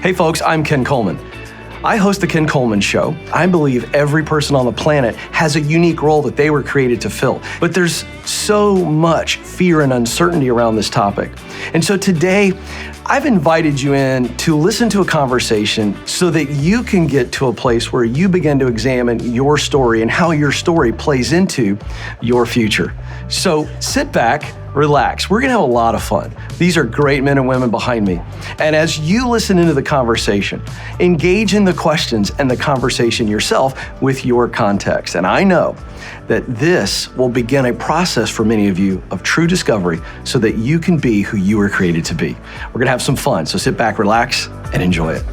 Hey folks, I'm Ken Coleman. I host the Ken Coleman Show. I believe every person on the planet has a unique role that they were created to fill. But there's so much fear and uncertainty around this topic. And so today, I've invited you in to listen to a conversation so that you can get to a place where you begin to examine your story and how your story plays into your future. So sit back, relax. We're gonna have a lot of fun. These are great men and women behind me. And as you listen into the conversation, engage in the questions and the conversation yourself with your context. And I know that this will begin a process for many of you of true discovery so that you can be who you were created to be. We're gonna have some fun, so sit back, relax, and enjoy it.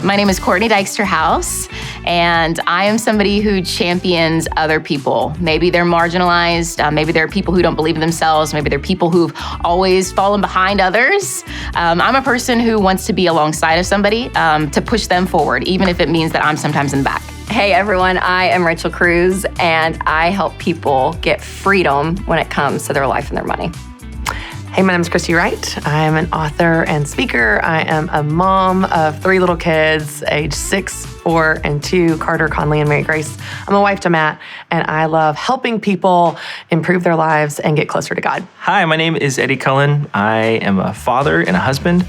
My name is Courtney Dykstra-House, and I am somebody who champions other people. Maybe they're marginalized, maybe they're people who don't believe in themselves, maybe they're people who've always fallen behind others. I'm a person who wants to be alongside of somebody to push them forward, even if it means that I'm sometimes in the back. Hey everyone, I am Rachel Cruz, and I help people get freedom when it comes to their life and their money. Hey, my name is Christy Wright. I am an author and speaker. I am a mom of 3 little kids, age 6, 4, and 2, Carter, Conley, and Mary Grace. I'm a wife to Matt, and I love helping people improve their lives and get closer to God. Hi, my name is Eddie Cullen. I am a father and a husband.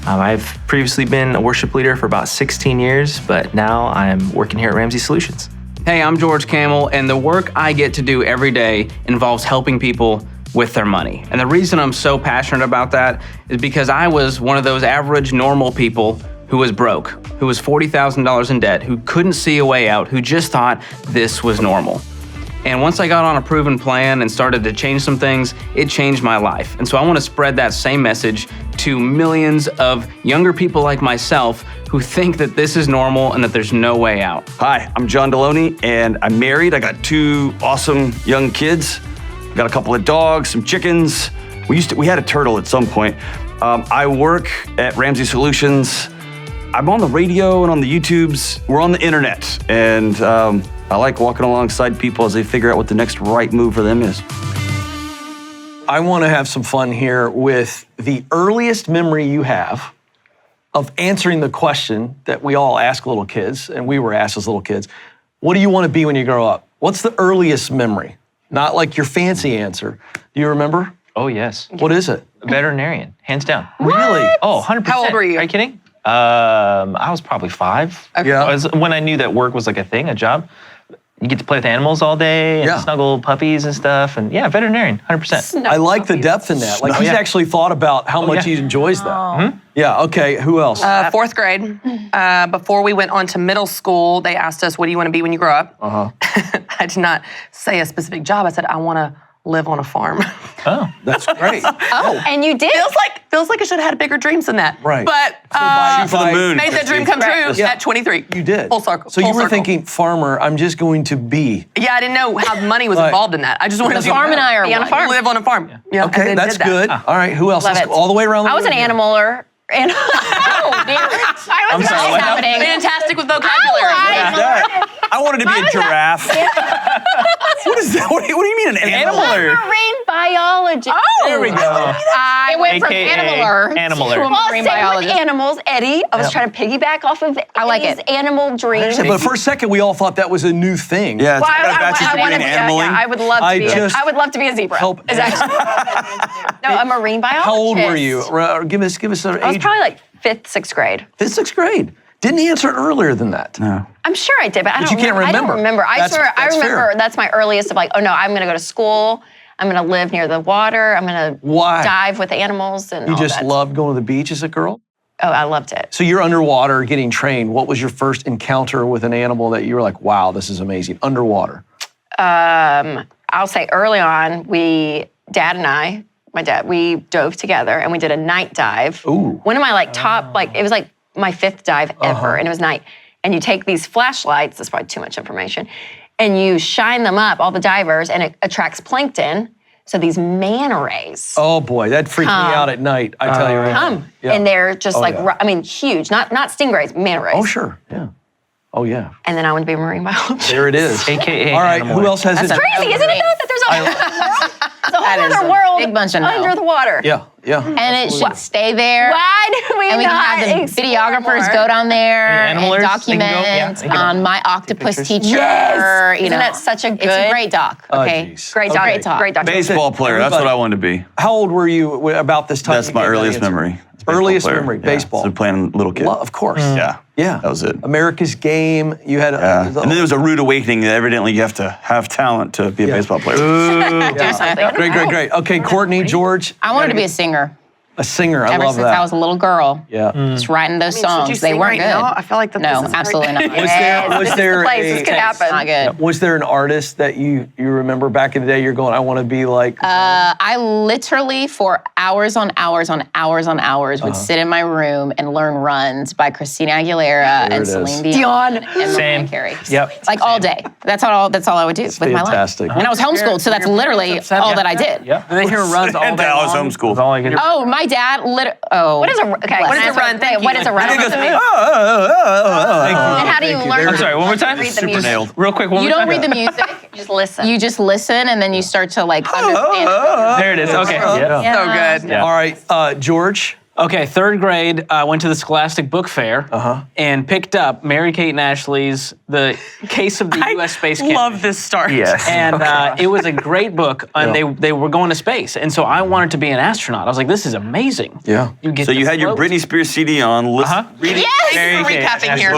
I've previously been a worship leader for about 16 years, but now I'm working here at Ramsey Solutions. Hey, I'm George Camel, and the work I get to do every day involves helping people with their money. And the reason I'm so passionate about that is because I was one of those average, normal people who was broke, who was $40,000 in debt, who couldn't see a way out, who just thought this was normal. And once I got on a proven plan and started to change some things, it changed my life. And so I want to spread that same message to millions of younger people like myself who think that this is normal and that there's no way out. Hi, I'm John Deloney, and I'm married. I got 2 awesome young kids. Got a couple of dogs, some chickens. We had a turtle at some point. I work at Ramsey Solutions. I'm on the radio and on the YouTubes. We're on the internet, and I like walking alongside people as they figure out what the next right move for them is. I want to have some fun here with the earliest memory you have of answering the question that we all ask little kids, and we were asked as little kids, what do you want to be when you grow up? What's the earliest memory? Not like your fancy answer. Do you remember? Oh, yes. What is it? A veterinarian, hands down. Really? Oh, 100%. How old were you? Are you kidding? I was probably 5. Yeah. When I knew that work was like a thing, a job. You get to play with animals all day and snuggle puppies and stuff. And yeah, veterinarian, 100%. I like the depth in that. Like he's actually thought about how much he enjoys that. Mm-hmm. Yeah, okay, who else? 4th grade. Before we went on to middle school, they asked us, what do you want to be when you grow up? I did not say a specific job. I said, I want to live on a farm. Oh, that's great. And you did? Feels like I should have had bigger dreams than that. Right. But Shoot for the moon, made that dream come true at 23. You did. Full circle. So you were thinking, farmer, I'm just going to be. Yeah, I didn't know how money was involved in that. I just wanted to farm and I are be on a farm. Live on a farm. Yeah. Okay, that's good. All right, who else? Love it. All the way around the I was an room here. animaler. And oh, dear. I was sorry, happening. Fantastic with vocabulary. I wanted to be a giraffe. What is that? What do you mean an animaler? Marine biology. Oh, there we go. I went from AKA animaler animaler. to Well, marine biologist. With animals, Eddie. I was trying to piggyback off of Eddie's animal dreams. But for a second, we all thought that was a new thing. Yeah, it's Well, got a bachelor's degree in animaling. I would love to be. I would love to be a zebra. Is actually no, a marine biologist. How old were you? Give us an age. I was probably like 5th, 6th grade. 5th, 6th grade. Didn't answer it earlier than that. No. I'm sure I did, but I don't you can't remember. I don't remember. I remember fair. that's my earliest of like, oh no, I'm going to go to school. I'm going to live near the water. I'm going to dive with animals and You all just that. loved going to the beach as a girl? Oh, I loved it. So you're underwater getting trained. What was your first encounter with an animal that you were like, wow, this is amazing, underwater? I'll say early on, Dad and I, my dad, we dove together and we did a night dive. Ooh. One of my it was like my 5th dive ever, and it was night. And you take these flashlights, that's probably too much information, and you shine them up, all the divers, and it attracts plankton. So these manta rays Oh boy, that freaked me out at night, I tell you right now. come, and they're just huge, not stingrays, manta rays. Oh sure, yeah. Oh yeah. And then I want to be a marine biologist. There it is. AKA All right, animal. who else has That's it? crazy, isn't it though, that there's all It's a whole That is other a world big bunch of no. under the water. Yeah. And it should stay there. Why do we And we not can have the explore videographers more? go down there and Animalers, they can go, document they can on my octopus pictures. teacher. Yes! You Isn't know, that such a It's a good- great doc. Okay, geez. Great doc. Great talk. Great doc. Baseball player. That's what I wanted to be. How old were you about this time? That's my earliest memory. Baseball Earliest player. memory, Yeah. baseball. So playing little kid. Of course. Yeah. Yeah. That was it. America's Game. You had. Yeah. And then there was a rude awakening that evidently you have to have talent to be a baseball player. Do something. Great. Okay, Courtney, George. I wanted to be a singer a singer. I ever love since that. I was a little girl. Yeah. Just writing those Should you songs. They sing right right good. now? I feel like that No, this is absolutely not. Was there Place, this could happen. Not good. Was there an artist that you remember back in the day? You're going, I want to be like. I literally, for hours on hours on hours on hours, would sit in my room and learn runs by Christina Aguilera There it and is. Celine Dion and Same. Mariah Carey. Yep. Like all day. That's all I would do with my life. fantastic. And I was homeschooled, so that's literally all that I did. Yep. They hear runs all And day I was long. That's homeschooled. all I could do. Oh, my dad What is a okay? What is is a run? Wait, what is a run? He goes, And how do you learn? I'm sorry, one more time? Read the Super music. nailed. Real quick, one You more don't time. read the music. Just listen. You just listen, and then you start to like understand. There it is. Okay. Yeah. So good. Yeah. All right, George. Okay, third grade, I went to the Scholastic Book Fair and picked up Mary-Kate and Ashley's The Case of the U.S. Space Campaign. Love this start. Yes. And it was a great book, and they were going to space. And so I wanted to be an astronaut. I was like, this is amazing. Yeah. You get So to you had your float. Britney Spears CD on, reading. Yes. Mary We're Kate, recapping here.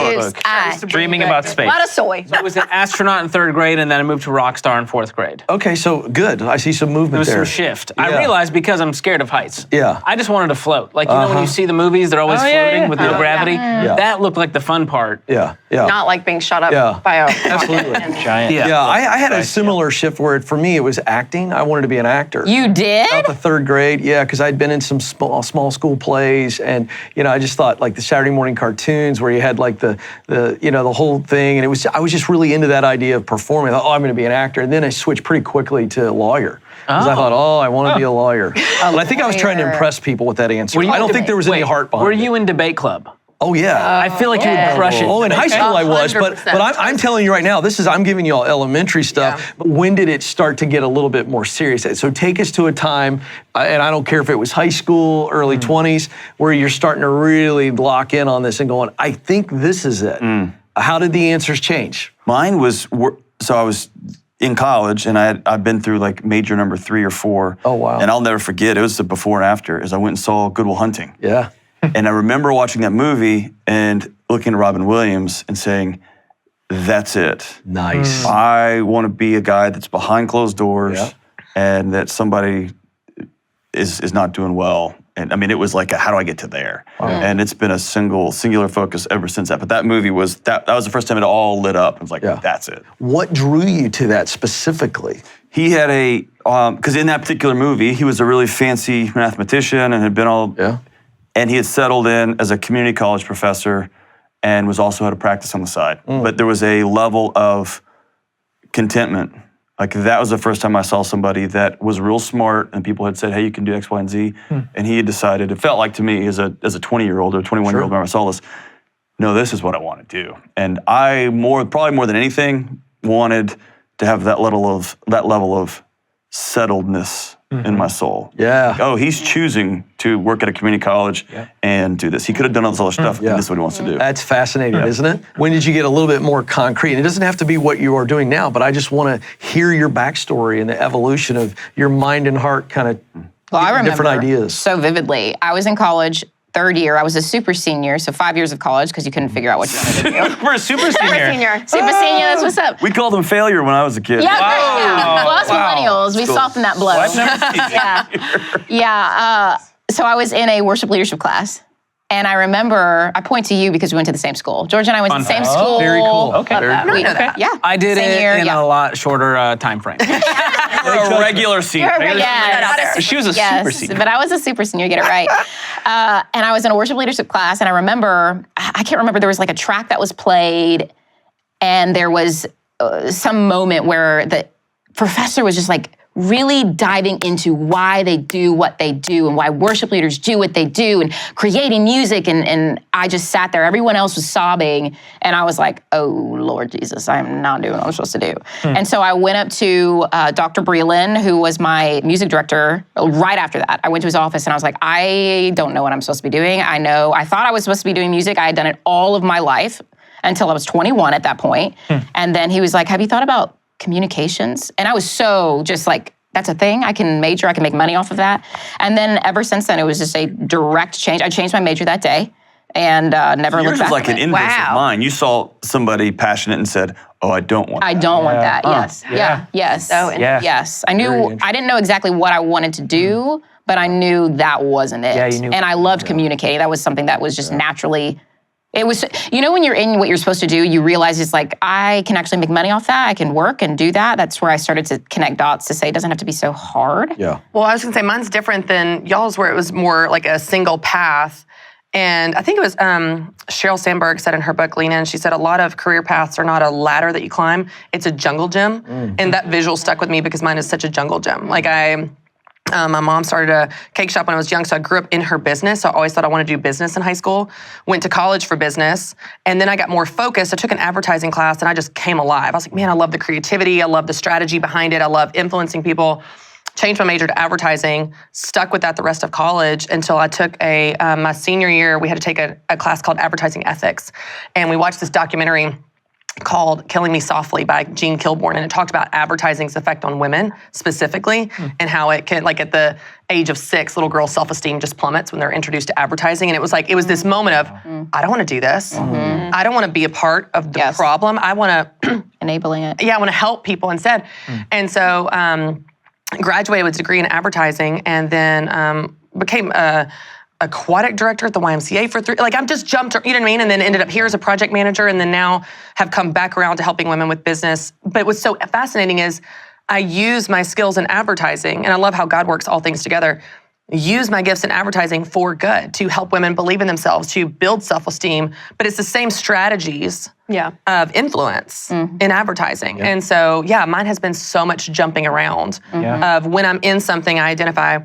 Ashley's book. Dreaming about A space. lot of soy. I was an astronaut in third grade, and then I moved to rock star in fourth grade. Okay, so good. I see some There movement was there. some shift. Yeah. I realized because I'm scared of heights. Yeah. I just wanted to float. Like, you know when you see the movies, they're always floating with no gravity? Yeah. That looked like the fun part. Yeah. Not like being shut up Yeah. by a Absolutely. Giant. Yeah, I had a similar shift where for me it was acting. I wanted to be an actor. You did? About the third grade, yeah, because I'd been in some small school plays, and I just thought like the Saturday morning cartoons where you had like the whole thing, and I was just really into that idea of performing. I thought, I'm going to be an actor, and then I switched pretty quickly to lawyer. Because I thought, I want to be a lawyer. But I think I was trying to impress people with that answer. I don't think there was any heart behind Were it. you in debate club? Oh yeah. I feel like you would crush it. Oh, in high school I was, but 100%. I'm telling you right now, I'm giving you all elementary stuff. Yeah. But when did it start to get a little bit more serious? So take us to a time, and I don't care if it was high school, early 20s, where you're starting to really lock in on this and going, I think this is it. How did the answers change? Mine was, so I was in college, and I'd been through like major number 3 or 4. Oh, wow. And I'll never forget, it was the before and after, as I went and saw Good Will Hunting. Yeah. And I remember watching that movie and looking at Robin Williams and saying, that's it. Nice. I want to be a guy that's behind closed doors and that somebody is not doing well. And I mean, it was like, how do I get to there? And it's been a singular focus ever since that. But that movie was that was the first time it all lit up. It was like, that's it. What drew you to that specifically? He had because in that particular movie, he was a really fancy mathematician and had been all, and he had settled in as a community college professor and was also had a practice on the side. But there was a level of contentment. Like that was the first time I saw somebody that was real smart and people had said, hey, you can do X, Y, and Z. And he had decided, it felt like to me as a 20-year-old or 21-year-old when I saw this, no, this is what I want to do. And I probably more than anything wanted to have that level of settledness in my soul. Yeah. Like, oh, he's choosing to work at a community college and do this. He could have done all this other stuff, and this is what he wants to do. That's fascinating, isn't it? When did you get a little bit more concrete? And it doesn't have to be what you are doing now, but I just want to hear your backstory and the evolution of your mind and heart kind of I remember different ideas. so vividly. I was in college, third year. I was a super senior, so 5 years of college because you couldn't figure out what you wanted to do. We're a super senior. Super senior, that's what's up. We called him failure when I was a kid. Yeah, well, us millennials, we softened that blow. So I was in a worship leadership class, and I remember, I point to you because we went to the same school. George and I went to the same school. Very cool. Okay. Yeah. I did Same it year, in a lot shorter time frame. A regular seat. Yes. She was a Yes, super senior. but I was a super senior, get it right. And I was in a worship leadership class, and I remember, I can't remember, there was like a track that was played, and there was some moment where the professor was just like really diving into why they do what they do and why worship leaders do what they do and creating music. And I just sat there. Everyone else was sobbing. And I was like, oh, Lord Jesus, I'm not doing what I'm supposed to do. And so I went up to Dr. Breland, who was my music director, right after that. I went to his office and I was like, I don't know what I'm supposed to be doing. I thought I was supposed to be doing music. I had done it all of my life until I was 21 at that point. And then he was like, have you thought about communications? And I was so just like, that's a thing. I can major. I can make money off of that. And then ever since then, it was just a direct change. I changed my major that day and never looked back. Yours was like an inverse of mine. You saw somebody passionate and said, oh, I don't want that. I don't want that. Yes. Yes. So Yes. I didn't know exactly what I wanted to do, but I knew that wasn't it. Yeah, you knew. And I loved communicating. That was something that was just naturally. It was, when you're in what you're supposed to do, you realize it's like, I can actually make money off that. I can work and do that. That's where I started to connect dots to say it doesn't have to be so hard. Yeah. Well, I was going to say mine's different than y'all's, where it was more like a single path. And I think it was Sheryl Sandberg said in her book, Lean In, she said a lot of career paths are not a ladder that you climb. It's a jungle gym. And that visual stuck with me because mine is such a jungle gym. Like my mom started a cake shop when I was young, so I grew up in her business. So I always thought I wanted to do business in high school. Went to college for business, and then I got more focused. I took an advertising class, and I just came alive. I was like, man, I love the creativity. I love the strategy behind it. I love influencing people. Changed my major to advertising, stuck with that the rest of college until I took my senior year, we had to take a class called Advertising Ethics. And we watched this documentary called Killing Me Softly by Gene Kilborn, and it talked about advertising's effect on women specifically, and how it can, like at the age of 6, little girls' self-esteem just plummets when they're introduced to advertising. And it was this moment of, I don't want to do this. I don't want to be a part of the problem. I want to enabling it. Yeah, I want to help people instead. And so graduated with a degree in advertising, and then became aquatic director at the YMCA for 3, I'm just jumped, you know what I mean? And then ended up here as a project manager, and then now have come back around to helping women with business. But what's so fascinating is I use my skills in advertising, and I love how God works all things together. Use my gifts in advertising for good, to help women believe in themselves, to build self-esteem, but it's the same strategies of influence in advertising. And so, mine has been so much jumping around of when I'm in something, I identify,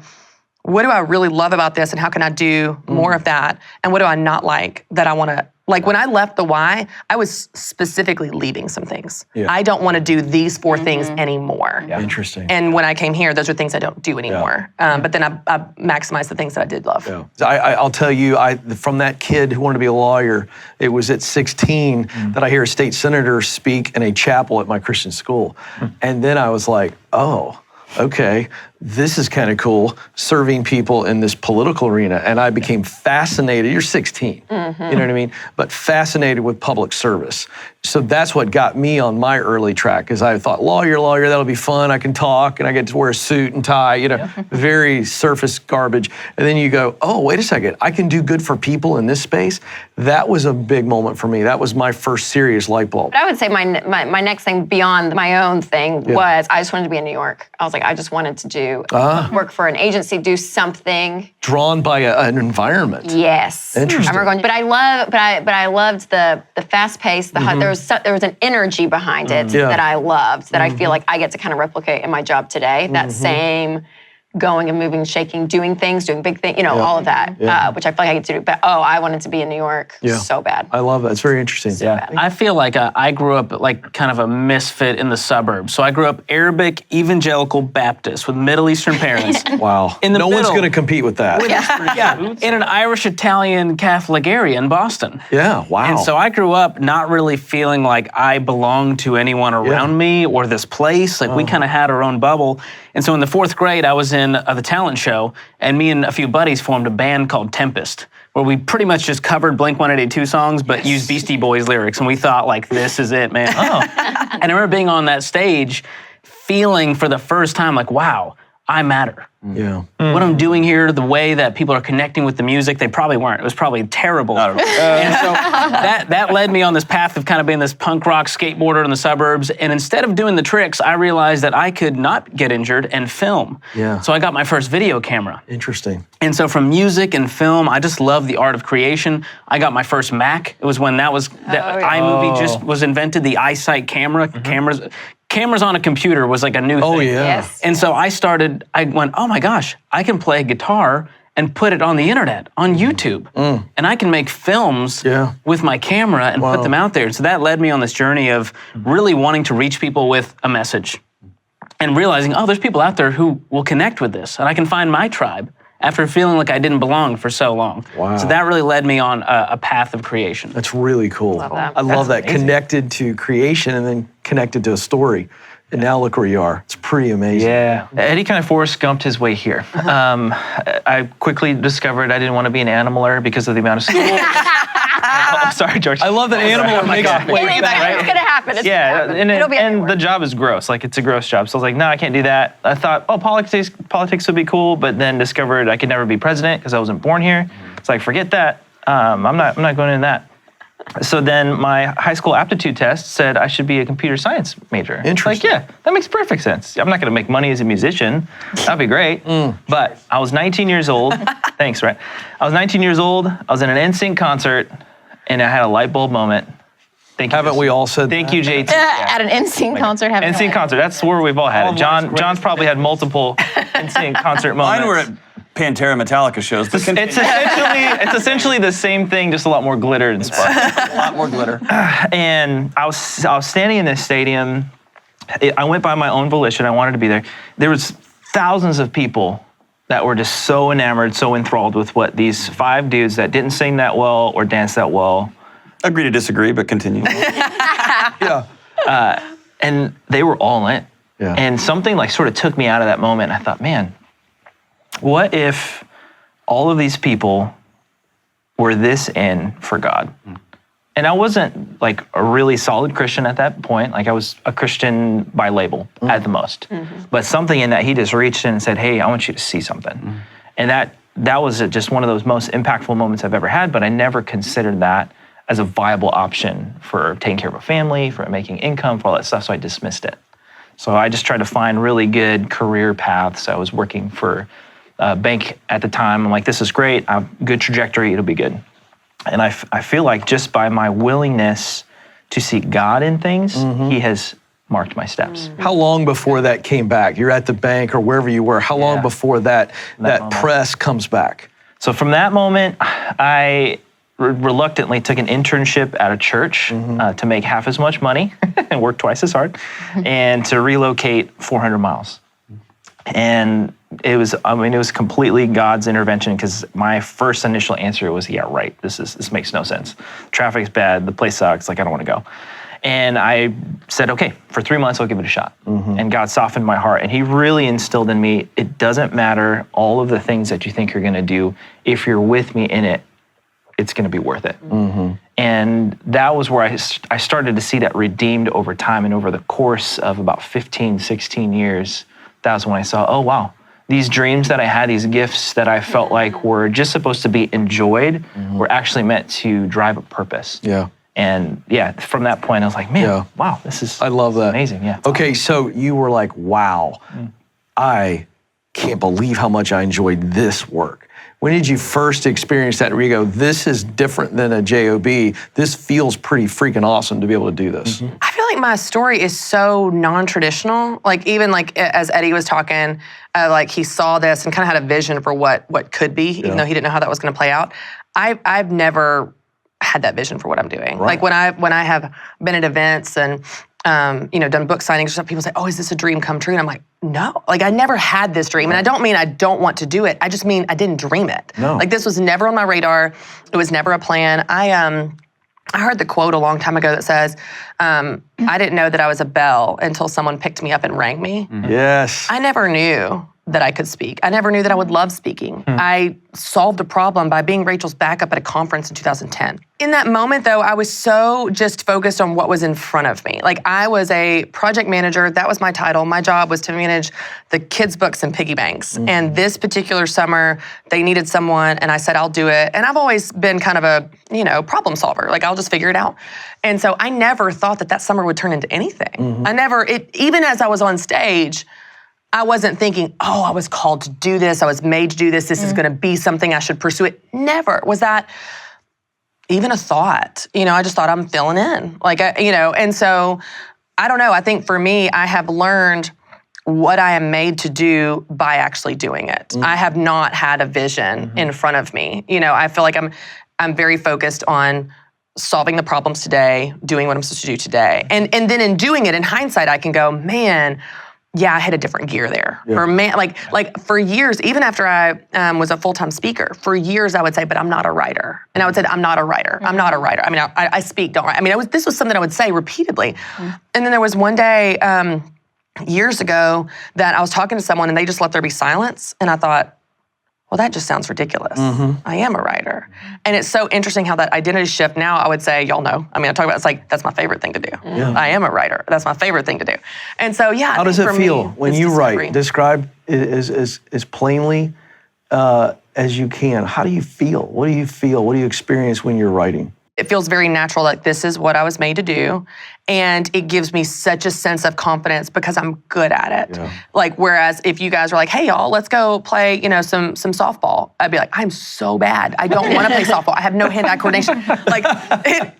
what do I really love about this and how can I do more of that? And what do I not like that I want to, like when I left the Y, I was specifically leaving some things. I don't want to do these 4 things anymore. Interesting. And when I came here, those are things I don't do anymore. But then I maximized the things that I did love. So I'll tell you, from that kid who wanted to be a lawyer, it was at 16 that I hear a state senator speak in a chapel at my Christian school. And then I was like, oh, okay, this is kind of cool, serving people in this political arena. And I became fascinated. You're 16, you know what I mean? But fascinated with public service. So that's what got me on my early track, is I thought, lawyer, that'll be fun. I can talk and I get to wear a suit and tie, very surface garbage. And then you go, oh, wait a second, I can do good for people in this space. That was a big moment for me. That was my first serious light bulb. But I would say my next thing beyond my own thing was I just wanted to be in New York. I was like, I just wanted to do work for an agency, do something. Drawn by an environment. Yes. Interesting. I remember going, but I loved the fast pace, the hot, there was an energy behind it that I loved, that I feel like I get to kind of replicate in my job today. That same going and moving, shaking, doing things, doing big things, all of that, which I feel like I get to do. But I wanted to be in New York so bad. I love that. It's very interesting. Bad. I feel like I grew up like kind of a misfit in the suburbs. So I grew up Arabic Evangelical Baptist with Middle Eastern parents. Wow. In the no one's middle. going to compete with that. In an Irish Italian Catholic area in Boston. Yeah, wow. And so I grew up not really feeling like I belonged to anyone around me or this place. Like we kind of had our own bubble. And so in the 4th grade, I was in the talent show, and me and a few buddies formed a band called Tempest, where we pretty much just covered Blink-182 songs, but used Beastie Boys lyrics. And we thought, like, this is it, man. And I remember being on that stage, feeling for the first time, like, wow, I matter. Yeah. What I'm doing here, the way that people are connecting with the music, they probably weren't. It was probably terrible. And so that led me on this path of kind of being this punk rock skateboarder in the suburbs. And instead of doing the tricks, I realized that I could not get injured and film. Yeah. So I got my first video camera. Interesting. And so from music and film, I just love the art of creation. I got my first Mac. It was when iMovie just was invented, the iSight camera. Cameras cameras on a computer was like a new thing. Oh, yeah. Yes. And so I went, oh my gosh, I can play guitar and put it on the internet, on YouTube. And I can make films with my camera and put them out there. So that led me on this journey of really wanting to reach people with a message and realizing, oh, there's people out there who will connect with this and I can find my tribe after feeling like I didn't belong for so long. Wow. So that really led me on a path of creation. That's really cool. Love that. I love that. amazing. Connected to creation and then connected to a story. And now look where you are. It's pretty amazing. Yeah. Eddie kind of Forrest Gumped his way here. I quickly discovered I didn't want to be an animaler because of the amount of school. Oh, sorry, George. I love that animal makes God. way It's back. going to happen. It's Yeah, gonna happen. It'll be and everywhere. the job is gross. Like, it's a gross job. So I was like, no, I can't do that. I thought, oh, politics would be cool, but then discovered I could never be president because I wasn't born here. It's like, forget that. I'm not going into that. So then my high school aptitude test said I should be a computer science major. Interesting. Like, yeah, that makes perfect sense. I'm not going to make money as a musician. That'd be great. But I was 19 years old. Thanks, right? I was 19 years old. I was in an NSYNC concert, and I had a light bulb moment. Thank you. Haven't we all said Thank that? you, JT. At an NSYNC concert, having NSYNC concert. That's where we've all had it. John's probably had multiple NSYNC concert moments. Mine were at Pantera Metallica shows. But It's essentially the same thing, just a lot more glitter and sparkle. a lot more glitter. And I was standing in this stadium. I went by my own volition. I wanted to be there. There was thousands of people that were just so enamored, so enthralled with what these 5 dudes that didn't sing that well or dance that well. Agree to disagree, but continue. Yeah. And they were all in. Yeah. And something like sort of took me out of that moment. I thought, man, what if all of these people were this in for God? And I wasn't like a really solid Christian at that point. Like, I was a Christian by label at the most. But something in that he just reached in and said, hey, I want you to see something. And that was just one of those most impactful moments I've ever had, but I never considered that as a viable option for taking care of a family, for making income, for all that stuff, so I dismissed it. So I just tried to find really good career paths. I was working for a bank at the time. I'm like, this is great, I have good trajectory, it'll be good. And I feel like just by my willingness to seek God in things, he has marked my steps. How long before that came back? You're at the bank or wherever you were. How long before that moment. press comes back? So from that moment, I reluctantly took an internship at a church to make half as much money and work twice as hard, and to relocate 400 miles. And it was completely God's intervention, because my first initial answer was, yeah, right, this makes no sense. Traffic's bad, the place sucks, like, I don't want to go. And I said, okay, for 3 months, I'll give it a shot. And God softened my heart, and he really instilled in me, it doesn't matter all of the things that you think you're gonna do, if you're with me in it, it's gonna be worth it. And that was where I started to see that redeemed over time, and over the course of about 15, 16 years, that was when I saw, oh wow, these dreams that I had, these gifts that I felt like were just supposed to be enjoyed, were actually meant to drive a purpose. Yeah. And yeah, from that point, I was like, man, wow, this is I love that. amazing. Yeah. Okay, so you were like, wow, I can't believe how much I enjoyed this work. When did you first experience that where you go, this is different than a job, this feels pretty freaking awesome to be able to do this? I feel like my story is so non-traditional. Like, even like as Eddie was talking, like he saw this and kind of had a vision for what could be, even though he didn't know how that was going to play out. I've never had that vision for what I'm doing. Right. Like when I have been at events and done book signings or stuff, people say, oh, is this a dream come true? And I'm like, no, like I never had this dream. And I don't mean I don't want to do it. I just mean I didn't dream it. No. Like, this was never on my radar. It was never a plan. I heard the quote a long time ago that says, I didn't know that I was a bell until someone picked me up and rang me. Yes. I never knew that I could speak. I never knew that I would love speaking. I solved a problem by being Rachel's backup at a conference in 2010. In that moment, though, I was so just focused on what was in front of me. Like, I was a project manager. That was my title. My job was to manage the kids' books and piggy banks. And this particular summer, they needed someone, and I said, I'll do it. And I've always been kind of a, problem solver. Like, I'll just figure it out. And so I never thought that summer would turn into anything. Even as I was on stage, I wasn't thinking, oh, I was called to do this. I was made to do this. This is going to be something I should pursue. It never was that even a thought. I just thought I'm filling in. And so I don't know. I think for me, I have learned what I am made to do by actually doing it. I have not had a vision in front of me. I feel like I'm very focused on solving the problems today, doing what I'm supposed to do today. And then in doing it, in hindsight, I can go, man, yeah, I hit a different gear there. Yeah. Or like for years, even after I was a full-time speaker, for years I would say, but I'm not a writer. And I would say, I'm not a writer. I'm not a writer. I mean, I speak, don't write. I mean, this was something I would say repeatedly. And then there was one day years ago that I was talking to someone and they just let there be silence. And I thought, well, that just sounds ridiculous. I am a writer. And it's so interesting how that identity shift now, I would say, y'all know. I mean, I talk about, it's like, that's my favorite thing to do. I am a writer. That's my favorite thing to do. And so, yeah. How does it feel when you write? Describe as plainly as you can. How do you feel? What do you feel? What do you experience when you're writing? It feels very natural, like this is what I was made to do. And it gives me such a sense of confidence because I'm good at it. Yeah. Like, whereas if you guys were like, hey y'all, let's go play, some softball. I'd be like, I'm so bad. I don't want to play softball. I have no hand-eye coordination. Like,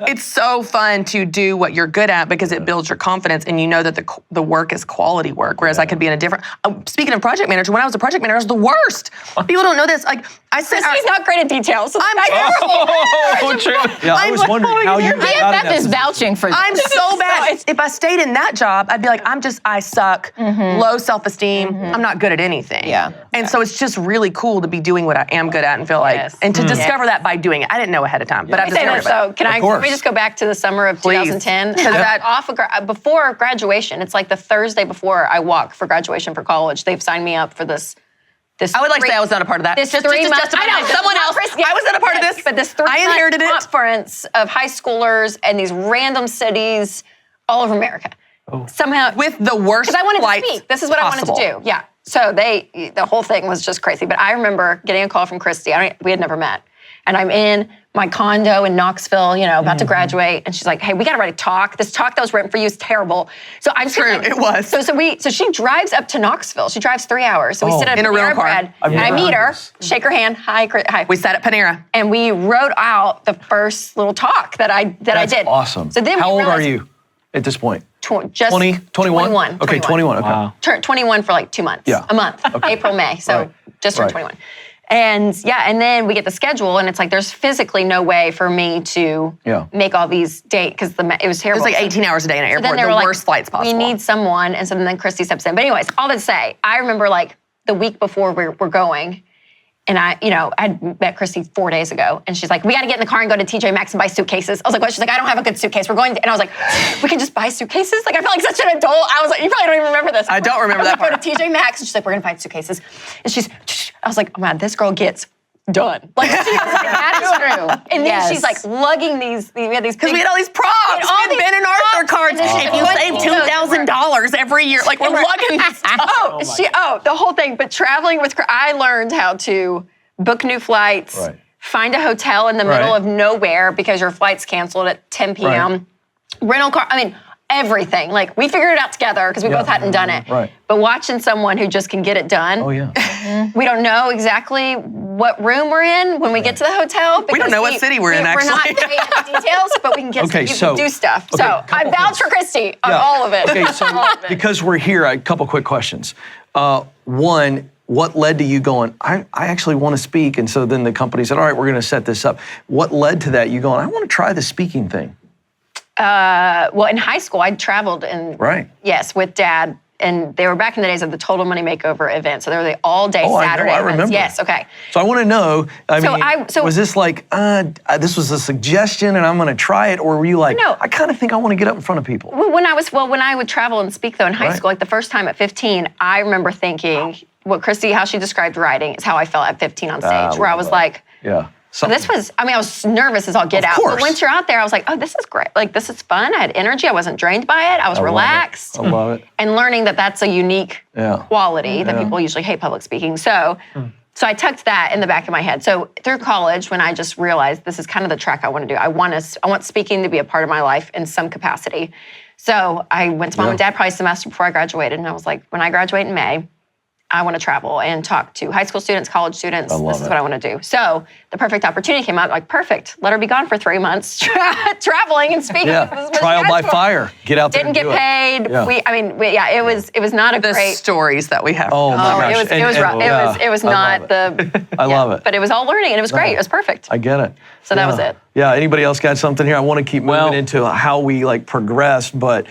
it's so fun to do what you're good at because it builds your confidence and you know that the work is quality work. Whereas I could be in a different, speaking of project manager, when I was a project manager, I was the worst. People don't know this. Like, I said, Christy's not great at details. I'm terrible. Oh, true. Yeah, I was wondering how you got in BFF is that vouching for this. I'm so bad. If I stayed in that job, I'd be like, I suck, low self-esteem. I'm not good at anything. Yeah. And so it's just really cool to be doing what I am good at and feel like, and to discover that by doing it. I didn't know ahead of time, but I've Say discovered that, it. so can we just go back to the summer of Please. 2010? Because that before graduation, it's like the Thursday before I walk for graduation for college, they've signed me up for this. I would like to say I was not a part of that. This just 3 to months. justify I know someone else. I was not a part of this. But this 3 I inherited it. conference of high schoolers and these random cities all over America. Somehow With the worst because I wanted flights to speak. This is what possible. I wanted to do. Yeah. So the whole thing was just crazy. But I remember getting a call from Christy. We had never met. And I'm in my condo in Knoxville, about to graduate. And she's like, hey, we got to write a talk. This talk that was written for you is terrible. So I'm True, it was. So she drives up to Knoxville. She drives 3 hours. So we sit at in a rental Panera car. Bread. And I meet her, shake her hand. Hi. We sat at Panera. And we wrote out the first little talk that I did. Awesome. So then how old are realized- you at this point? Just 20, 21? 21. Okay, 21. Okay. Wow. Turned 21 for like 2 months. Yeah. A month. April, May. So Right. just turned Right. 21. And and then we get the schedule, and it's like there's physically no way for me to make all these dates because it was It terrible. was like 18 hours a day in an So then airport, they the were like, worst flights possible. We need someone, and so then Christy steps in. But anyways, all that to say, I remember like the week before we're going, and I'd met Christy 4 days ago, and she's like, we got to get in the car and go to TJ Maxx and buy suitcases. I was like, what? She's like, I don't have a good suitcase. We're going, and I was like, we can just buy suitcases? Like, I felt like such an adult. I was like, you probably don't even remember this. I don't remember that Go part. to TJ Maxx, and she's like, we're going to find suitcases. And I was like, oh man, this girl gets done. Like, she was like, That is true. and then Yes. she's like lugging these, we had these Because we had all these props. We had all We had Ben these and Arthur props. cards. And then If she you put save those $2,000 every year, like we're lugging this stuff. the whole thing. But traveling with, I learned how to book new flights, Right. find a hotel in the middle Right. of nowhere because your flight's canceled at 10 p.m. Rental car, everything. Like, we figured it out together because we both hadn't done it. Right. But watching someone who just can get it done. Oh, yeah. We don't know exactly what room we're in when we get to the hotel. We don't know what city we're in, We're not actually. great at the details, but we can get Okay, we so- can do stuff. okay, So I couple vouch things. for Christy on Yeah. all of it. Okay, so All of it. because we're here, a couple quick questions. One, what led to you going, I actually want to speak, and so then the company said, all right, we're going to set this up. What led to that? You going, I want to try the speaking thing. Well, in high school, I traveled and Right. yes, with Dad, and they were back in the days of the Total Money Makeover event. So they were the all-day Oh, I know, Saturday I events. remember. Yes, okay. So I want to know, So was this like, this was a suggestion and I'm going to try it, or were you like, No. I kind of think I want to get up in front of people? When I would travel and speak though in high Right. school, like the first time at 15, I remember thinking what Christy, how she described writing is how I felt at 15 on stage, where I was like, Yeah. this was, I was nervous as all get Of out. course. But once you're out there, I was like, oh, this is great. Like, this is fun. I had energy. I wasn't drained by it. I was love it. relaxed. I love it. And learning that that's a unique quality that people usually hate public speaking. So I tucked that in the back of my head. So through college, when I just realized this is kind of the track I want to do, I want speaking to be a part of my life in some capacity. So I went to mom and dad probably a semester before I graduated. And I was like, when I graduate in May, I want to travel and talk to high school students, college students. I love This is it. what I want to do. So the perfect opportunity came up. Like, perfect. Let her be gone for 3 months, traveling and speaking. This is Yeah, what she trial by asked for. fire. Get out there Didn't and get do it. paid. Yeah. It was not a The great. stories that we have. Oh my gosh. It was rough. It was I not love the. I love it. But it was all learning, and it was great. It was perfect. I get it. So that was it. Yeah. Anybody else got something here? I want to keep moving Well- into how we like progressed, but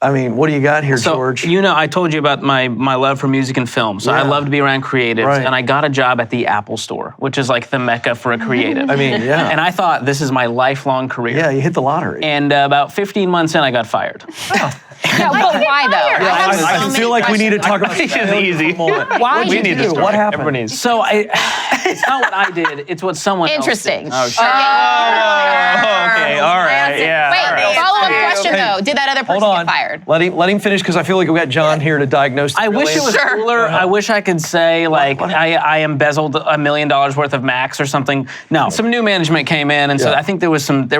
I mean, what do you got here, So, George? I told you about my love for music and film. So I Yeah. love to be around creatives. Right. And I got a job at the Apple Store, which is like the mecca for a creative. I mean, yeah. And I thought this is my lifelong career. Yeah, you hit the lottery. And about 15 months in, I got fired. Yeah, but why though? Yeah, have so I many feel like we need to talk about It's easy. Why What'd did you you need do? the story. What happened? Everyone needs. So it's not what I did, it's what someone Interesting. else did. Okay, all right, yeah. Wait, all right. follow-up question Hey, though. Did that other person Hold on. get fired? Let him finish because I feel like we got John here to diagnose. I wish it was cooler. I wish I could say like I embezzled $1 million worth of Macs or something. No, some new management came in, and so Yeah. I think they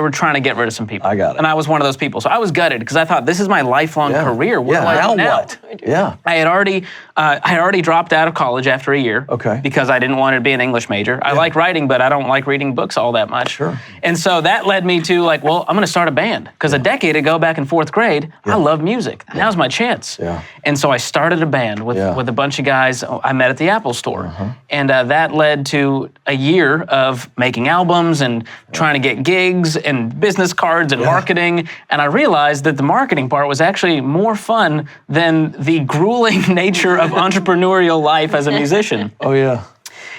were trying to get rid of some people. I got it. And I was one of those people. So I was gutted because I thought this is my lifelong career. What do I do now what? Yeah. I had already dropped out of college after a year. Okay. Because I didn't want to be an English major. I like writing, but I don't like reading books all that much. Sure. And so that led me to like, well, I'm going to start a band because a decade ago, back in 4th grade, I loved music. Now's my chance. Yeah. And so I started a band with a bunch of guys I met at the Apple Store, and that led to a year of making albums and trying to get gigs and business cards and marketing. And I realized that the marketing part was actually more fun than the grueling nature of entrepreneurial life as a musician. Oh yeah.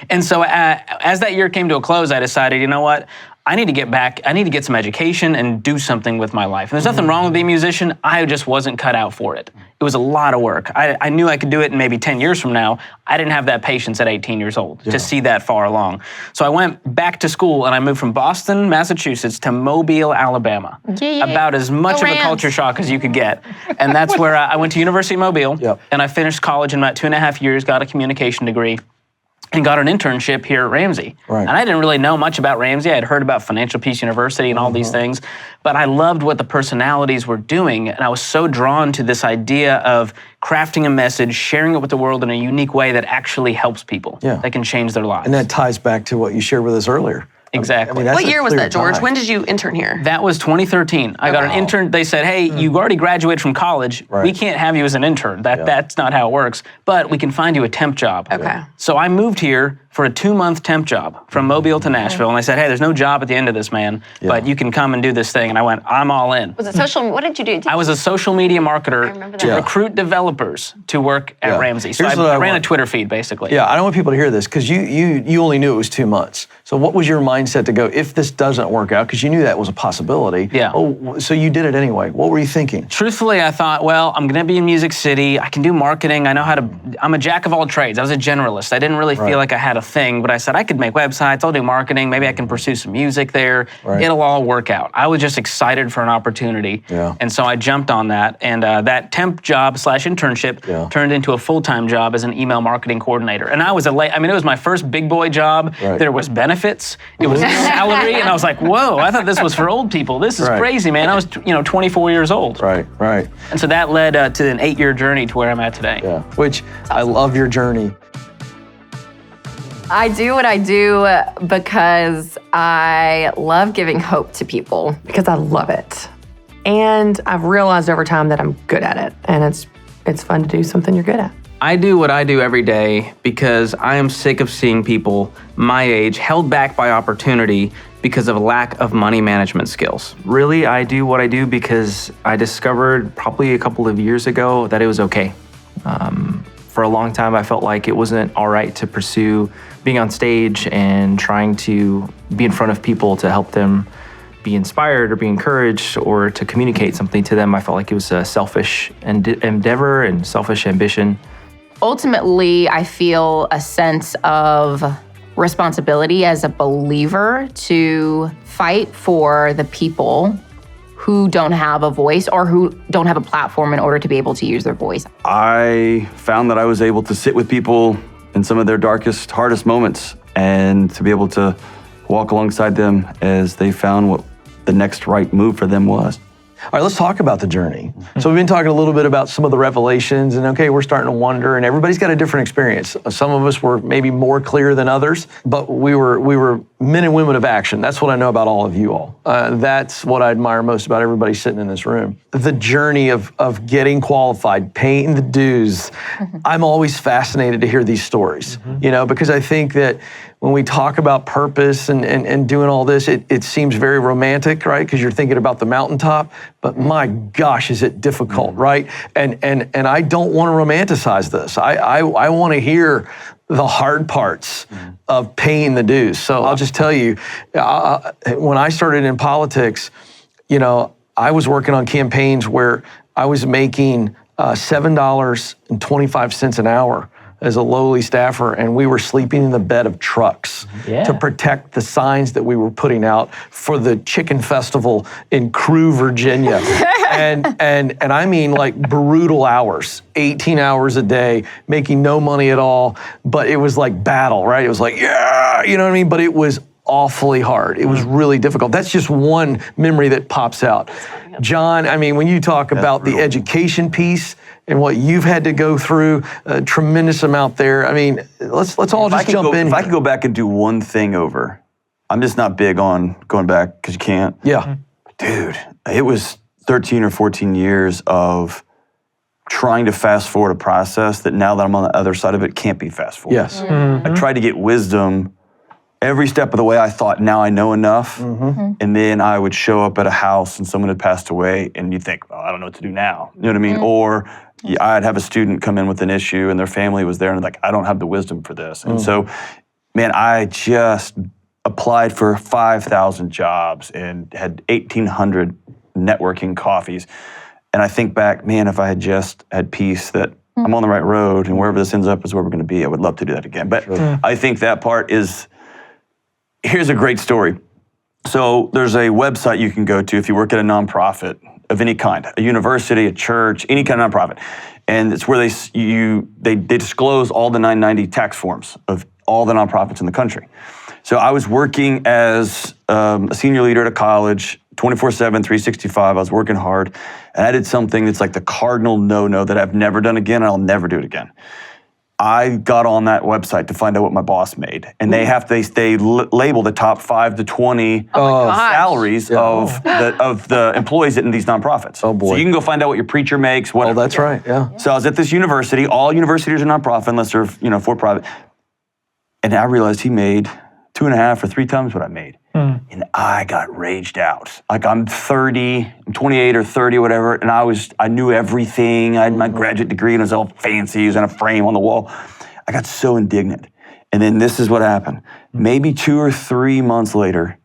And so as that year came to a close, I decided, you know what? I need to get back. I need to get some education and do something with my life. And there's nothing wrong with being a musician. I just wasn't cut out for it. It was a lot of work. I knew I could do it in maybe 10 years from now. I didn't have that patience at 18 years old to see that far along. So I went back to school and I moved from Boston, Massachusetts to Mobile, Alabama. Yeah. About as much Go of a Rams. culture shock as you could get. And that's where I went to University of Mobile. Yep. And I finished college in about 2.5 years, got a communication degree, and got an internship here at Ramsey. Right. And I didn't really know much about Ramsey. I had heard about Financial Peace University and all these things, but I loved what the personalities were doing, and I was so drawn to this idea of crafting a message, sharing it with the world in a unique way that actually helps people, that can change their lives. And that ties back to what you shared with us earlier. Exactly. I mean, that's What a year was clear that, George? tie. When did you intern here? That was 2013. I got an intern. They said, hey, you already graduated from college. Right. We can't have you as an intern. That's not how it works. But we can find you a temp job. Okay. So I moved here for a 2-month temp job from Mobile to Nashville. And they said, hey, there's no job at the end of this, man, but you can come and do this thing. And I went, I'm all in. Was it social? What did you do? I was a social media marketer remember to that. recruit developers to work at Yeah. Ramsey. So Here's what I I ran a want. Twitter feed, basically. Yeah, I don't want people to hear this because you only knew it was 2 months. So what was your mindset to go, if this doesn't work out, because you knew that was a possibility. Yeah. Oh, so you did it anyway. What were you thinking? Truthfully, I thought, well, I'm gonna be in Music City. I can do marketing. I know how to, I'm a jack of all trades. I was a generalist. I didn't really feel like I had a thing, but I said, I could make websites, I'll do marketing. Maybe I can pursue some music there. Right. It'll all work out. I was just excited for an opportunity. Yeah. And so I jumped on that. And that temp job / internship turned into a full-time job as an email marketing coordinator. And I was it was my first big boy job. Right. There was benefits. It was salary. And I was like, whoa, I thought this was for old people. This is Right. crazy, man. I was 24 years old. Right. And so that led to an 8-year journey to where I'm at today. Yeah. Which I love your journey. I do what I do because I love giving hope to people. Because I love it. And I've realized over time that I'm good at it. And it's fun to do something you're good at. I do what I do every day because I am sick of seeing people my age held back by opportunity because of a lack of money management skills. Really, I do what I do because I discovered probably a couple of years ago that it was okay. For a long time, I felt like it wasn't all right to pursue being on stage and trying to be in front of people to help them be inspired or be encouraged or to communicate something to them. I felt like it was a selfish endeavor and selfish ambition. Ultimately, I feel a sense of responsibility as a believer to fight for the people who don't have a voice or who don't have a platform in order to be able to use their voice. I found that I was able to sit with people in some of their darkest, hardest moments and to be able to walk alongside them as they found what the next right move for them was. All right, let's talk about the journey. So we've been talking a little bit about some of the revelations, and okay, we're starting to wonder, and everybody's got a different experience. Some of us were maybe more clear than others, but we were men and women of action. That's what I know about all of you all. That's what I admire most about everybody sitting in this room. The journey of getting qualified, paying the dues. I'm always fascinated to hear these stories, because I think that when we talk about purpose and doing all this, it seems very romantic, right? Because you're thinking about the mountaintop, but my gosh, is it difficult, right? And I don't want to romanticize this. I want to hear the hard parts of paying the dues. So I'll just tell you, when I started in politics, I was working on campaigns where I was making $7.25 an hour as a lowly staffer, and we were sleeping in the bed of trucks to protect the signs that we were putting out for the chicken festival in Crewe, Virginia. and I mean like brutal hours, 18 hours a day, making no money at all, but it was like battle, right? It was like, yeah, you know what I mean? But it was awfully hard. It was really difficult. That's just one memory that pops out. John, I mean, when you talk about the education piece and what you've had to go through, a tremendous amount there. I mean, let's all just jump in. If I could go back and do one thing over, I'm just not big on going back because you can't. Yeah. Dude, it was 13 or 14 years of trying to fast forward a process that now that I'm on the other side of it can't be fast forward. Yes. I tried to get wisdom every step of the way. I thought, now I know enough. And then I would show up at a house and someone had passed away and you'd think, well, I don't know what to do now. You know what I mean? Or I'd have a student come in with an issue and their family was there and like, I don't have the wisdom for this. And so, man, I just applied for 5,000 jobs and had 1,800 networking coffees. And I think back, man, if I had just had peace that I'm on the right road and wherever this ends up is where we're going to be, I would love to do that again. But I think that part is, here's a great story. So there's a website you can go to if you work at a nonprofit of any kind, a university, a church, any kind of nonprofit. And it's where they disclose all the 990 tax forms of all the nonprofits in the country. So I was working as a senior leader at a college, 24/7, 365. I was working hard. And I did something that's like the cardinal no-no that I've never done again and I'll never do it again. I got on that website to find out what my boss made, and they label the top 5 to 20 salaries of the employees in these nonprofits. Oh boy! So you can go find out what your preacher makes. Whatever. Oh, that's right. Yeah. So I was at this university. All universities are nonprofit unless they're for profit. And I realized he made 2.5 or 3 times what I made, and I got raged out. Like I'm 28 or 30 or whatever, and I knew everything. I had my graduate degree and it was all fancy. It was in a frame on the wall. I got so indignant. And then this is what happened. Maybe 2 or 3 months later,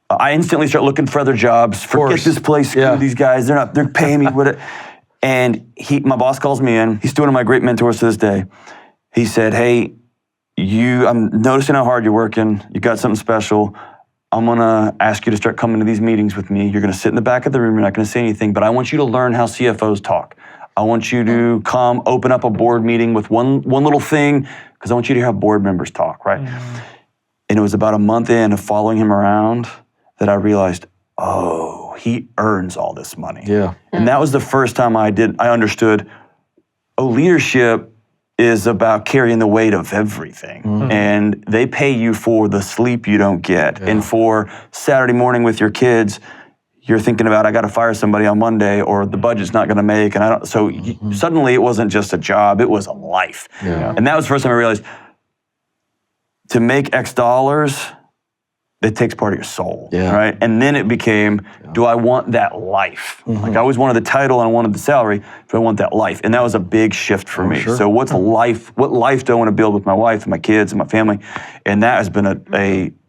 I instantly start looking for other jobs. Forget this place, screw these guys. They're paying me with it. And my boss calls me in. He's still one of my great mentors to this day. He said, hey, I'm noticing how hard you're working. You got something special. I'm gonna ask you to start coming to these meetings with me. You're gonna sit in the back of the room. You're not gonna say anything, but I want you to learn how CFOs talk. I want you to come open up a board meeting with one little thing, because I want you to hear how board members talk, right? And it was about a month in of following him around that I realized, oh, he earns all this money. Yeah. And that was the first time I understood, leadership is about carrying the weight of everything. And they pay you for the sleep you don't get. And for Saturday morning with your kids, you're thinking about, I got to fire somebody on Monday or the budget's not going to make. And suddenly it wasn't just a job, it was a life. And that was the first time I realized to make X dollars, it takes part of your soul, right? And then it became, do I want that life? Like I always wanted the title and I wanted the salary, but I want that life. And that was a big shift for me. Sure. So what life do I want to build with my wife and my kids and my family? And that has been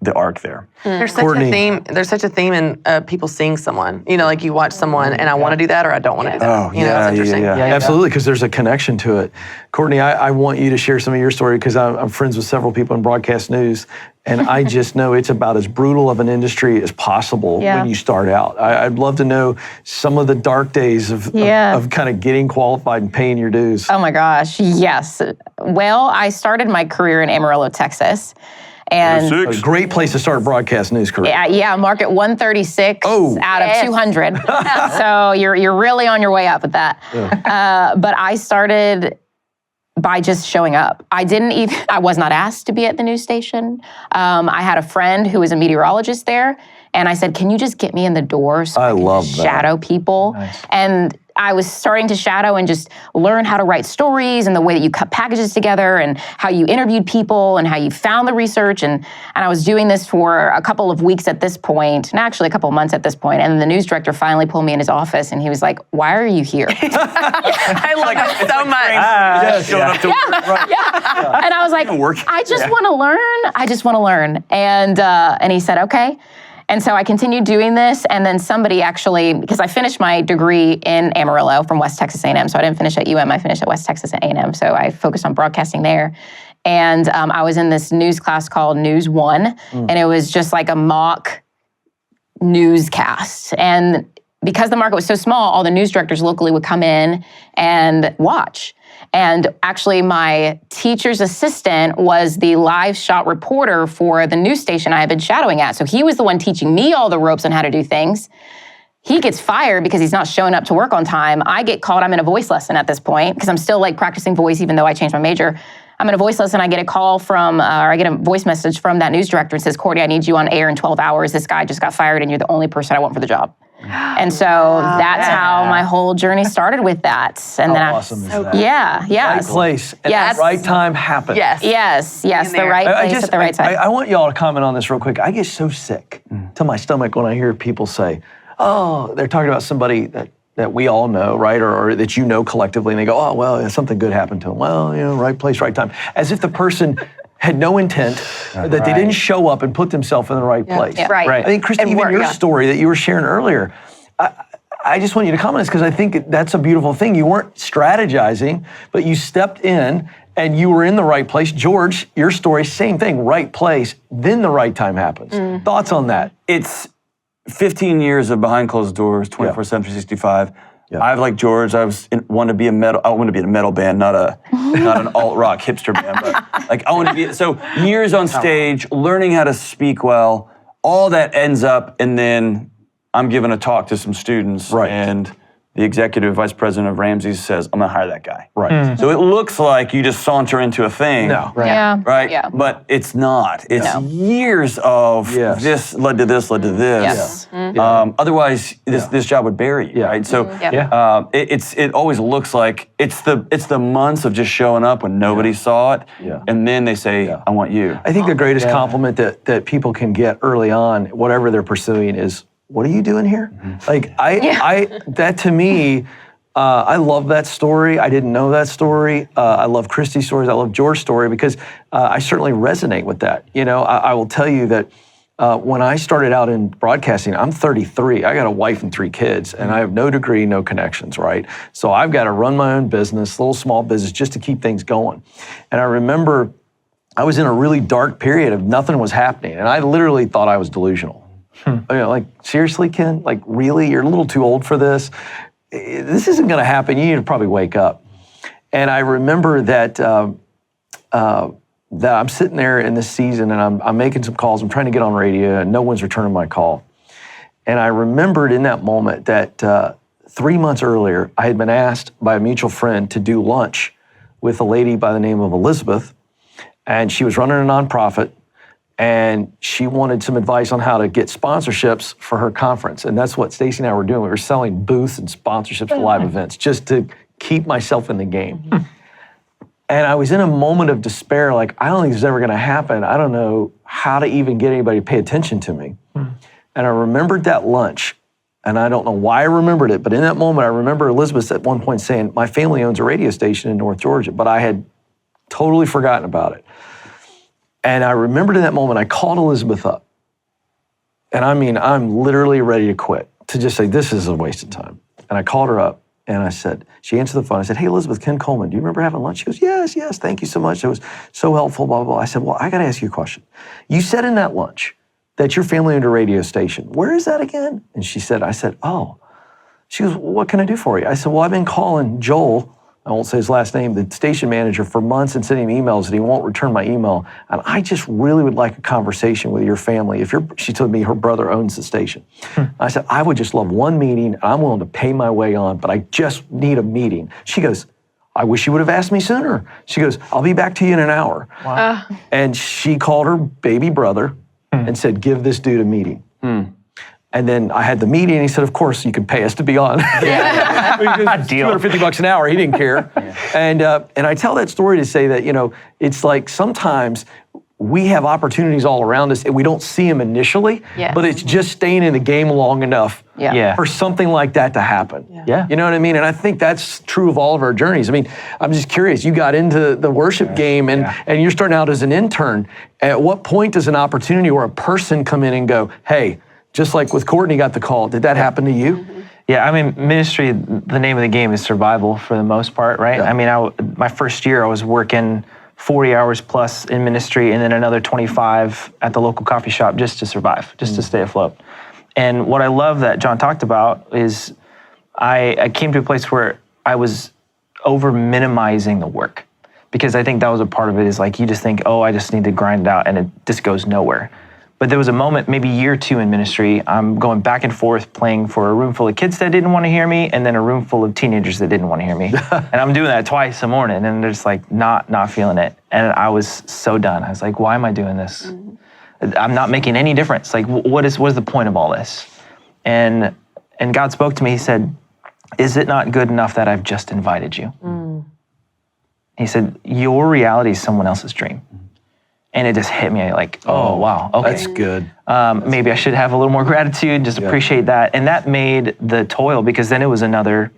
the arc there. There's such a theme. There's such a theme in people seeing someone. Like you watch someone and I want to do that or I don't want to do that. It's interesting. Absolutely, because there's a connection to it. Courtney, I want you to share some of your story because I'm friends with several people in broadcast news. And I just know it's about as brutal of an industry as possible when you start out. I'd love to know some of the dark days of kind of getting qualified and paying your dues. Oh my gosh, yes. Well, I started my career in Amarillo, Texas. And A great place to start a broadcast news career. yeah, market 136 out of 200. So you're really on your way up with that. But I started by just showing up. I was not asked to be at the news station. I had a friend who was a meteorologist there, and I said, can you just get me in the door so I can just shadow people? Nice. And I was starting to shadow and just learn how to write stories and the way that you cut packages together and how you interviewed people and how you found the research. And I was doing this for a couple of weeks at this point, and actually a couple of months at this point. And then the news director finally pulled me in his office and he was like, why are you here? I love it so much. Showing up to work. Right. Yeah. And I was like, I just want to learn. I just want to learn. And he said, okay. And so I continued doing this, and then somebody actually, because I finished my degree in Amarillo from West Texas A&M, so I didn't finish at UM, I finished at West Texas A&M, so I focused on broadcasting there. And I was in this news class called News 1, and it was just like a mock newscast. And because the market was so small, all the news directors locally would come in and watch. And actually, my teacher's assistant was the live shot reporter for the news station I had been shadowing at. So he was the one teaching me all the ropes on how to do things. He gets fired because he's not showing up to work on time. I get called, I'm in a voice lesson at this point, because I'm still like practicing voice even though I changed my major. I'm in a voice lesson, I get a call from, or I get a voice message from that news director and says, Cordy, I need you on air in 12 hours. This guy just got fired and you're the only person I want for the job. And so that's how my whole journey started with that. And then awesome is that? Yeah. Right place at the right time happens. Yes, the right place at the right time. I want y'all to comment on this real quick. I get so sick to my stomach when I hear people say, oh, they're talking about somebody that we all know, right? Or that you know collectively, and they go, oh, well, something good happened to them. Well, right place, right time. As if the person had no intent, that they didn't show up and put themselves in the right place. Yeah. Right. I think, Christy, even your story that you were sharing earlier, I just want you to comment on this because I think that's a beautiful thing. You weren't strategizing, but you stepped in and you were in the right place. George, your story, same thing, right place, then the right time happens. Thoughts on that? It's 15 years of behind closed doors, 24/7, 365. I've like George. I wanted to be a metal. I want to be in a metal band, not an alt rock hipster band. But like I want to be. So years on stage, learning how to speak well. All that ends up, and then I'm giving a talk to some students, and the executive vice president of Ramsey says, "I'm gonna hire that guy." Right. So it looks like you just saunter into a thing. No. Right. Yeah. But it's not. It's years of this led to this, led to this. Yes. Otherwise, this job would bury you. Right. So it always looks like it's the months of just showing up when nobody saw it, and then they say, "I want you." I think the greatest compliment that people can get early on, whatever they're pursuing, is, what are you doing here? Like that to me, I love that story. I didn't know that story. I love Christy's stories. I love George's story because I certainly resonate with that. I will tell you that when I started out in broadcasting, I'm 33. I got a wife and 3 kids, and I have no degree, no connections, right? So I've got to run my own business, little small business, just to keep things going. And I remember I was in a really dark period of nothing was happening, and I literally thought I was delusional. Like, seriously, Ken? Like, really? You're a little too old for this? This isn't going to happen. You need to probably wake up. And I remember that that I'm sitting there in this season, and I'm making some calls. I'm trying to get on radio, and no one's returning my call. And I remembered in that moment that 3 months earlier, I had been asked by a mutual friend to do lunch with a lady by the name of Elizabeth, and she was running a nonprofit. And she wanted some advice on how to get sponsorships for her conference. And that's what Stacey and I were doing. We were selling booths and sponsorships for live events just to keep myself in the game. And I was in a moment of despair, like, I don't think this is ever gonna happen. I don't know how to even get anybody to pay attention to me. And I remembered that lunch, and I don't know why I remembered it, but in that moment, I remember Elizabeth at one point saying, my family owns a radio station in North Georgia, but I had totally forgotten about it. And I remembered in that moment, I called Elizabeth up. And I mean, I'm literally ready to quit, to just say, this is a waste of time. And I called her up, and I said, she answered the phone. I said, hey, Elizabeth, Ken Coleman, do you remember having lunch? She goes, yes, thank you so much. It was so helpful, blah, blah, blah. I said, well, I got to ask you a question. You said in that lunch that your family owned a radio station. Where is that again? And I said, oh. She goes, well, what can I do for you? I said, well, I've been calling Joel, I won't say his last name, the station manager for months and sending him emails that he won't return my email. And I just really would like a conversation with your family. She told me her brother owns the station. I said, I would just love one meeting. I'm willing to pay my way on, but I just need a meeting. She goes, I wish you would have asked me sooner. She goes, I'll be back to you in an hour. Wow. And she called her baby brother and said, give this dude a meeting. And then I had the meeting, and he said, of course, you can pay us to be on. Deal. $250 an hour, he didn't care. And I tell that story to say that, it's like sometimes we have opportunities all around us and we don't see them initially, but it's just staying in the game long enough for something like that to happen. Yeah. You know what I mean? And I think that's true of all of our journeys. I mean, I'm just curious, you got into the worship game and you're starting out as an intern. At what point does an opportunity or a person come in and go, hey, just like with Courtney got the call, did that happen to you? Yeah, I mean, ministry, the name of the game is survival for the most part, right? I mean, my first year I was working 40 hours plus in ministry and then another 25 at the local coffee shop just to survive, just to stay afloat. And what I love that John talked about is I came to a place where I was over minimizing the work, because I think that was a part of it, is like you just think, oh, I just need to grind it out, and it just goes nowhere. But there was a moment, maybe year 2 in ministry, I'm going back and forth playing for a room full of kids that didn't want to hear me, and then a room full of teenagers that didn't want to hear me. And I'm doing that twice a morning, and they're just like not feeling it. And I was so done. I was like, why am I doing this? I'm not making any difference. Like, what is the point of all this? And God spoke to me. He said, is it not good enough that I've just invited you? He said, your reality is someone else's dream. And it just hit me like, oh, wow, okay. That's good. Maybe I should have a little more gratitude, just appreciate that. And that made the toil, because then it was another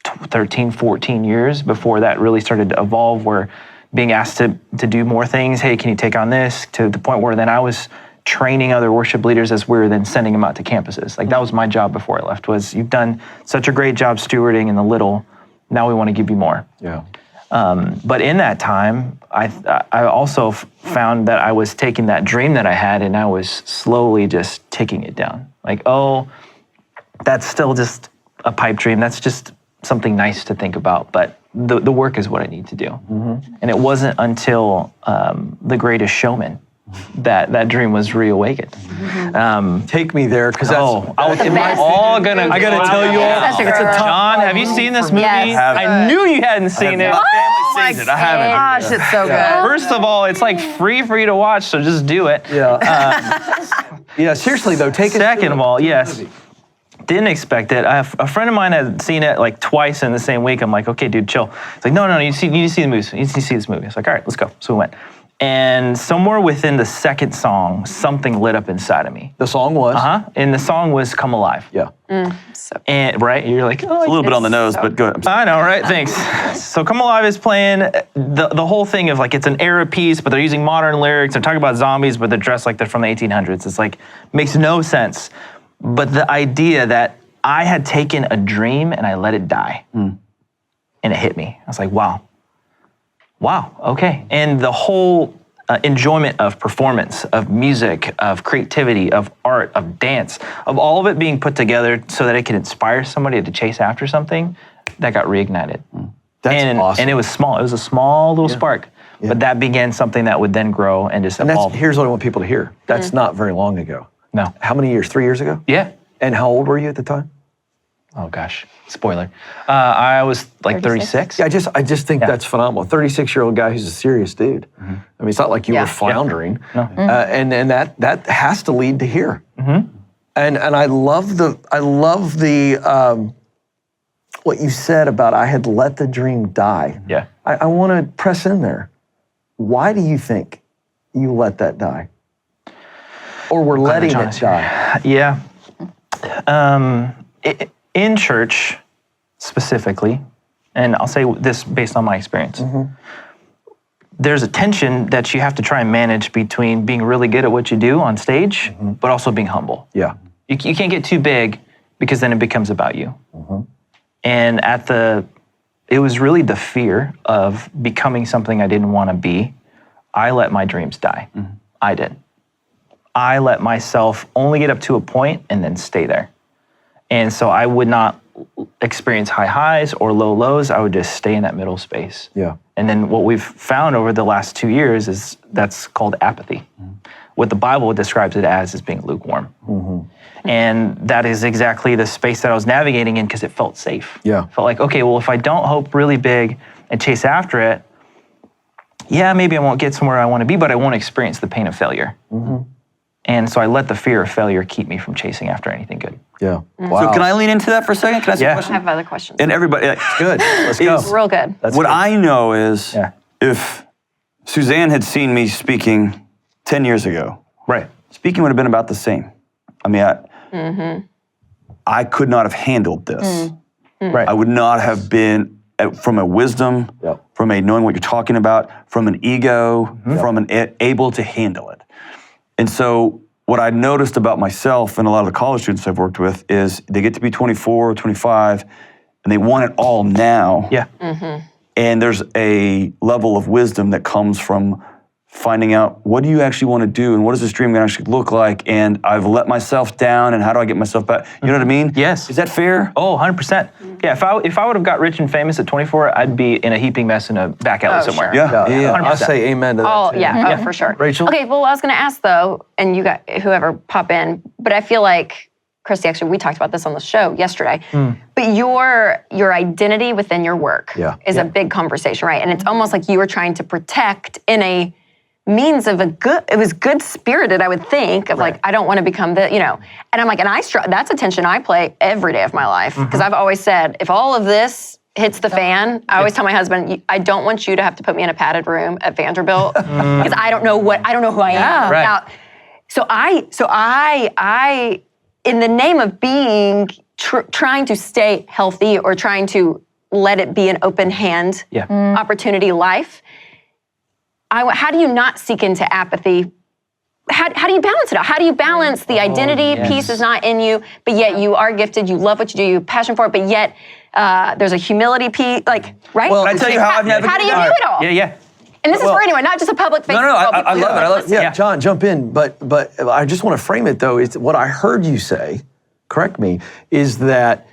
13, 14 years before that really started to evolve, where being asked to do more things, hey, can you take on this? To the point where then I was training other worship leaders as we were then sending them out to campuses. Like that was my job before I left, was you've done such a great job stewarding in the little, now we want to give you more. Yeah. But in that time, I also found that I was taking that dream that I had and I was slowly just ticking it down. Like, oh, that's still just a pipe dream. That's just something nice to think about. But the work is what I need to do. And it wasn't until The Greatest Showman that dream was reawakened. Take me there, because that's all gonna. I gotta tell you all. John, have you seen this movie? Yes. I knew you hadn't seen it. My family sees it. I haven't. Gosh, it's so good. First of all, it's like free for you to watch, so just do it. Yeah, seriously though, take it. Second of all, yes. Didn't expect it. A friend of mine had seen it like twice in the same week. I'm like, okay, dude, chill. It's like, no, you need to see the movie. You need to see this movie. It's like, all right, let's go. So we went. And somewhere within the second song, something lit up inside of me. The song was? And the song was Come Alive. Yeah. And right, you're like, oh, A little bit on the nose, but go ahead. I know, right? Thanks. So Come Alive is playing. The whole thing of like, it's an era piece, but they're using modern lyrics. They're talking about zombies, but they're dressed like they're from the 1800s. It's like, makes no sense. But the idea that I had taken a dream and I let it die. And it hit me. I was like, wow, okay. And the whole enjoyment of performance, of music, of creativity, of art, of dance, of all of it being put together so that it could inspire somebody to chase after something, that got reignited. That's awesome. And it was small. It was a small little spark. But that began something that would then grow and just evolve. Here's what I want people to hear. That's not very long ago. No. How many years? 3 years ago? Yeah. And how old were you at the time? Oh gosh, spoiler. I was like 36. Yeah, I just think that's phenomenal. 36-year-old guy who's a serious dude. I mean, it's not like you were floundering. No. And that has to lead to here. And I love the what you said about I had let the dream die. Yeah. I want to press in there. Why do you think you let that die? Or we're letting it die? Yeah. In church, specifically, and I'll say this based on my experience, there's a tension that you have to try and manage between being really good at what you do on stage, but also being humble. Yeah. You can't get too big, because then it becomes about you. And it was really the fear of becoming something I didn't want to be. I let my dreams die. I did. I let myself only get up to a point and then stay there. And so I would not experience high highs or low lows. I would just stay in that middle space. Yeah. And then what we've found over the last 2 years is that's called apathy. What the Bible describes it as being lukewarm. And that is exactly the space that I was navigating in because it felt safe. Yeah. Felt like, okay, well, if I don't hope really big and chase after it, yeah, maybe I won't get somewhere I want to be, but I won't experience the pain of failure. And so I let the fear of failure keep me from chasing after anything good. Yeah. Wow. So can I lean into that for a second? Can I ask you a I question? have other questions. And everybody, Good. Let's go. Real good. That's what good. I know is Yeah. if Suzanne had seen me speaking 10 years ago, Right. speaking would have been about the same. I mean, I could not have handled this. Right. I would not have been, from a wisdom, Yep. from a knowing what you're talking about, from an ego, from an able to handle it. And so what I noticed about myself and a lot of the college students I've worked with is they get to be 24, 25, and they want it all now. Yeah. And there's a level of wisdom that comes from finding out what do you actually want to do and what does this dream gonna actually look like, and I've let myself down and how do I get myself back? You know what I mean? Yes. Is that fair? Oh, 100%. Yeah, if I would have got rich and famous at 24, I'd be in a heaping mess in a back alley somewhere. Yeah. Yeah. I'll 100%. say amen to that. Oh, too. yeah, oh, for sure. Rachel? Okay, well, I was going to ask, though, and you got whoever pop in, but I feel like, Christy, actually, we talked about this on the show yesterday, but your identity within your work is a big conversation, right? And it's almost like you were trying to protect in a means of it was good spirited, I would think, of like, I don't want to become and I'm like, that's a tension I play every day of my life, because I've always said, if all of this hits the fan, I always tell my husband, I don't want you to have to put me in a padded room at Vanderbilt, because I don't know who I am. Right. Now, so I, in the name of being, trying to stay healthy or trying to let it be an open hand opportunity life, how do you not seek into apathy? How do you balance it out? How do you balance the identity piece is not in you, but yet you are gifted, you love what you do, you have passion for it, but yet there's a humility piece, like, right? Well, Can I tell you how I've navigated How do you do it all? Yeah. And this is for anyone, not just a public face. No, I love it. I love it. Yeah, John, jump in. But I just want to frame it, though. It's what I heard you say, correct me, is that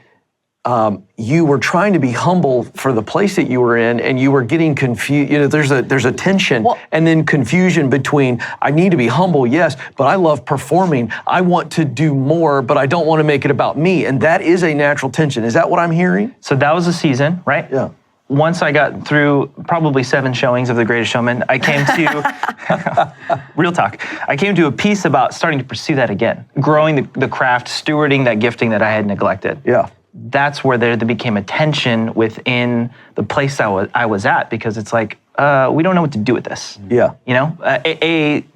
you were trying to be humble for the place that you were in, and you were getting confused. There's a tension and then confusion between, I need to be humble, yes, but I love performing. I want to do more, but I don't want to make it about me. And that is a natural tension. Is that what I'm hearing? So that was a season, right? Yeah. Once I got through probably 7 showings of The Greatest Showman, I came to, real talk, I came to a piece about starting to pursue that again, growing the craft, stewarding that gifting that I had neglected. Yeah. That's where there became a tension within the place I was at, because it's like, we don't know what to do with this. Yeah.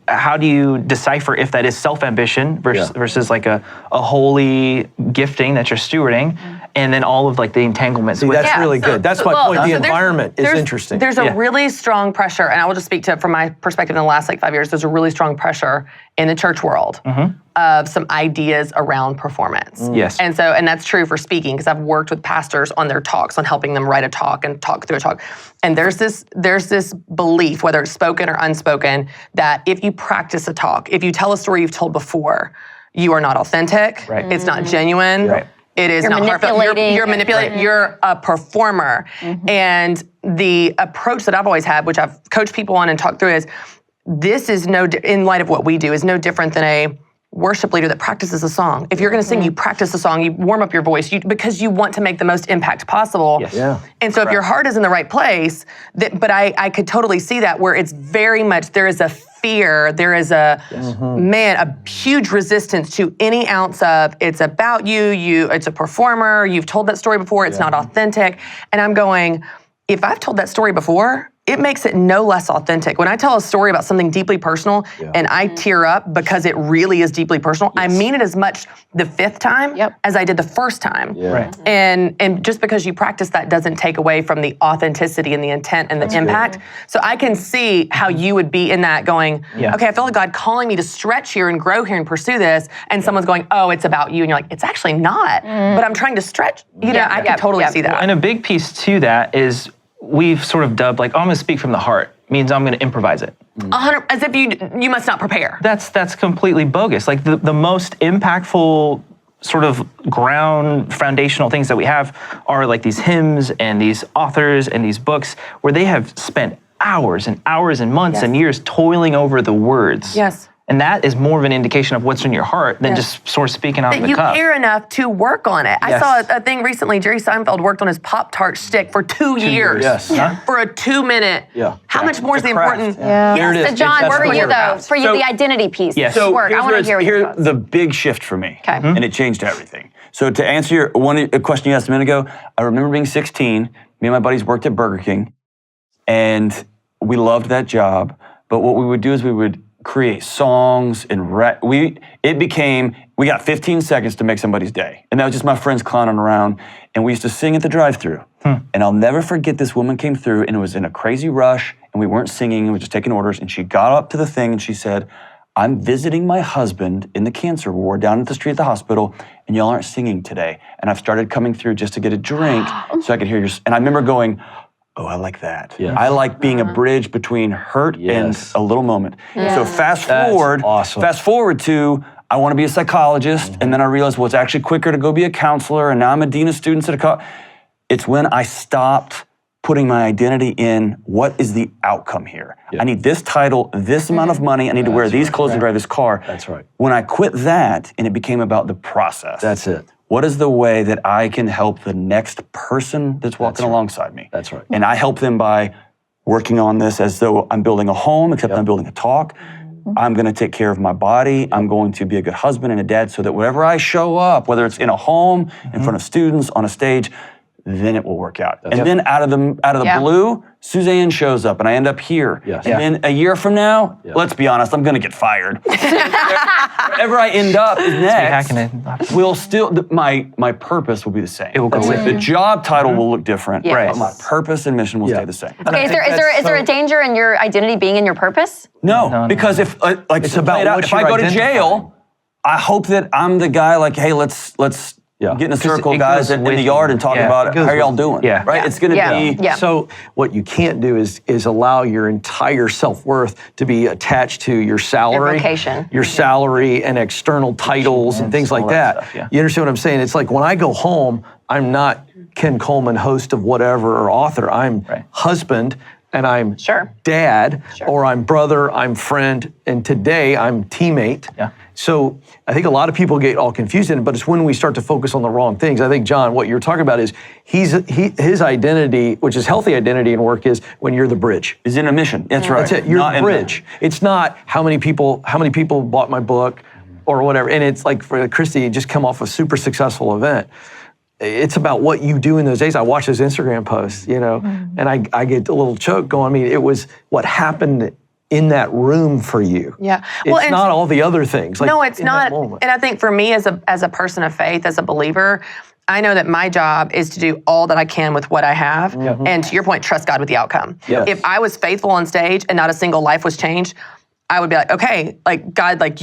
How do you decipher if that is self-ambition versus like a holy gifting that you're stewarding, and then all of like the entanglements. See, with that's really good. That's my point. The environment is interesting. There's a really strong pressure, and I will just speak to, from my perspective in the last 5 years, there's a really strong pressure in the church world of some ideas around performance. Yes. And that's true for speaking, because I've worked with pastors on their talks, on helping them write a talk and talk through a talk. And there's this belief, whether it's spoken or unspoken, that if you practice a talk, if you tell a story you've told before, you are not authentic. Right. It's not genuine. Right. It is You're not heartfelt. manipulating. You're manipulating. Right. You're a performer. And the approach that I've always had, which I've coached people on and talked through, is this is in light of what we do, is no different than a worship leader that practices a song. If you're going to sing, you practice a song, you warm up your voice, because you want to make the most impact possible. Yes. Yeah. And so if your heart is in the right place, but I could totally see that, where it's very much, there is a fear, there is a huge resistance to any ounce of, it's about you, it's a performer, you've told that story before, it's not authentic. And I'm going, if I've told that story before, it makes it no less authentic. When I tell a story about something deeply personal and I tear up because it really is deeply personal, I mean it as much the 5th time as I did the first time. Yeah. Right. And just because you practice that doesn't take away from the authenticity and the intent and the impact. So I can see how you would be in that going, okay, I feel like God calling me to stretch here and grow here and pursue this, and someone's going, oh, it's about you. And you're like, it's actually not, but I'm trying to stretch. I can totally see that. And a big piece to that is, we've sort of dubbed, like, I'm going to speak from the heart, means I'm going to improvise it. 100, as if you must not prepare. That's completely bogus. Like the most impactful sort of foundational things that we have are like these hymns and these authors and these books where they have spent hours and hours and months and years toiling over the words. Yes. And that is more of an indication of what's in your heart than just sort of speaking out of That the cup. you care enough to work on it. I Yes. saw a thing recently. Jerry Seinfeld worked on his Pop-Tart stick for 2 years. Yes. For a 2-minute. Yeah. How much more is the important? Yeah. There it is. So John, That's for the you word. though, for you, So- the identity piece, Yes. the work. I want to hear what your here's thoughts. the big shift for me. Okay. And it changed everything. So to answer a question you asked a minute ago, I remember being 16. Me and my buddies worked at Burger King, and we loved that job. But what we would do is we would create songs and we got 15 seconds to make somebody's day. And that was just my friends clowning around. And we used to sing at the drive-thru. And I'll never forget, this woman came through and it was in a crazy rush and we weren't singing, we were just taking orders. And she got up to the thing and she said, "I'm visiting my husband in the cancer ward down at the street at the hospital, and y'all aren't singing today. And I've started coming through just to get a drink so I could hear your," and I remember going, "Oh, I like that. Yeah. I like being a bridge between hurt and a little moment." So fast forward to, I want to be a psychologist, and then I realized, well, it's actually quicker to go be a counselor, and now I'm a dean of students at a college. It's when I stopped putting my identity in, what is the outcome here? I need this title, this amount of money, I need to wear these clothes and drive this car. That's right. When I quit that, and it became about the process. That's it. What is the way that I can help the next person that's walking alongside me? That's right. And I help them by working on this as though I'm building a home, except I'm building a talk. I'm going to take care of my body. I'm going to be a good husband and a dad so that wherever I show up, whether it's in a home, in front of students, on a stage, then it will work out. And then out of the blue, Suzanne shows up and I end up here. Yes. And then a year from now, let's be honest, I'm going to get fired. Wherever I end up next, will still, my purpose will be the same. It will go with The job title will look different, Yes. but my purpose and mission will stay the same. Okay, is there a danger in your identity being in your purpose? No, because if It's about what if I you're go to jail, identifying. I hope that I'm the guy like, hey, let's get in a circle, it guys, goes in the with yard you. and talk Yeah. about It goes how y'all with doing. Yeah. Right? It's going to be. Yeah. So what you can't do is allow your entire self-worth to be attached to your salary, vocation. your salary and external titles and things like all that that. stuff, yeah. You understand what I'm saying? It's like when I go home, I'm not Ken Coleman, host of whatever or author. I'm husband and I'm dad, or I'm brother, I'm friend, and today I'm teammate. Yeah. So I think a lot of people get all confused in it, but it's when we start to focus on the wrong things. I think, John, what you're talking about is his identity, which is healthy identity in work, is when you're the bridge. Is in a mission. That's right. That's it. You're Not the in bridge. It's not how many people bought my book or whatever. And it's like for Christy, you just come off a super successful event. It's about what you do in those days. I watch those Instagram posts, and I get a little choked going, I mean, it was what happened in that room for you. Yeah. It's not all the other things. Like No, it's in that not. moment. And I think for me as a person of faith, as a believer, I know that my job is to do all that I can with what I have. And to your point, trust God with the outcome. Yes. If I was faithful on stage and not a single life was changed, I would be like, okay, like God, like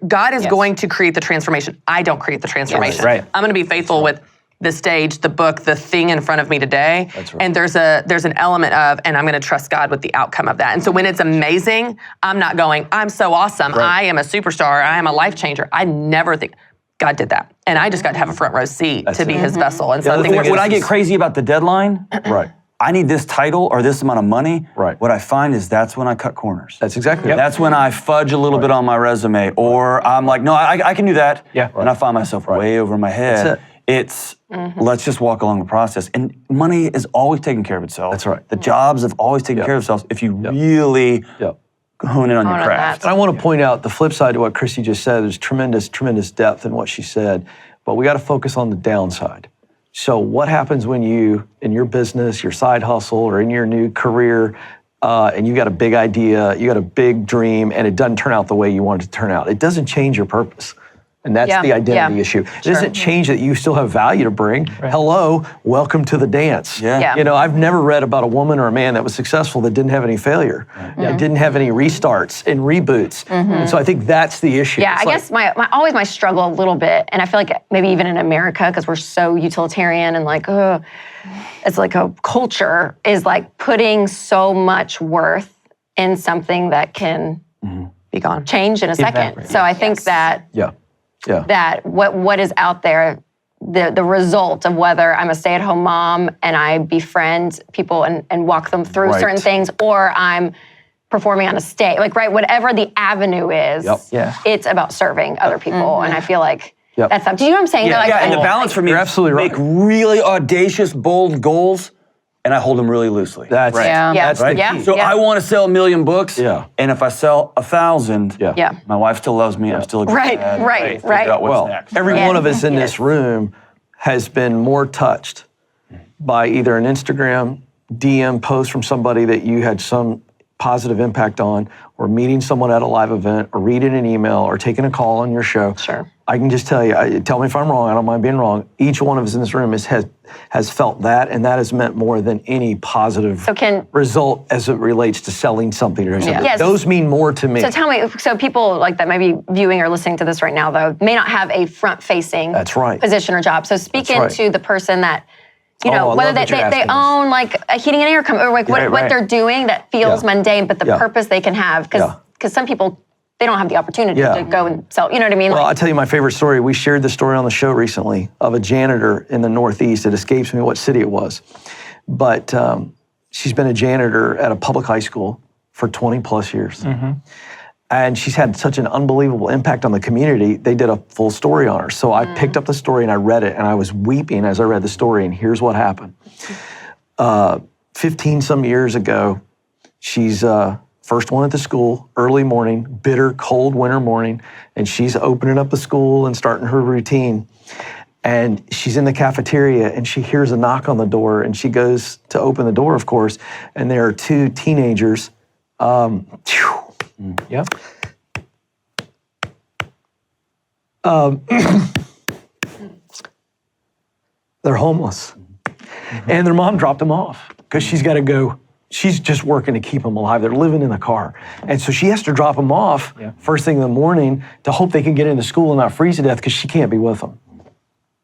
God is going to create the transformation. I don't create the transformation. Right. I'm going to be faithful with the stage, the book, the thing in front of me today. That's right. And there's an element of, and I'm going to trust God with the outcome of that. And so when it's amazing, I'm not going, I'm so awesome. I am a superstar. I am a life changer. I never think God did that. And I just got to have a front row seat to be his vessel. And so I think When I get crazy about the deadline, Right. I need this title or this amount of money. Right. What I find is that's when I cut corners. That's exactly it. That's when I fudge a little bit on my resume, or I'm like, no, I can do that. Yeah. And I find myself way over my head. That's it. It's let's just walk along the process. And money is always taking care of itself. That's right. The jobs have always taken care of themselves if you really Yep. hone in on your on craft. that. And I want to point out the flip side to what Christy just said. There's tremendous, tremendous depth in what she said, but we got to focus on the downside. So what happens when you, in your business, your side hustle, or in your new career, and you got a big idea, you got a big dream, and it doesn't turn out the way you want it to turn out? It doesn't change your purpose. And that's the identity issue. It doesn't change that you still have value to bring. Hello, welcome to the dance. Yeah. You know, I've never read about a woman or a man that was successful that didn't have any failure, that didn't have any restarts and reboots. And so I think that's the issue. Yeah, It's I guess my struggle a little bit, and I feel like maybe even in America, because we're so utilitarian and like, it's like a culture is like putting so much worth in something that can be gone. change in a second. So I think that Yeah. Yeah. that what is out there, the result of whether I'm a stay-at-home mom and I befriend people and walk them through Right. certain things, or I'm performing on a stage, like, right, whatever the avenue is, Yep. Yeah. it's about serving other people. And I feel like Yep. that's, do you know what I'm saying? Yeah, Like, yeah, and the balance for me You're is absolutely make right. really audacious, bold goals, and I hold them really loosely. That's Yeah. Yeah. That's the Yeah. key. So I want to sell 1 million books, Yeah. and if I sell 1,000, Yeah. Yeah. my wife still loves me. I'm still a good Right, dad. right, Figure right. out what's Well, next. every Yeah. one of us in Yes. this room has been more touched by either an Instagram DM post from somebody that you had some positive impact on, or meeting someone at a live event, or reading an email, or taking a call on your show. Sure. I can just tell you, tell me if I'm wrong, I don't mind being wrong. Each one of us in this room has felt that, and that has meant more than any positive So Ken- result as it relates to selling something or something. Yes. Those mean more to me. So tell me, so people like that maybe viewing or listening to this right now, though, may not have a front-facing That's right. position or job. So speak That's right. into the person that, you Oh, I know, love whether that you're they asking this. own like a heating and air company, or like what right. they're doing that feels Yeah. mundane, but the Yeah. purpose they can have. Because Yeah. some people, they don't have the opportunity Yeah. to go and sell, you know what I mean? Well, Like, I'll tell you my favorite story. We shared the story on the show recently of a janitor in the Northeast. It escapes me what city it was. But she's been a janitor at a public high school for 20 plus years. And she's had such an unbelievable impact on the community, they did a full story on her. So I picked up the story and I read it, and I was weeping as I read the story, and here's what happened. 15 some years ago, she's first one at the school, early morning, bitter, cold winter morning, and she's opening up the school and starting her routine. And she's in the cafeteria and she hears a knock on the door, and she goes to open the door, of course, and there are two teenagers. Yep. They're homeless. And their mom dropped them off because she's got to go. She's just working to keep them alive. They're living in the car. And so she has to drop them off first thing in the morning to hope they can get into school and not freeze to death because she can't be with them.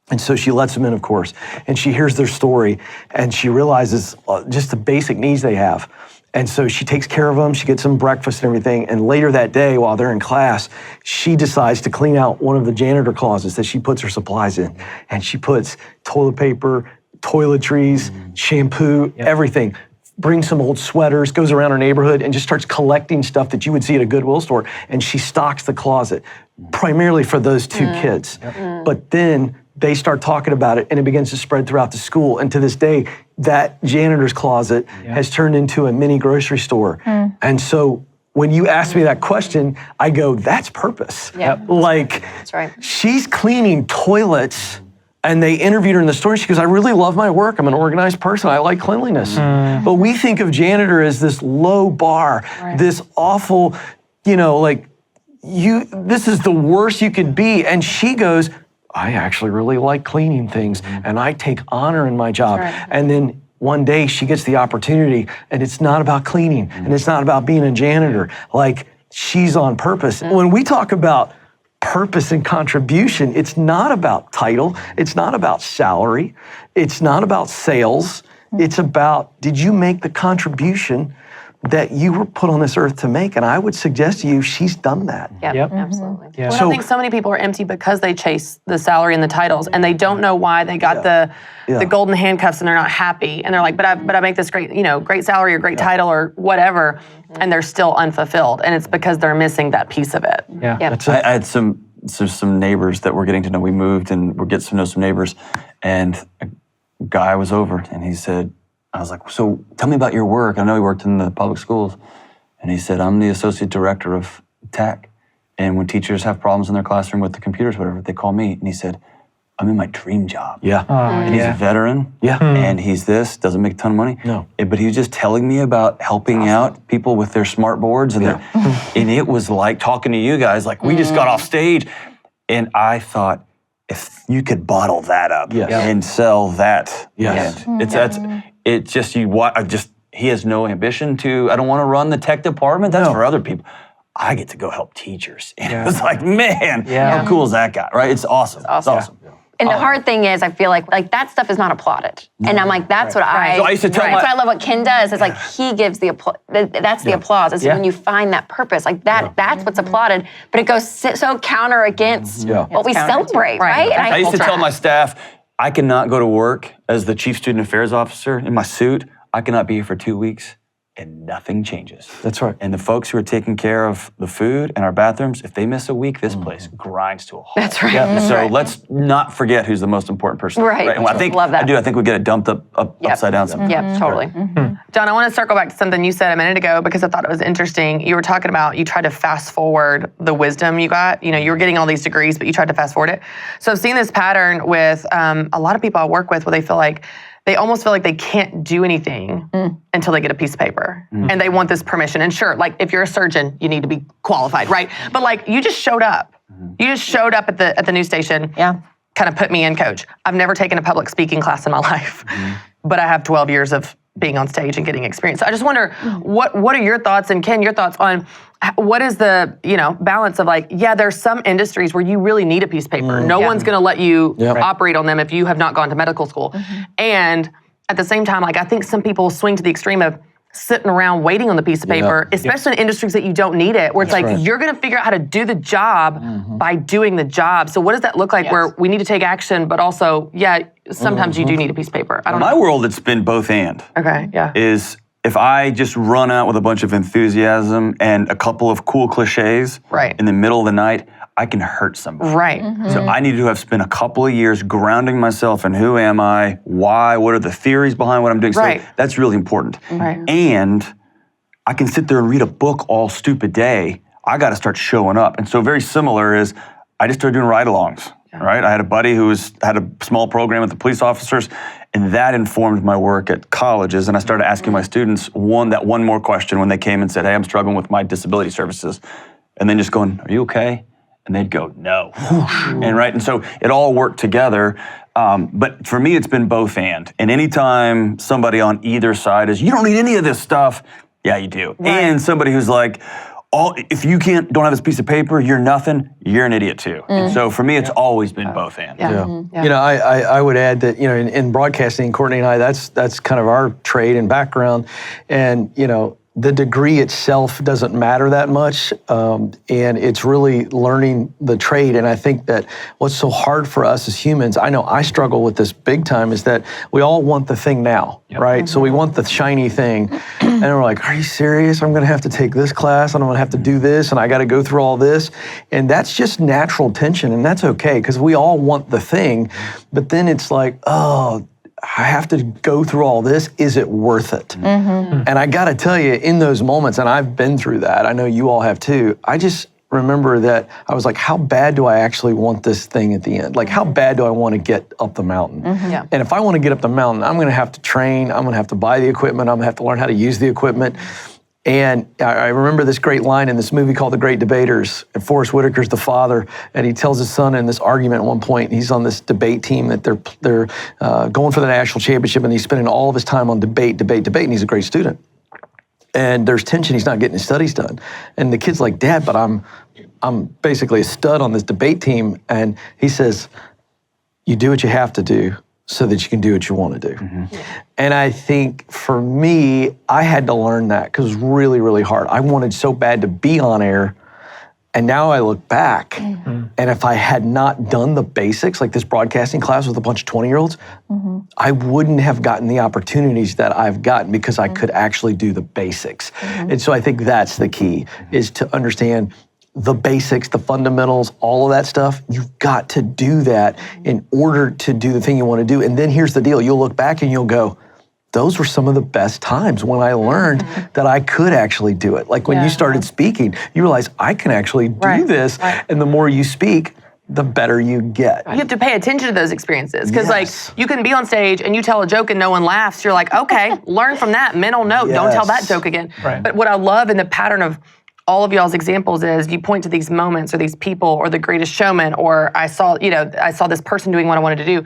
And so she lets them in, of course. And she hears their story and she realizes just the basic needs they have. And so she takes care of them, she gets them breakfast and everything. And later that day, while they're in class, she decides to clean out one of the janitor closets that she puts her supplies in. And she puts toilet paper, toiletries, shampoo, everything. Brings some old sweaters, goes around her neighborhood and just starts collecting stuff that you would see at a Goodwill store. And she stocks the closet, primarily for those two kids. But then they start talking about it and it begins to spread throughout the school. And to this day, that janitor's closet has turned into a mini grocery store. And so when you ask me that question, I go, that's purpose. Like, that's right. she's cleaning toilets. And they interviewed her in the story. She goes, I really love my work. I'm an organized person. I like cleanliness. But we think of janitor as this low bar, this awful, like, this is the worst you could be. And she goes, I actually really like cleaning things. And I take honor in my job. And then one day she gets the opportunity, and it's not about cleaning, and it's not about being a janitor. Like, she's on purpose. When we talk about purpose and contribution, it's not about title, it's not about salary, it's not about sales, it's about, did you make the contribution that you were put on this earth to make? And I would suggest to you, she's done that. Yep. Absolutely. Yeah. Well, I think so many people are empty because they chase the salary and the titles, and they don't know why they got the golden handcuffs, and they're not happy. And they're like, but I make this great, great salary or great title or whatever, and they're still unfulfilled. And it's because they're missing that piece of it. Yeah. I had some neighbors that we're getting to know. We moved and we're getting to know some neighbors, and a guy was over and he said, I was like, so tell me about your work. I know he worked in the public schools. And he said, I'm the associate director of tech. And when teachers have problems in their classroom with the computers, whatever, they call me. And he said, I'm in my dream job. And he's a veteran. And he's this, doesn't make a ton of money. But he was just telling me about helping out people with their smart boards. And, and it was like talking to you guys, like we just got off stage. And I thought, if you could bottle that up and sell that, it's just he has no ambition to. I don't want to run the tech department. That's for other people. I get to go help teachers. And it was like, man, how cool is that guy, right? It's awesome. It's awesome. And the hard thing is, I feel like that stuff is not applauded. And I'm like, that's what So I used to tell that's what I love what Ken does. It's like he gives the applause. That's the applause. It's when you find that purpose. Like that's what's applauded. But it goes so counter against what we celebrate, right? And I used to tell my staff, I cannot go to work as the chief student affairs officer in my suit. I cannot be here for 2 weeks. And nothing changes. That's right. And the folks who are taking care of the food and our bathrooms, if they miss a week, this place grinds to a halt. That's right. Yeah. So Right. let's not forget who's the most important person. Right. And I think Love that. I think we get it dumped upside down sometimes. Yeah, totally. John, I want to circle back to something you said a minute ago because I thought it was interesting. You were talking about you tried to fast forward the wisdom you got. You know, you were getting all these degrees, but you tried to fast forward it. So I've seen this pattern with a lot of people I work with where they almost feel like they can't do anything until they get a piece of paper. And they want this permission. And sure, like if you're a surgeon, you need to be qualified, right? But like you just showed up. You just showed up at the news station. Yeah. Kind of put me in, coach. I've never taken a public speaking class in my life, but I have 12 years of being on stage and getting experience. So I just wonder, what are your thoughts, and Ken, your thoughts on what is the balance of there's some industries where you really need a piece of paper. No one's going to let you operate on them if you have not gone to medical school. And at the same time, I think some people swing to the extreme of sitting around waiting on the piece of paper, especially in industries that you don't need it, where it's you're going to figure out how to do the job by doing the job. So what does that look like where we need to take action, but also, sometimes you do need a piece of paper? I don't know. In my world, it's been both and. Okay, yeah. Is if I just run out with a bunch of enthusiasm and a couple of cool cliches in the middle of the night, I can hurt somebody. Right. So I need to have spent a couple of years grounding myself in who am I, why, what are the theories behind what I'm doing. So that's really important. Right. And I can sit there and read a book all stupid day. I got to start showing up. And so very similar is I just started doing ride-alongs. Right? I had a buddy who had a small program with the police officers, and that informed my work at colleges. And I started asking my students one more question when they came and said, hey, I'm struggling with my disability services. And then just going, are you okay? And they'd go, no. And so it all worked together. But for me, it's been both and. And anytime somebody on either side is, you don't need any of this stuff. Yeah, you do. Right. And somebody who's like, if you don't have this piece of paper, you're nothing, you're an idiot too. And so for me, it's always been both and. I would add that, in broadcasting, Courtney and I, that's kind of our trade and background. And, the degree itself doesn't matter that much, and it's really learning the trade. And I think that what's so hard for us as humans, I know I struggle with this big time, is that we all want the thing now, right? So we want the shiny thing, and we're like, are you serious? I'm gonna have to take this class, and I'm gonna have to do this, and I gotta go through all this. And that's just natural tension, and that's okay, because we all want the thing, but then it's like, oh, I have to go through all this. Is it worth it? And I got to tell you, in those moments, and I've been through that, I know you all have too, I just remember that I was like, how bad do I actually want this thing at the end? Like, how bad do I want to get up the mountain? And if I want to get up the mountain, I'm going to have to train. I'm going to have to buy the equipment. I'm going to have to learn how to use the equipment. And I remember this great line in this movie called The Great Debaters. And Forrest Whitaker's the father, and he tells his son in this argument at one point, he's on this debate team that they're going for the national championship, and he's spending all of his time on debate, and he's a great student. And there's tension, he's not getting his studies done. And the kid's like, Dad, but I'm basically a stud on this debate team. And he says, you do what you have to do so that you can do what you want to do. And I think for me, I had to learn that because it was really, really hard. I wanted so bad to be on air. And now I look back, and if I had not done the basics, like this broadcasting class with a bunch of 20-year-olds, I wouldn't have gotten the opportunities that I've gotten because I could actually do the basics. And so I think that's the key, is to understand the basics, the fundamentals, all of that stuff. You've got to do that in order to do the thing you want to do. And then here's the deal. You'll look back and you'll go, those were some of the best times when I learned that I could actually do it. Like when you started speaking, you realize I can actually do this. And the more you speak, the better you get. You have to pay attention to those experiences because like you can be on stage and you tell a joke and no one laughs. You're like, okay, learn from that. Mental note, don't tell that joke again. But what I love in the pattern of all of y'all's examples is you point to these moments or these people or the greatest showman, or I saw this person doing what I wanted to do.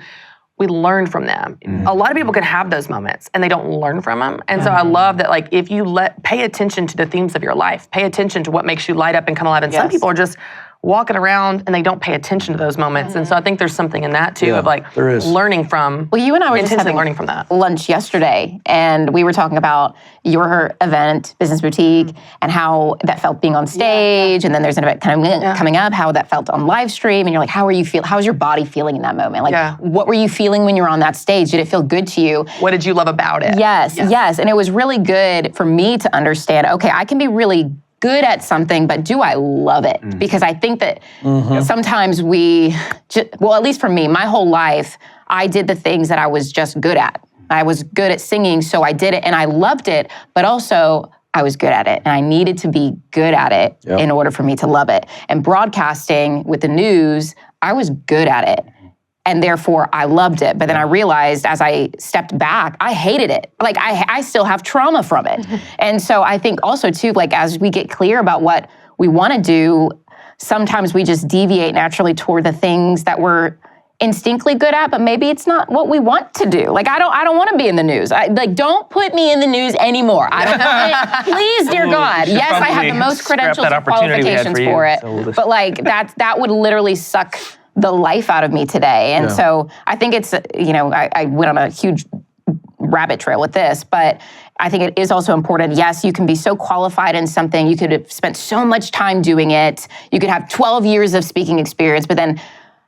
We learn from them. A lot of people can have those moments and they don't learn from them. And so I love that, like, if you pay attention to the themes of your life, pay attention to what makes you light up and come alive. And some people are just walking around and they don't pay attention to those moments. And so I think there's something in that too, of like there is. learning from. Well, you and I were just intentionally having learning from that. lunch yesterday, and we were talking about your event, Business Boutique, and how that felt being on stage, and then there's an event coming up, how that felt on live stream, and you're like, how was your body feeling in that moment? Like, what were you feeling when you were on that stage? Did it feel good to you? What did you love about it? Yes. And it was really good for me to understand, okay, I can be really good at something, but do I love it? Because I think that sometimes at least for me, my whole life, I did the things that I was just good at. I was good at singing, so I did it and I loved it, but also I was good at it and I needed to be good at it in order for me to love it. And broadcasting with the news, I was good at it. And therefore, I loved it. But then I realized as I stepped back, I hated it. Like, I still have trauma from it. And so I think also, too, like, as we get clear about what we want to do, sometimes we just deviate naturally toward the things that we're instinctively good at, but maybe it's not what we want to do. Like, I don't want to be in the news. Don't put me in the news anymore. I don't want it. Please, dear God. Yes, I have the most credentials and qualifications for it. But, like, that would literally suck the life out of me today. And so I think it's, I went on a huge rabbit trail with this, but I think it is also important. Yes, you can be so qualified in something. You could have spent so much time doing it. You could have 12 years of speaking experience, but then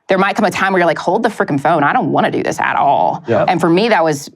there might come a time where you're like, hold the freaking phone. I don't want to do this at all. Yep. And for me, that was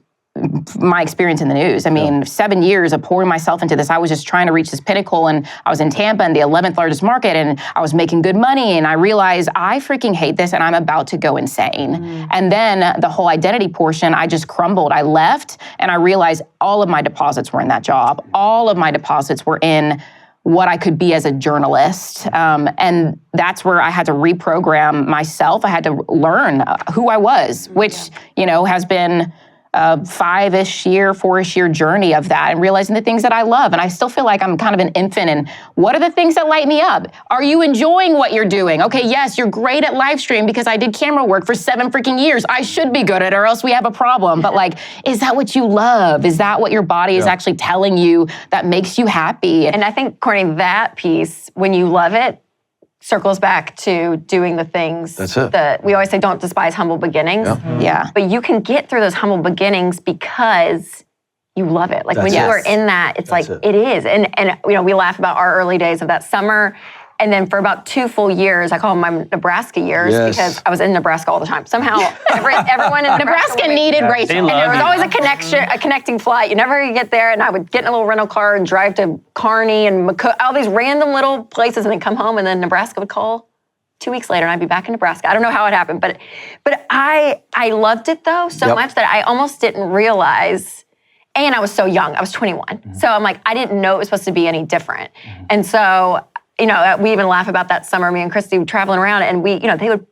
my experience in the news. I mean, 7 years of pouring myself into this. I was just trying to reach this pinnacle, and I was in Tampa in the 11th largest market, and I was making good money, and I realized I freaking hate this and I'm about to go insane. And then the whole identity portion, I just crumbled. I left and I realized all of my deposits were in that job. All of my deposits were in what I could be as a journalist. And that's where I had to reprogram myself. I had to learn who I was, which, has been a 4-ish year journey of that and realizing the things that I love. And I still feel like I'm kind of an infant. And what are the things that light me up? Are you enjoying what you're doing? Okay, yes, you're great at live stream because I did camera work for 7 freaking years. I should be good at it or else we have a problem. But like, is that what you love? Is that what your body is actually telling you that makes you happy? And I think, Courtney, that piece, when you love it, circles back to doing the things that we always say, don't despise humble beginnings. But you can get through those humble beginnings because you love it. Like when you are in that, it's it is. And we laugh about our early days of that summer. And then for about 2 full years, I call them my Nebraska years because I was in Nebraska all the time. Somehow, everyone in Nebraska needed Rachel. And there was always a connecting flight. You never get there, and I would get in a little rental car and drive to Kearney and all these random little places, and then come home, and then Nebraska would call 2 weeks later, and I'd be back in Nebraska. I don't know how it happened, but I loved it though so much that I almost didn't realize. And I was so young. I was 21, so I'm like, I didn't know it was supposed to be any different, and so. We even laugh about that summer, me and Christy traveling around, and they would,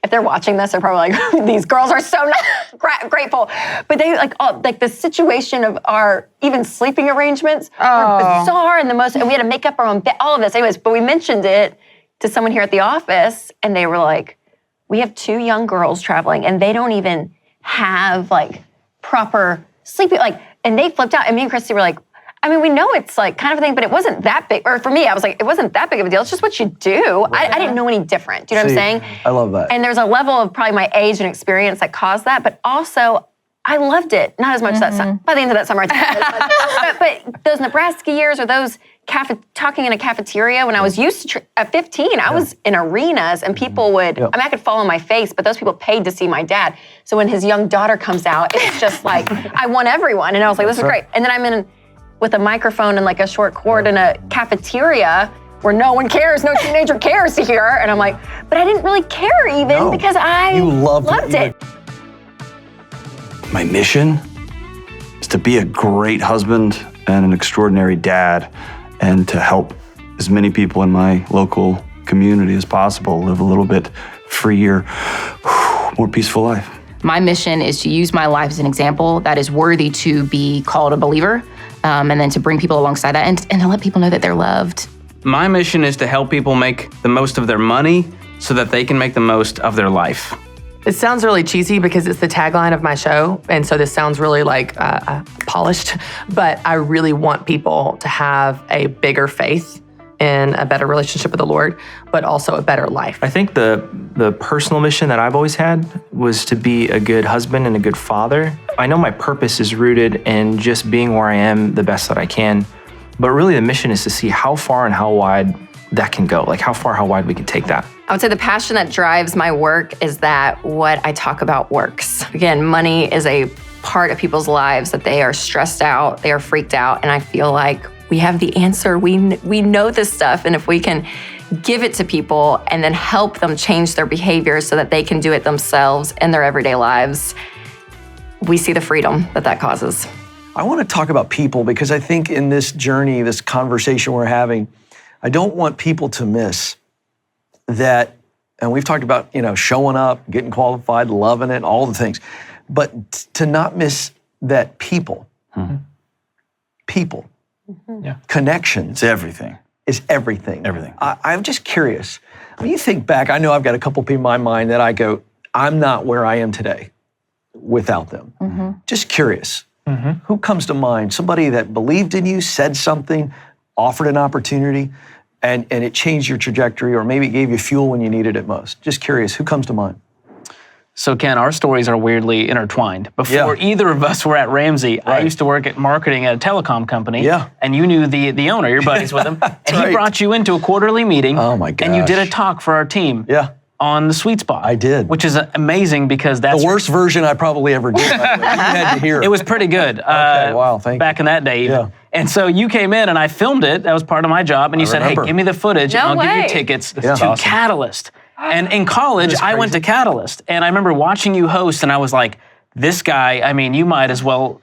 if they're watching this, they're probably like, these girls are so not grateful. But they like the situation of our even sleeping arrangements were bizarre and and we had to make up our own bed, all of this. Anyways, but we mentioned it to someone here at the office, and they were like, we have 2 young girls traveling, and they don't even have like proper sleeping, and they flipped out, and me and Christy were like, I mean, we know it's like kind of a thing, but it wasn't that big. Or for me, I was like, it wasn't that big of a deal. It's just what you do. I didn't know any different. Do you know what I'm saying? I love that. And there's a level of probably my age and experience that caused that, but also I loved it. Not as much that summer. By the end of that summer, I think but those Nebraska years or those talking in a cafeteria when I was used to, at 15, I was in arenas and people would, I mean, I could fall on my face, but those people paid to see my dad. So when his young daughter comes out, it's just like, I won everyone. And I was like, this is great. And then I'm in with a microphone and like a short cord in a cafeteria where no one cares, no teenager cares to hear. And I'm like, but I didn't really care even because I loved it. My mission is to be a great husband and an extraordinary dad, and to help as many people in my local community as possible live a little bit freer, more peaceful life. My mission is to use my life as an example that is worthy to be called a believer, and then to bring people alongside that and to let people know that they're loved. My mission is to help people make the most of their money so that they can make the most of their life. It sounds really cheesy because it's the tagline of my show, and so this sounds really like polished, but I really want people to have a bigger faith in a better relationship with the Lord, but also a better life. I think the personal mission that I've always had was to be a good husband and a good father. I know my purpose is rooted in just being where I am the best that I can, but really the mission is to see how far and how wide that can go, like how far, how wide we can take that. I would say the passion that drives my work is that what I talk about works. Again, money is a part of people's lives that they are stressed out, they are freaked out, and I feel like we have the answer. We know this stuff, and if we can give it to people and then help them change their behavior so that they can do it themselves in their everyday lives, we see the freedom that causes. I want to talk about people because I think in this journey, this conversation we're having, I don't want people to miss that, and we've talked about, showing up, getting qualified, loving it, all the things, but to not miss that people, connections. It's everything. Is everything. Everything. I'm just curious. When you think back, I know I've got a couple people in my mind that I go, I'm not where I am today without them. Just curious. Who comes to mind? Somebody that believed in you, said something, offered an opportunity, and it changed your trajectory, or maybe it gave you fuel when you needed it most. Just curious, who comes to mind? So Ken, our stories are weirdly intertwined. Before either of us were at Ramsey, I used to work at marketing at a telecom company. Yeah. And you knew the owner, you're buddies with him. And he brought you into a quarterly meeting. Oh my gosh. And you did a talk for our team. Yeah. On the sweet spot. I did. Which is amazing because that's the worst version I probably ever did. You had to hear. It was pretty good. Okay, wow, thank you. Back in that day even. Yeah. And so you came in and I filmed it. That was part of my job. And you said, remember. hey, give me the footage and I'll give you tickets to Catalyst. And in college, I went to Catalyst. And I remember watching you host and I was like, this guy, I mean, you might as well,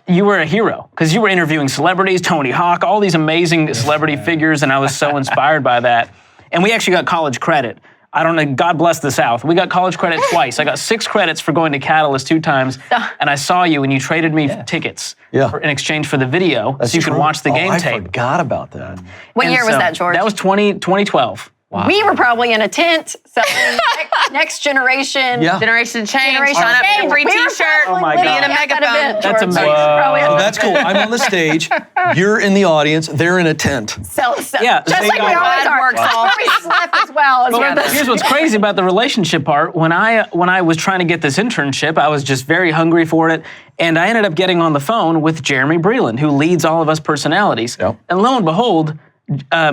you were a hero because you were interviewing celebrities, Tony Hawk, all these amazing celebrity figures. And I was so inspired by that. And we actually got college credit. I don't know, God bless the South. We got college credit twice. I got 6 credits for going to Catalyst 2 times, and I saw you and you traded me tickets in exchange for the video so you could watch the game tape. I forgot about that. What year was that, George? That was 2012. Wow. We were probably in a tent selling next generation. Generation change. Generation on change. every t-shirt. Oh my God. And a megaphone. That's amazing. Oh, that's cool. I'm on the stage. You're in the audience. They're in a tent. Yeah, just like we always are. That's where we slept as well. Here's what's crazy about the relationship part. When I was trying to get this internship, I was just very hungry for it. And I ended up getting on the phone with Jeremy Breland, who leads all of us personalities. Yep. And lo and behold,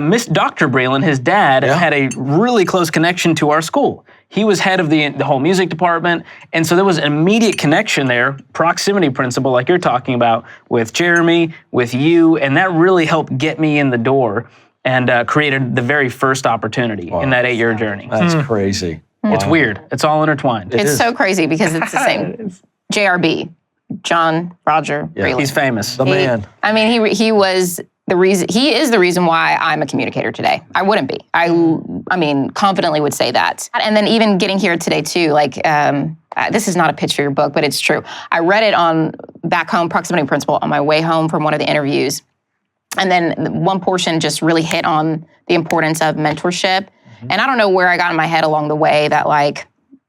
Miss Dr. Breland, his dad, had a really close connection to our school. He was head of the whole music department, and so there was an immediate connection there, proximity principle like you're talking about, with Jeremy, with you, and that really helped get me in the door and created the very first opportunity in that 8-year journey. That's crazy. It's weird. It's all intertwined. It's so crazy because it's the same. JRB, John Roger Breland. He's famous. The man. I mean, he was the reason. He is the reason why I'm a communicator today. I wouldn't be. I mean, confidently would say that. And then even getting here today too, like this is not a pitch for your book, but it's true. I read it on back home, Proximity Principle, on my way home from one of the interviews, and then one portion just really hit on the importance of mentorship. And I don't know where I got in my head along the way that like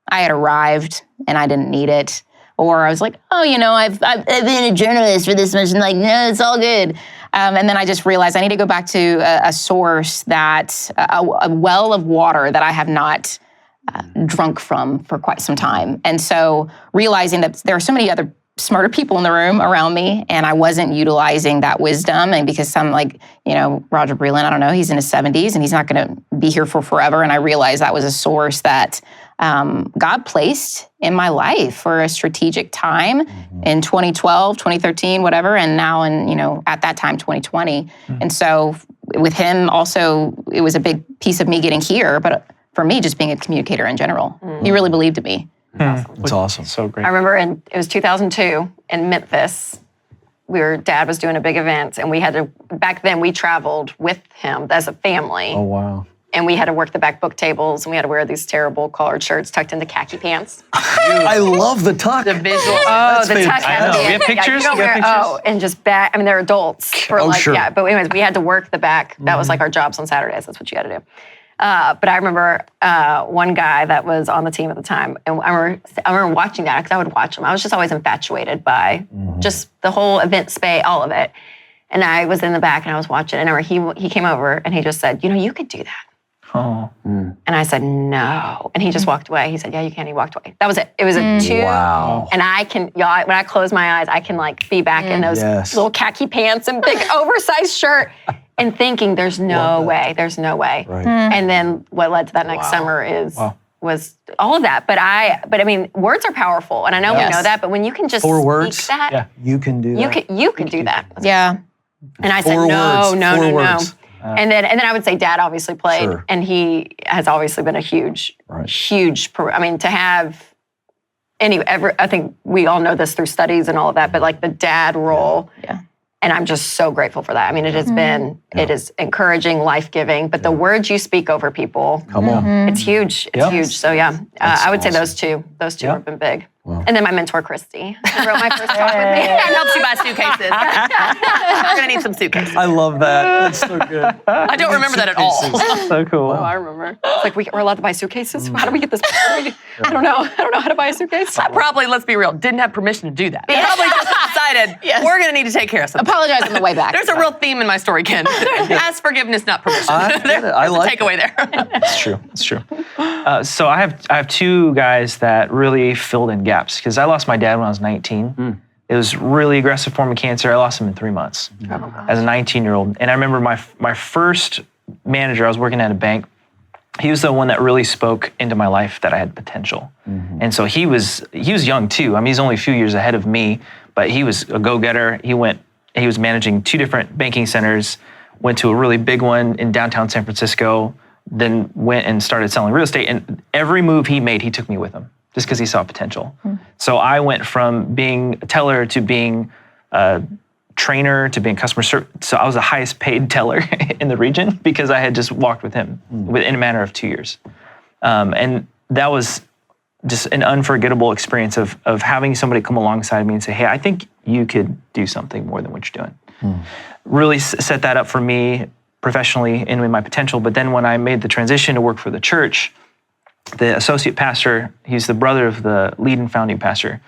I had arrived and I didn't need it. Or I was like, oh, I've been a journalist for this much, and like, no, it's all good. And then I just realized I need to go back to a source that, a well of water that I have not drunk from for quite some time. And so realizing that there are so many other smarter people in the room around me, and I wasn't utilizing that wisdom. And because some like, Roger Breland, I don't know, he's in his 70s and he's not going to be here for forever. And I realized that was a source that God placed in my life for a strategic time in 2012, 2013, whatever. And now in, at that time, 2020. And so with him also, it was a big piece of me getting here, but for me, just being a communicator in general. He really believed in me. It's awesome. So great. I remember it was 2002 in Memphis. Dad was doing a big event, and we had to, back then we traveled with him as a family. Oh, wow. And we had to work the back book tables, and we had to wear these terrible collared shirts tucked into khaki pants. I love the tuck. The visual. Oh, the tuck. I know. We have pictures? You don't You have wear, pictures? and just back. I mean, they're adults. Sure. Yeah, but anyways, we had to work the back. That was like our jobs on Saturdays. That's what you had to do. But I remember one guy that was on the team at the time, and I remember watching that because I would watch him. I was just always infatuated by just the whole event space, all of it. And I was in the back and I was watching, and I remember he came over and he just said, you could do that. Oh. And I said, no. And he just walked away. He said, yeah, you can. He walked away. That was it. It was a 2. Wow. And I can, when I close my eyes, I can like be back in those little khaki pants and big oversized shirt and thinking there's no way. Right. And then what led to that next summer was all of that. But I mean, words are powerful. And I know we know that, but when you can just 4 speak words, that, you can do that. you could do that. Yeah. And I said, 4 words, no. 4 words. And then I would say Dad obviously played, and he has obviously been a huge. I mean, to have I think we all know this through studies and all of that, but like the dad role. Yeah. And I'm just so grateful for that. I mean, it has been, it is encouraging, life-giving, but the words you speak over people, Come on. it's huge. It's huge. So yeah, I would say those two have been big. Wow. And then my mentor, Christy, who wrote my first book with me. That helps you buy suitcases. We're gonna need some suitcases. I love that. That's so good. I don't remember that at all. So cool. Oh, I remember. It's like we're allowed to buy suitcases. How do we get this? I don't know. I don't know how to buy a suitcase. I probably, let's be real, didn't have permission to do that. I probably just decided we're gonna need to take care of something. Apologize on the way back. There's a real theme in my story, Ken. Ask forgiveness, not permission. I get it. I There's like a takeaway there. It's true. It's true. So I have 2 guys that really filled in gaps because I lost my dad when I was 19. It was really aggressive form of cancer. I lost him in 3 months as a 19-year-old. And I remember my first manager, I was working at a bank. He was the one that really spoke into my life that I had potential. And so he was young too. I mean, he's only a few years ahead of me, but he was a go-getter. He was managing 2 different banking centers, went to a really big one in downtown San Francisco, then went and started selling real estate. And every move he made, he took me with him just because he saw potential. So I went from being a teller to being a trainer to being customer service. So I was the highest paid teller in the region because I had just walked with him in a matter of 2 years. And that was just an unforgettable experience of having somebody come alongside me and say, hey, I think you could do something more than what you're doing. Really set that up for me professionally and with my potential. But then when I made the transition to work for the church, the associate pastor, he's the brother of the lead and founding pastor.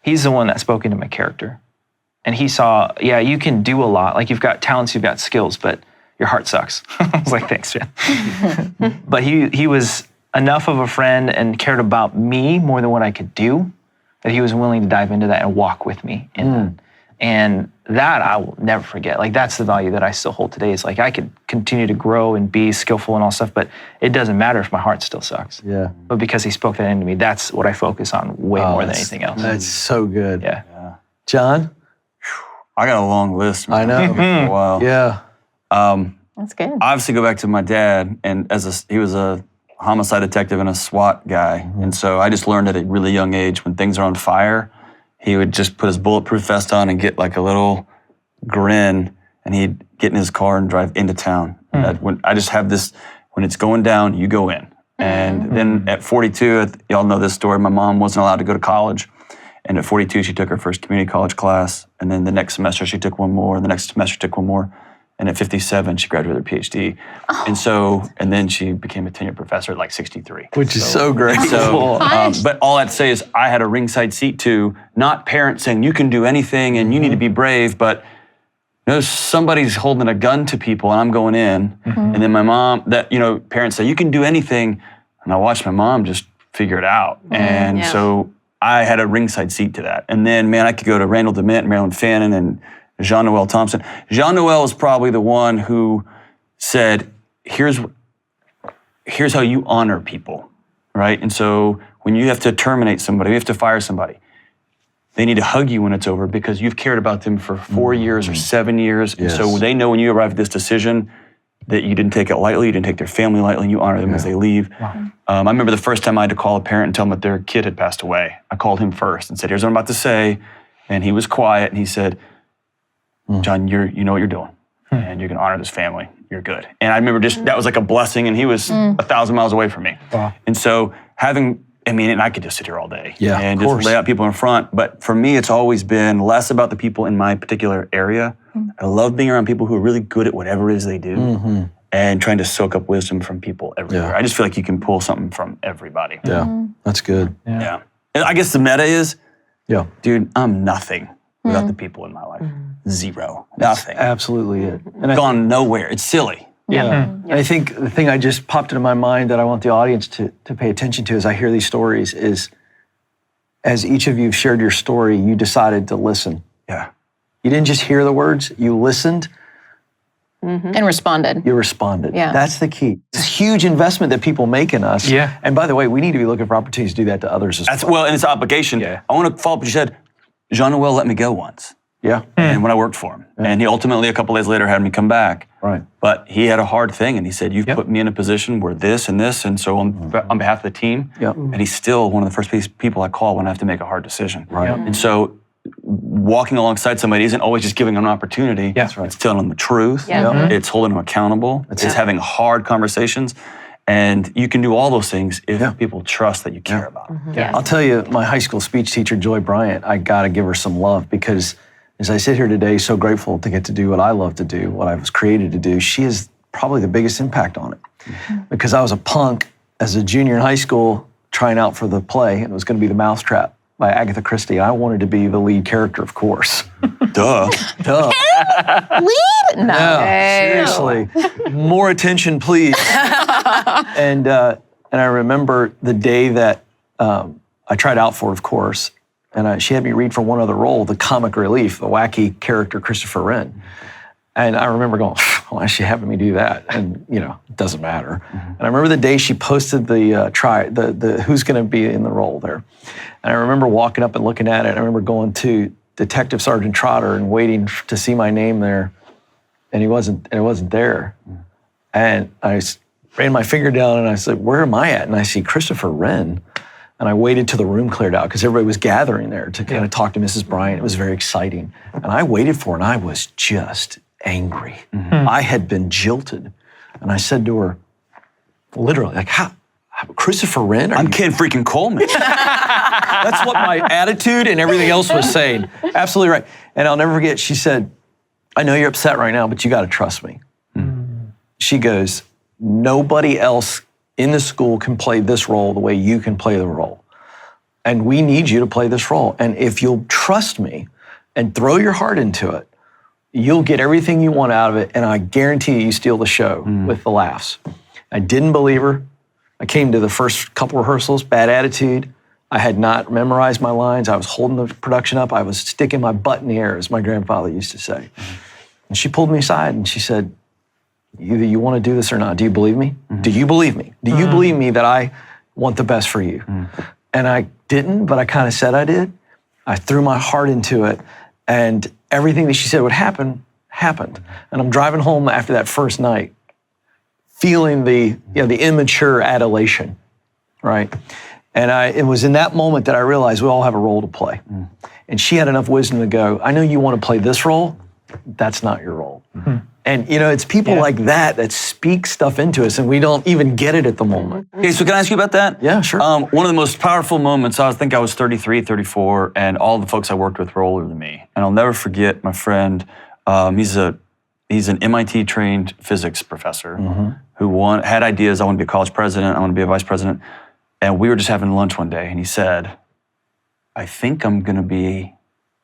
He's the one that spoke into my character. And he saw, yeah, you can do a lot. Like you've got talents, you've got skills, but your heart sucks. I was like, thanks, man. But he was enough of a friend and cared about me more than what I could do, that he was willing to dive into that and walk with me in that. And that I will never forget. Like that's the value that I still hold today. Is like I could continue to grow and be skillful and all stuff, but it doesn't matter if my heart still sucks. Yeah. But because he spoke that into me, that's what I focus on way more than anything else. That's so good. Yeah. John? I got a long list. I know. For a while. Yeah. That's good. Obviously, go back to my dad, and he was a homicide detective and a SWAT guy, and so I just learned at a really young age when things are on fire, he would just put his bulletproof vest on and get like a little grin, and he'd get in his car and drive into town. When I just have this, when it's going down, you go in. And then at 42, y'all know this story. My mom wasn't allowed to go to college. And at 42, she took her first community college class. And then the next semester, she took one more. The next semester, she took one more. And at 57, she graduated her PhD. And then she became a tenured professor at like 63. Which is so great. So, but all I'd say is I had a ringside seat to not parents saying you can do anything and you need to be brave, but somebody's holding a gun to people and I'm going in. And then my mom, parents say you can do anything. And I watched my mom just figure it out. And so I had a ringside seat to that. And then, man, I could go to Randall DeMint, Marilyn Fannin, and Jean-Noel Thompson. Jean-Noel was probably the one who said, here's how you honor people, right? And so when you have to terminate somebody, you have to fire somebody, they need to hug you when it's over because you've cared about them for 4 years or 7 years. Yes. And so they know when you arrive at this decision that you didn't take it lightly, you didn't take their family lightly, and you honor them as they leave. Wow. I remember the first time I had to call a parent and tell them that their kid had passed away. I called him first and said, here's what I'm about to say. And he was quiet and he said, John, you know what you're doing, and you can honor this family. You're good. And I remember that was like a blessing, and he was 1,000 miles away from me. Wow. And so and I could just sit here all day and just lay out people in front. But for me, it's always been less about the people in my particular area. I love being around people who are really good at whatever it is they do and trying to soak up wisdom from people everywhere. Yeah. I just feel like you can pull something from everybody. Yeah, that's good. Yeah. And I guess the meta is, dude, I'm nothing. without the people in my life. Zero. Nothing. Absolutely it. And Gone nowhere. It's silly. Yeah. I think the thing I just popped into my mind that I want the audience to pay attention to as I hear these stories is, as each of you have shared your story, you decided to listen. Yeah. You didn't just hear the words, you listened, And responded. you responded. Yeah. That's the key. It's a huge investment that people make in us. Yeah. And by the way, we need to be looking for opportunities to do that to others as That's well. well, and it's obligation. Yeah. I want to follow up what you said. Jean-Noel let me go once. Yeah. And when I worked for him. And he ultimately, a couple days later, had me come back. Right. But he had a hard thing, and he said, you've put me in a position where this and this, and so on behalf of the team. Yep. And he's still one of the first people I call when I have to make a hard decision. Right. Yep. And so walking alongside somebody isn't always just giving them an opportunity. That's right. It's telling them the truth. Yeah. It's holding them accountable. It's having hard conversations. And you can do all those things if people trust that you care about them. Yeah. I'll tell you, my high school speech teacher, Joy Bryant, I got to give her some love because as I sit here today, so grateful to get to do what I love to do, what I was created to do, she has probably the biggest impact on it. Because I was a punk as a junior in high school trying out for the play, and it was going to be The Mousetrap by Agatha Christie. I wanted to be the lead character, of course. Duh. Duh. Lead? No. Yeah, seriously. More attention, please. And I remember the day that I tried out for, of course, and she had me read for one other role, the comic relief, the wacky character Christopher Wren. And I remember going, why is she having me do that? And, it doesn't matter. And I remember the day she posted the who's going to be in the role there. And I remember walking up and looking at it. And I remember going to Detective Sergeant Trotter and waiting to see my name there. And it wasn't there. And I ran my finger down and I said, where am I at? And I see Christopher Wren. And I waited till the room cleared out because everybody was gathering there to kind of talk to Mrs. Bryant. It was very exciting. And I waited for her and I was just angry. I had been jilted. And I said to her, literally, like, how? Christopher Wren? I'm Ken freaking Coleman. That's what my attitude and everything else was saying. Absolutely right. And I'll never forget, she said, I know you're upset right now, but you got to trust me. She goes, nobody else in the school can play this role the way you can play the role. And we need you to play this role. And if you'll trust me and throw your heart into it, you'll get everything you want out of it. And I guarantee you steal the show with the laughs. I didn't believe her. I came to the first couple rehearsals, bad attitude. I had not memorized my lines. I was holding the production up. I was sticking my butt in the air, as my grandfather used to say. And she pulled me aside and she said, either you want to do this or not. Do you believe me? Do you believe me? Do you believe me that I want the best for you? And I didn't, but I kind of said I did. I threw my heart into it, and everything that she said would happen, happened. And I'm driving home after that first night, feeling the immature adulation, right? And it was in that moment that I realized we all have a role to play. And she had enough wisdom to go, I know you want to play this role, that's not your role. And it's people like that speak stuff into us and we don't even get it at the moment. Okay, so can I ask you about that? Yeah, sure. One of the most powerful moments, I think I was 33, 34, and all the folks I worked with were older than me. And I'll never forget my friend, he's an MIT-trained physics professor who had ideas, I want to be a college president, I want to be a vice president. And we were just having lunch one day and he said, I think I'm going to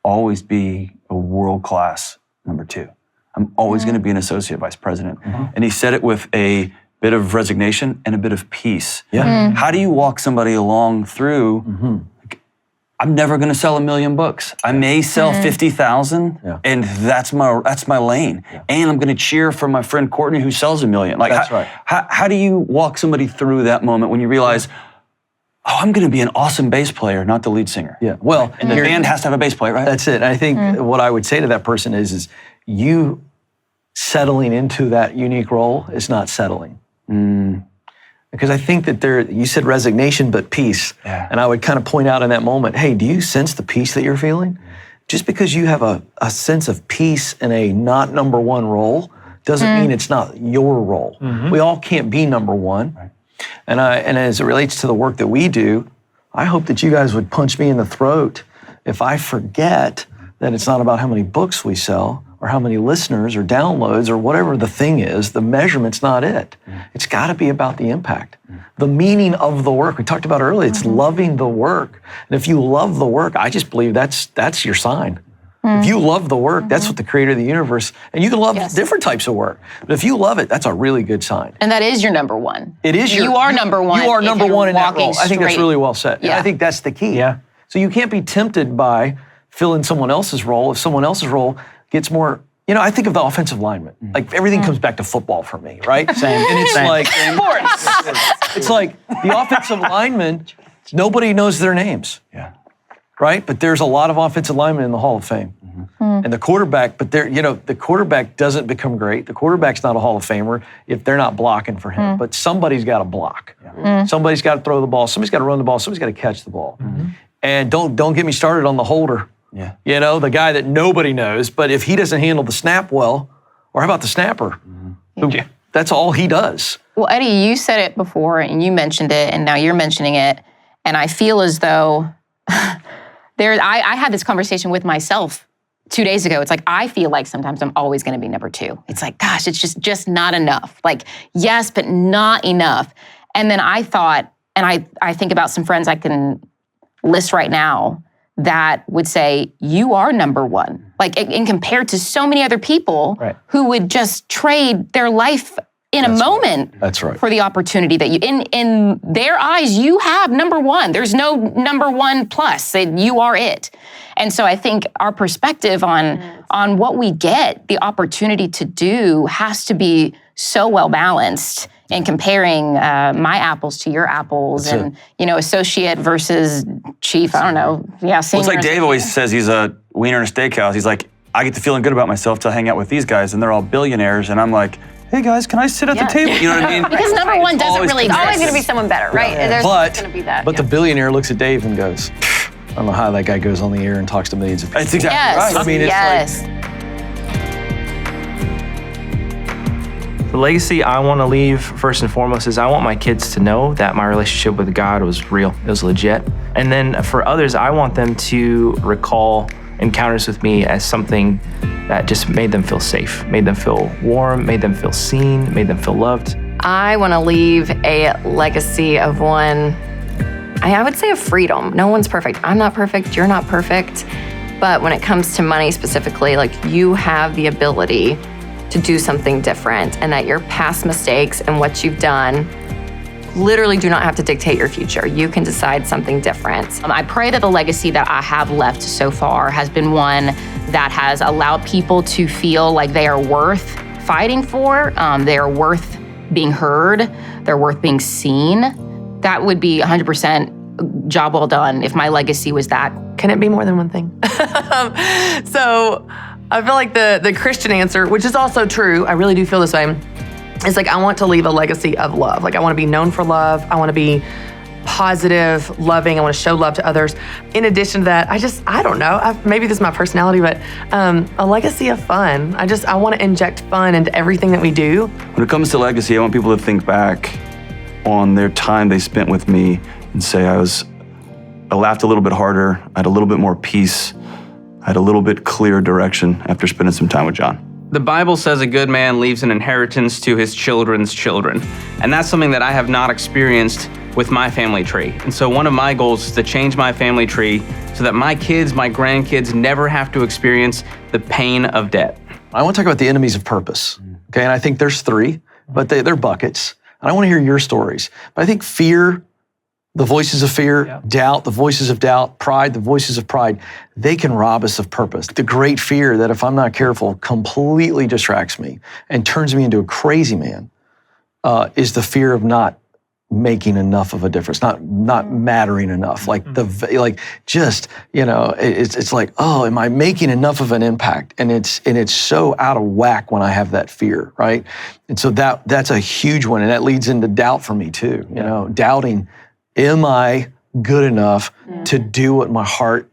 always be a world-class number 2. I'm always going to be an associate vice president. And he said it with a bit of resignation and a bit of peace. Yeah. How do you walk somebody along through, I'm never going to sell 1 million books. I may sell 50,000 and that's my lane. And I'm going to cheer for my friend Courtney who sells 1 million. Like, That's right. How do you walk somebody through that moment when you realize, I'm going to be an awesome bass player, not the lead singer? Yeah, well. And the band has to have a bass player, right? That's it. And I think what I would say to that person is you settling into that unique role is not settling. Because I think that you said resignation, but peace. Yeah. And I would kind of point out in that moment, hey, do you sense the peace that you're feeling? Just because you have a sense of peace in a not number 1 role doesn't mean it's not your role. We all can't be number 1. Right. And as it relates to the work that we do, I hope that you guys would punch me in the throat if I forget that it's not about how many books we sell or how many listeners or downloads or whatever the thing is. The measurement's not it. It's got to be about the impact. The meaning of the work. We talked about earlier, it's loving the work. And if you love the work, I just believe that's your sign. If you love the work, that's what the creator of the universe, and you can love different types of work. But if you love it, that's a really good sign. And that is your number one. It is You are number one. You are if number you're one in that role. walking I think that's straight. really well said. Yeah. And I think that's the key. Yeah. So you can't be tempted by filling someone else's role if someone else's role gets more. I think of the offensive lineman. Like everything comes back to football for me, right? Same. And it's Same. like it's like the offensive lineman. Nobody knows their names. Yeah. Right? But there's a lot of offensive linemen in the Hall of Fame. And the quarterback, but the quarterback doesn't become great. The quarterback's not a Hall of Famer if they're not blocking for him. But somebody's got to block. Somebody's got to throw the ball. Somebody's got to run the ball. Somebody's got to catch the ball. And don't get me started on the holder. Yeah. The guy that nobody knows. But if he doesn't handle the snap well, or how about the snapper? That's all he does. Well, Eddie, you said it before and you mentioned it, and now you're mentioning it. And I feel as though I had this conversation with myself 2 days ago. It's like, I feel like sometimes I'm always going to be number two. It's like, gosh, it's just not enough. Like, yes, but not enough. And then I thought, and I think about some friends I can list right now that would say, you are number one. Like, in compared to so many other people who would just trade their life in a moment That's right. for the opportunity that you, in their eyes, you have number one. There's no number one plus. You are it. And so I think our perspective on what we get, the opportunity to do, has to be so well balanced in comparing my apples to your apples, and associate versus chief. I don't know. Yeah, Well, it's like Dave always says he's a wiener in a steakhouse. He's like, I get to feeling good about myself till I hang out with these guys, and they're all billionaires, and I'm like, hey guys, can I sit at the table? You know what I mean? Because number one doesn't Always really consistent. always going to be someone better, right? There's going to be that. But the billionaire looks at Dave and goes, I don't know how that guy goes on the air and talks to millions of people. That's exactly Yes. right. I mean, it's yes. The legacy I want to leave, first and foremost, is I want my kids to know that my relationship with God was real, it was legit. And then for others, I want them to recall encounters with me as something that just made them feel safe, made them feel warm, made them feel seen, made them feel loved. I want to leave a legacy of I would say of freedom. No one's perfect. I'm not perfect. You're not perfect. But when it comes to money specifically, like, you have the ability to do something different, and that your past mistakes and what you've done literally do not have to dictate your future. You can decide something different. I pray that the legacy that I have left so far has been one that has allowed people to feel like they are worth fighting for. They are worth being heard. They're worth being seen. That would be 100% job well done if my legacy was that. Can it be more than one thing? So I feel like the Christian answer, which is also true, I really do feel this way, is like, I want to leave a legacy of love. Like, I want to be known for love. I want to be positive, loving. I want to show love to others. In addition to that, I don't know, maybe this is my personality, but a legacy of fun. I want to inject fun into everything that we do. When it comes to legacy, I want people to think back on their time they spent with me and say, I laughed a little bit harder, I had a little bit more peace, I had a little bit clearer direction after spending some time with John. The Bible says a good man leaves an inheritance to his children's children. And that's something that I have not experienced with my family tree. And so one of my goals is to change my family tree so that my kids, my grandkids never have to experience the pain of debt. I want to talk about the enemies of purpose. Okay, and I think there's three, but they're buckets. And I want to hear your stories. But I think fear, the voices of fear, doubt, the voices of doubt, pride, the voices of pride, they can rob us of purpose. The great fear that, if I'm not careful, completely distracts me and turns me into a crazy man is the fear of not making enough of a difference, not mattering enough. It's like, oh, am I making enough of an impact? And it's so out of whack when I have that fear, right? And so that's a huge one, and that leads into doubt for me too. Doubting, am I good enough to do what my heart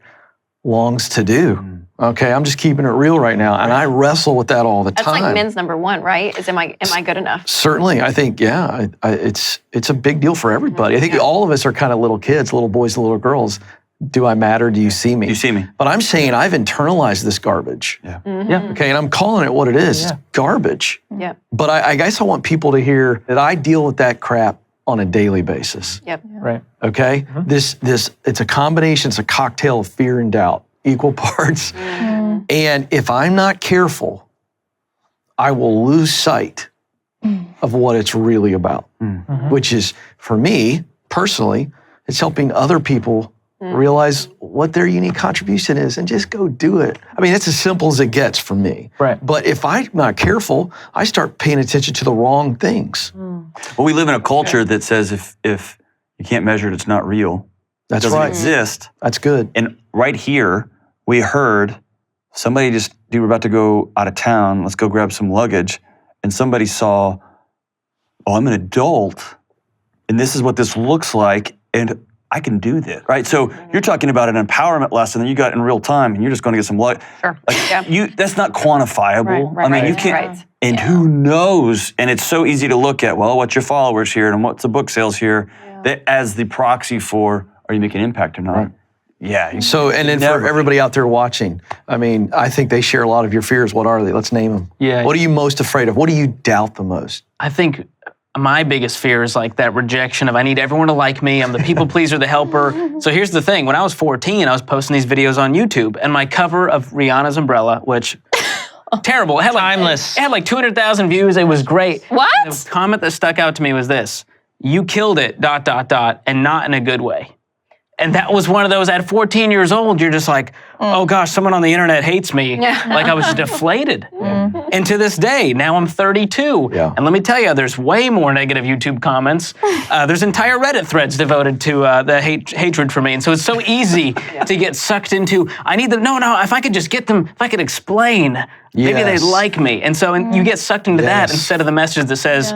longs to do? Okay, I'm just keeping it real right now, and I wrestle with that all the time. That's like men's number one, right? Is am I good enough? Certainly, I think, it's a big deal for everybody. I think all of us are kind of little kids, little boys, little girls. Do I matter? Do you see me? You see me. But I'm saying I've internalized this garbage. Yeah. Okay, and I'm calling it what it is. It's garbage. Yeah. But I guess I want people to hear that I deal with that crap on a daily basis. Yep. Right. Okay? This it's a combination, it's a cocktail of fear and doubt. Equal parts. And if I'm not careful, I will lose sight of what it's really about, which is, for me personally, it's helping other people realize what their unique contribution is and just go do it. I mean, it's as simple as it gets for me. Right. But if I'm not careful, I start paying attention to the wrong things. Well, we live in a culture that says if you can't measure it, it's not real. That's it doesn't right. exist. That's good. And right here, we heard somebody dude, we're about to go out of town. Let's go grab some luggage. And somebody saw, oh, I'm an adult, and this is what this looks like, and I can do this, right? So you're talking about an empowerment lesson that you got in real time, and you're just going to get some luggage. Sure. That's not quantifiable. Right, I mean, you right, can't. right. And who knows? And it's so easy to look at, well, what's your followers here, and what's the book sales here, that as the proxy for, are you making impact or not? Right. Yeah. So, and then for everybody out there watching, I mean, I think they share a lot of your fears. What are they? Let's name them. Yeah. What are you most afraid of? What do you doubt the most? I think my biggest fear is like that rejection of I need everyone to like me. I'm the people pleaser, the helper. So here's the thing. When I was 14, I was posting these videos on YouTube, and my cover of Rihanna's umbrella, which terrible. It had Timeless. It had like 200,000 views. It was great. What? The comment that stuck out to me was this: "You killed it, ... and not in a good way." And that was one of those, at 14 years old, you're just like, oh gosh, someone on the internet hates me. Like I was deflated. And to this day, now I'm 32. Yeah. And let me tell you, there's way more negative YouTube comments. There's entire Reddit threads devoted to the hatred for me. And so it's so easy to get sucked into, I need them, no, if I could just get them, if I could explain, maybe they'd like me. And so you get sucked into that instead of the message that says,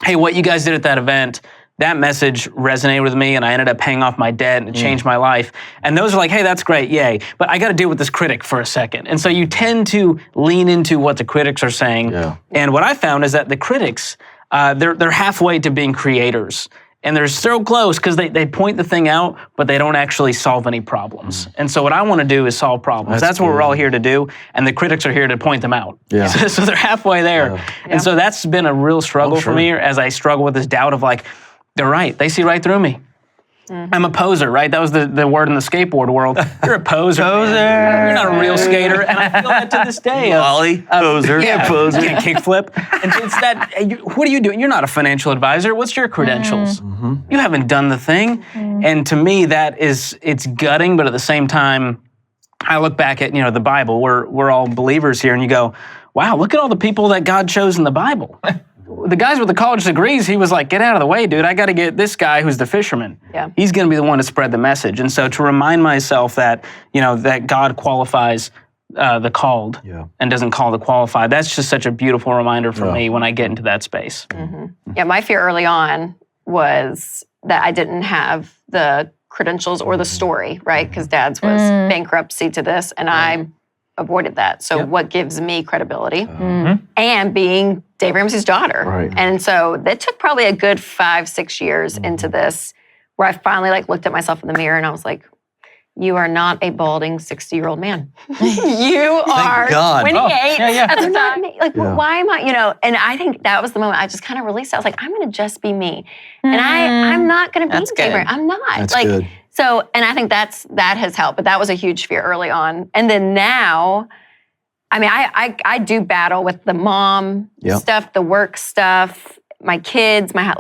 hey, what you guys did at that event, that message resonated with me, and I ended up paying off my debt, and it changed my life. And those are like, hey, that's great, yay. But I got to deal with this critic for a second. And so you tend to lean into what the critics are saying. Yeah. And what I found is that the critics, they're halfway to being creators. And they're so close because they point the thing out, but they don't actually solve any problems. And so what I want to do is solve problems. That's what we're all here to do. And the critics are here to point them out. Yeah. So they're halfway there. And so that's been a real struggle for me as I struggle with this doubt of like, they're right. They see right through me. I'm a poser, right? That was the word in the skateboard world. You're a poser. You're not a real skater. And I feel that to this day. Ollie, poser. Yeah, poser. Can't kickflip. And it's that, what are you doing? You're not a financial advisor. What's your credentials? You haven't done the thing. And to me, it's gutting, but at the same time, I look back at, the Bible. We're all believers here, and you go, wow, look at all the people that God chose in the Bible. The guys with the college degrees, he was like, get out of the way, dude. I got to get this guy who's the fisherman. Yeah. He's going to be the one to spread the message. And so to remind myself that, that God qualifies the called and doesn't call the qualified, that's just such a beautiful reminder for me when I get into that space. Yeah, my fear early on was that I didn't have the credentials or the story, right? Because Dad's was bankruptcy to this, and I avoided that. So what gives me credibility? And being Dave Ramsey's daughter. Right. And so that took probably a good 5-6 years into this, where I finally looked at myself in the mirror and I was like, you are not a balding 60-year-old man. You are God. 28 at the That's time. Like, why am I, and I think that was the moment I just kind of released it. I was like, I'm going to just be me. And I'm not going to be Dave Ramsey. I'm not. That's good. So, and I think that has helped, but that was a huge fear early on. And then now, I mean, I do battle with the mom stuff, the work stuff, my kids, kind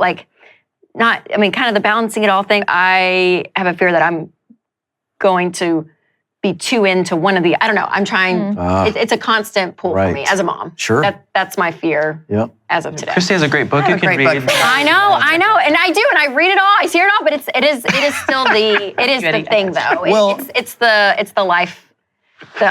of the balancing it all thing. I have a fear that I'm going to be too into one of the, I don't know, I'm trying, it's a constant pull for me as a mom. Sure. That's my fear as of today. Christy has a great book you can read. I know, and I do, and I read it all, I see it all, but it is still the thing though. It's the life,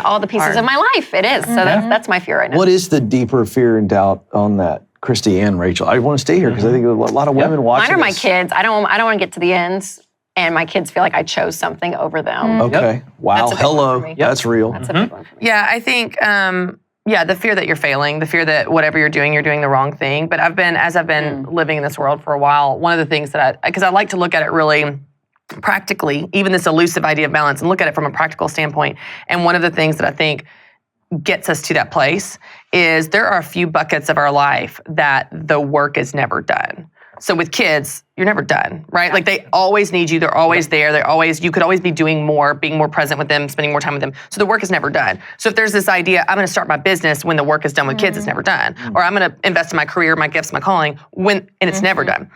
all the pieces of my life. It is. So that's my fear right now. What is the deeper fear and doubt on that, Christy and Rachel? I want to stay here because I think a lot of women watching. Mine are my kids. I don't want to get to the ends, and my kids feel like I chose something over them. Okay. Wow. That's a big one for me. That's real. That's a big one for me. Yeah, I think, the fear that you're failing, the fear that whatever you're doing the wrong thing. But as I've been living in this world for a while, one of the things because I like to look at it really practically, even this elusive idea of balance, and look at it from a practical standpoint. And one of the things that I think gets us to that place is there are a few buckets of our life that the work is never done. So with kids, you're never done, right? Like they always need you. They're always there. You could always be doing more, being more present with them, spending more time with them. So the work is never done. So if there's this idea, I'm going to start my business when the work is done with kids, it's never done. Or I'm going to invest in my career, my gifts, my calling, and it's never done.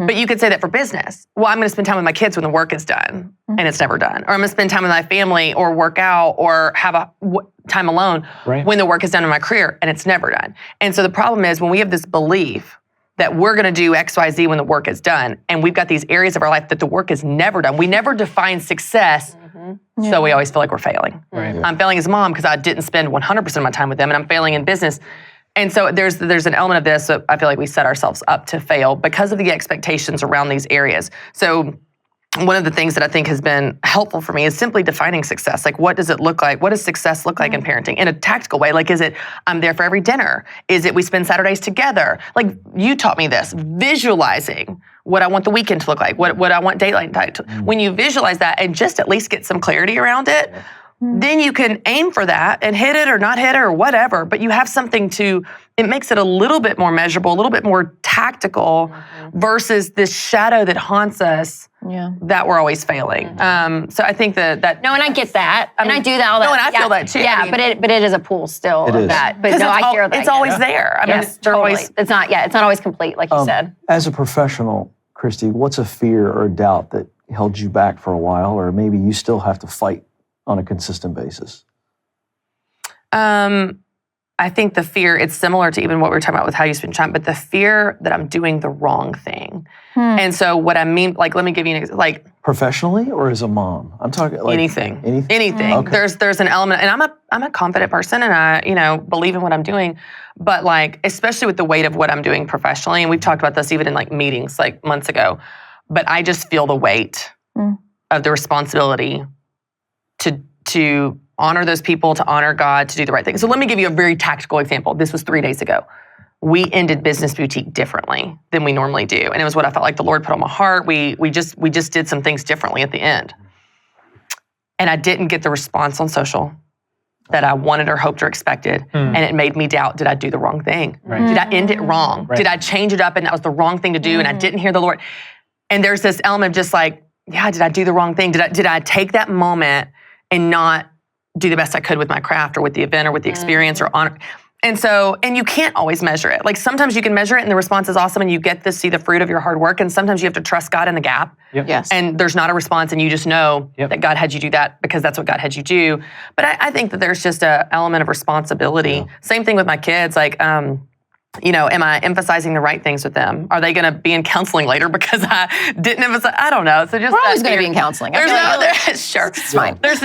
But you could say that for business. Well, I'm going to spend time with my kids when the work is done, and it's never done. Or I'm going to spend time with my family, or work out, or have time alone when the work is done in my career, and it's never done. And so the problem is when we have this belief that we're going to do X, Y, Z when the work is done, and we've got these areas of our life that the work is never done. We never define success, so we always feel like we're failing. I'm failing as a mom because I didn't spend 100% of my time with them, and I'm failing in business. And so there's an element of this that I feel like we set ourselves up to fail because of the expectations around these areas. So one of the things that I think has been helpful for me is simply defining success. Like, what does it look like? What does success look like in parenting in a tactical way? Like, is it I'm there for every dinner? Is it we spend Saturdays together? Like, you taught me this, visualizing what I want the weekend to look like, what I want date night to. When you visualize that and just at least get some clarity around it, then you can aim for that and hit it or not hit it or whatever. But you have something it makes it a little bit more measurable, a little bit more tactical versus this shadow that haunts us that we're always failing. So I think that No, and I get that. And I do that all that. No, and I feel that too. Yeah, I mean, but it is a pool still It of is. that. But no, I hear that. It's always there. I mean, Yes, they're totally. always. It's not always complete, like you said. As a professional, Christy, what's a fear or a doubt that held you back for a while, or maybe you still have to fight on a consistent basis? I think the fear, it's similar to even what we were talking about with how you spend time, but the fear that I'm doing the wrong thing. And so what I mean, like, let me give you an example. Like, Professionally or as a mom? I'm talking like anything. Anything. Okay. There's an element, and I'm a confident person, and I believe in what I'm doing. But like, especially with the weight of what I'm doing professionally, and we've talked about this even in like meetings like months ago. But I just feel the weight of the responsibility to honor those people, to honor God, to do the right thing. So let me give you a very tactical example. This was 3 days ago. We ended Business Boutique differently than we normally do, and it was what I felt like the Lord put on my heart. We just did some things differently at the end, and I didn't get the response on social that I wanted or hoped or expected, and it made me doubt: did I do the wrong thing? Did I end it wrong? Did I change it up and that was the wrong thing to do, and I didn't hear the Lord? And there's this element of just like, yeah, did I do the wrong thing? Did I take that moment and not do the best I could with my craft or with the event or with the experience or honor? And you can't always measure it. Like sometimes you can measure it and the response is awesome and you get to see the fruit of your hard work. And sometimes you have to trust God in the gap. Yes. And there's not a response and you just know that God had you do that because that's what God had you do. But I think that there's just an element of responsibility. Same thing with my kids. Like, am I emphasizing the right things with them? Are they going to be in counseling later because I didn't emphasize? I don't know. So just We're always going to be in counseling. Sure. It's fine. There's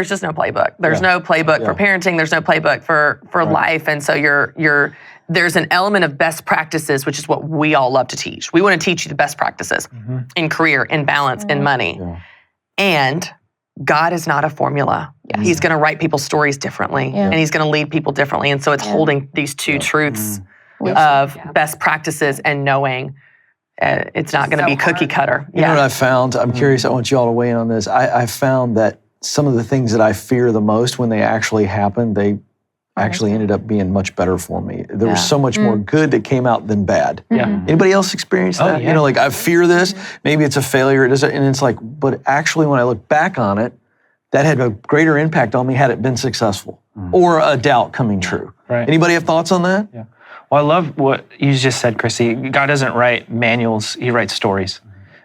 just no playbook. There's no playbook for parenting. There's no playbook for life. And so there's an element of best practices, which is what we all love to teach. We want to teach you the best practices in career, in balance, in money. Yeah. And God is not a formula. Yes. He's going to write people's stories differently and he's going to lead people differently. And so it's holding these two truths of best practices and knowing it's not going to be cookie cutter. You know what I've found? I'm curious, I want you all to weigh in on this. I've found that some of the things that I fear the most when they actually happen, they actually ended up being much better for me. There was so much more good that came out than bad. Anybody else experience that? You know, like I fear this, maybe it's a failure, and it's like, but actually when I look back on it, that had a greater impact on me had it been successful or a doubt coming true. Right. Anybody have thoughts on that? Yeah. Well, I love what you just said, Chrissy. God doesn't write manuals, he writes stories.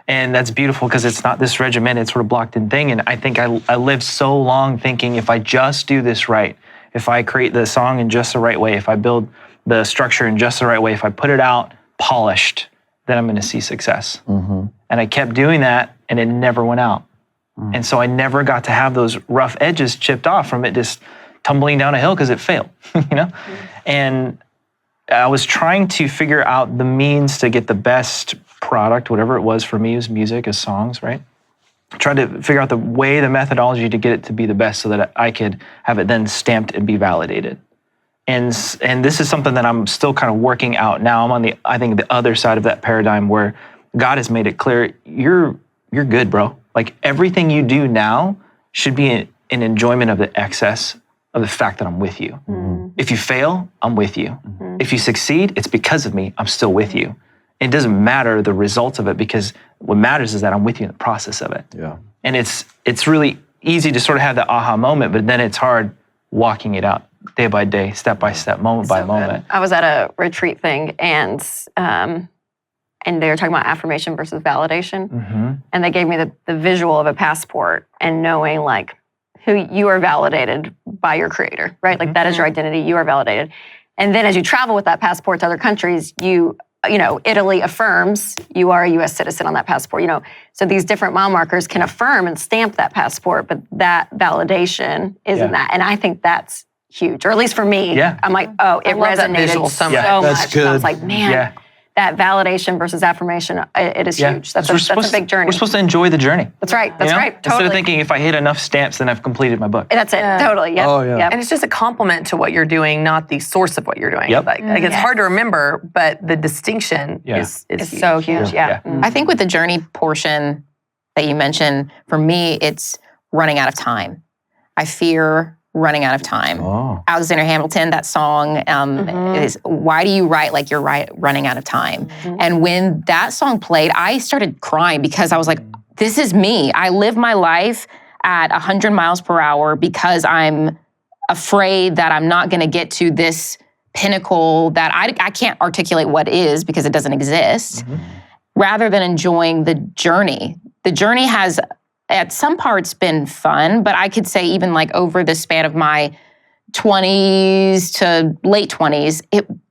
And that's beautiful because it's not this regimented, sort of blocked in thing. And I think I lived so long thinking if I just do this right, if I create the song in just the right way, if I build the structure in just the right way, if I put it out polished, then I'm going to see success. And I kept doing that and it never went out. And so I never got to have those rough edges chipped off from it just tumbling down a hill because it failed, And I was trying to figure out the means to get the best product, whatever it was for me, as music, as songs, right? Tried to figure out the methodology to get it to be the best so that I could have it then stamped and be validated. And this is something that I'm still kind of working out now. I'm on the other side of that paradigm where God has made it clear, you're good, bro. Like everything you do now should be an enjoyment of the excess of the fact that I'm with you. If you fail, I'm with you. If you succeed, it's because of me. I'm still with you. It doesn't matter the results of it, because what matters is that I'm with you in the process of it. Yeah. And it's really easy to sort of have that aha moment, but then it's hard walking it out day by day, step by step, moment by moment. I was at a retreat thing, and they were talking about affirmation versus validation. And they gave me the visual of a passport and knowing like who you are validated by your creator, right? Like that is your identity, you are validated. And then as you travel with that passport to other countries, you know, Italy affirms you are a US citizen on that passport, you know. So these different mile markers can affirm and stamp that passport, but that validation isn't that. And I think that's huge, or at least for me. Yeah. I'm like, oh, it love that resonated visual so so much. much. That's And I was good. like, man, that validation versus affirmation, it is huge. That's a big journey. We're supposed to enjoy the journey. That's right. That's you know? right. Instead Totally. of thinking if I hit enough stamps, then I've completed my book. That's it. Totally. Yep. Oh, yeah. Yep. And it's just a compliment to what you're doing, not the source of what you're doing. Yep. Like it's hard to remember, but the distinction is It's huge. so huge. Yeah. I think with the journey portion that you mentioned, for me, it's running out of time. I fear running out of time. Oh. Alexander Hamilton, that song is "Why Do You Write Like You're Running Out of Time?" And when that song played, I started crying because I was like, this is me. I live my life at 100 miles per hour because I'm afraid that I'm not going to get to this pinnacle that I can't articulate what is because it doesn't exist, rather than enjoying the journey. The journey has at some parts been fun, but I could say even like over the span of my 20s to late 20s,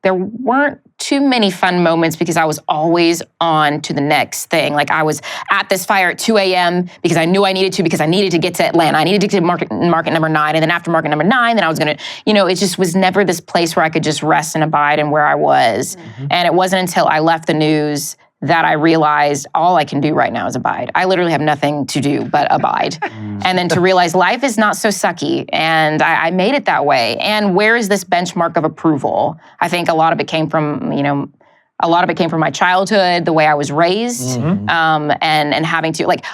there weren't too many fun moments because I was always on to the next thing. Like I was at this fire at 2 a.m. because I knew I needed to, because I needed to get to Atlanta. I needed to get to market number 9, and then after market number 9, then I was gonna, it just was never this place where I could just rest and abide in where I was. And it wasn't until I left the news that I realized all I can do right now is abide. I literally have nothing to do but abide. And then to realize life is not so sucky, and I made it that way. And where is this benchmark of approval? I think a lot of it came from, my childhood, the way I was raised, and having to, like,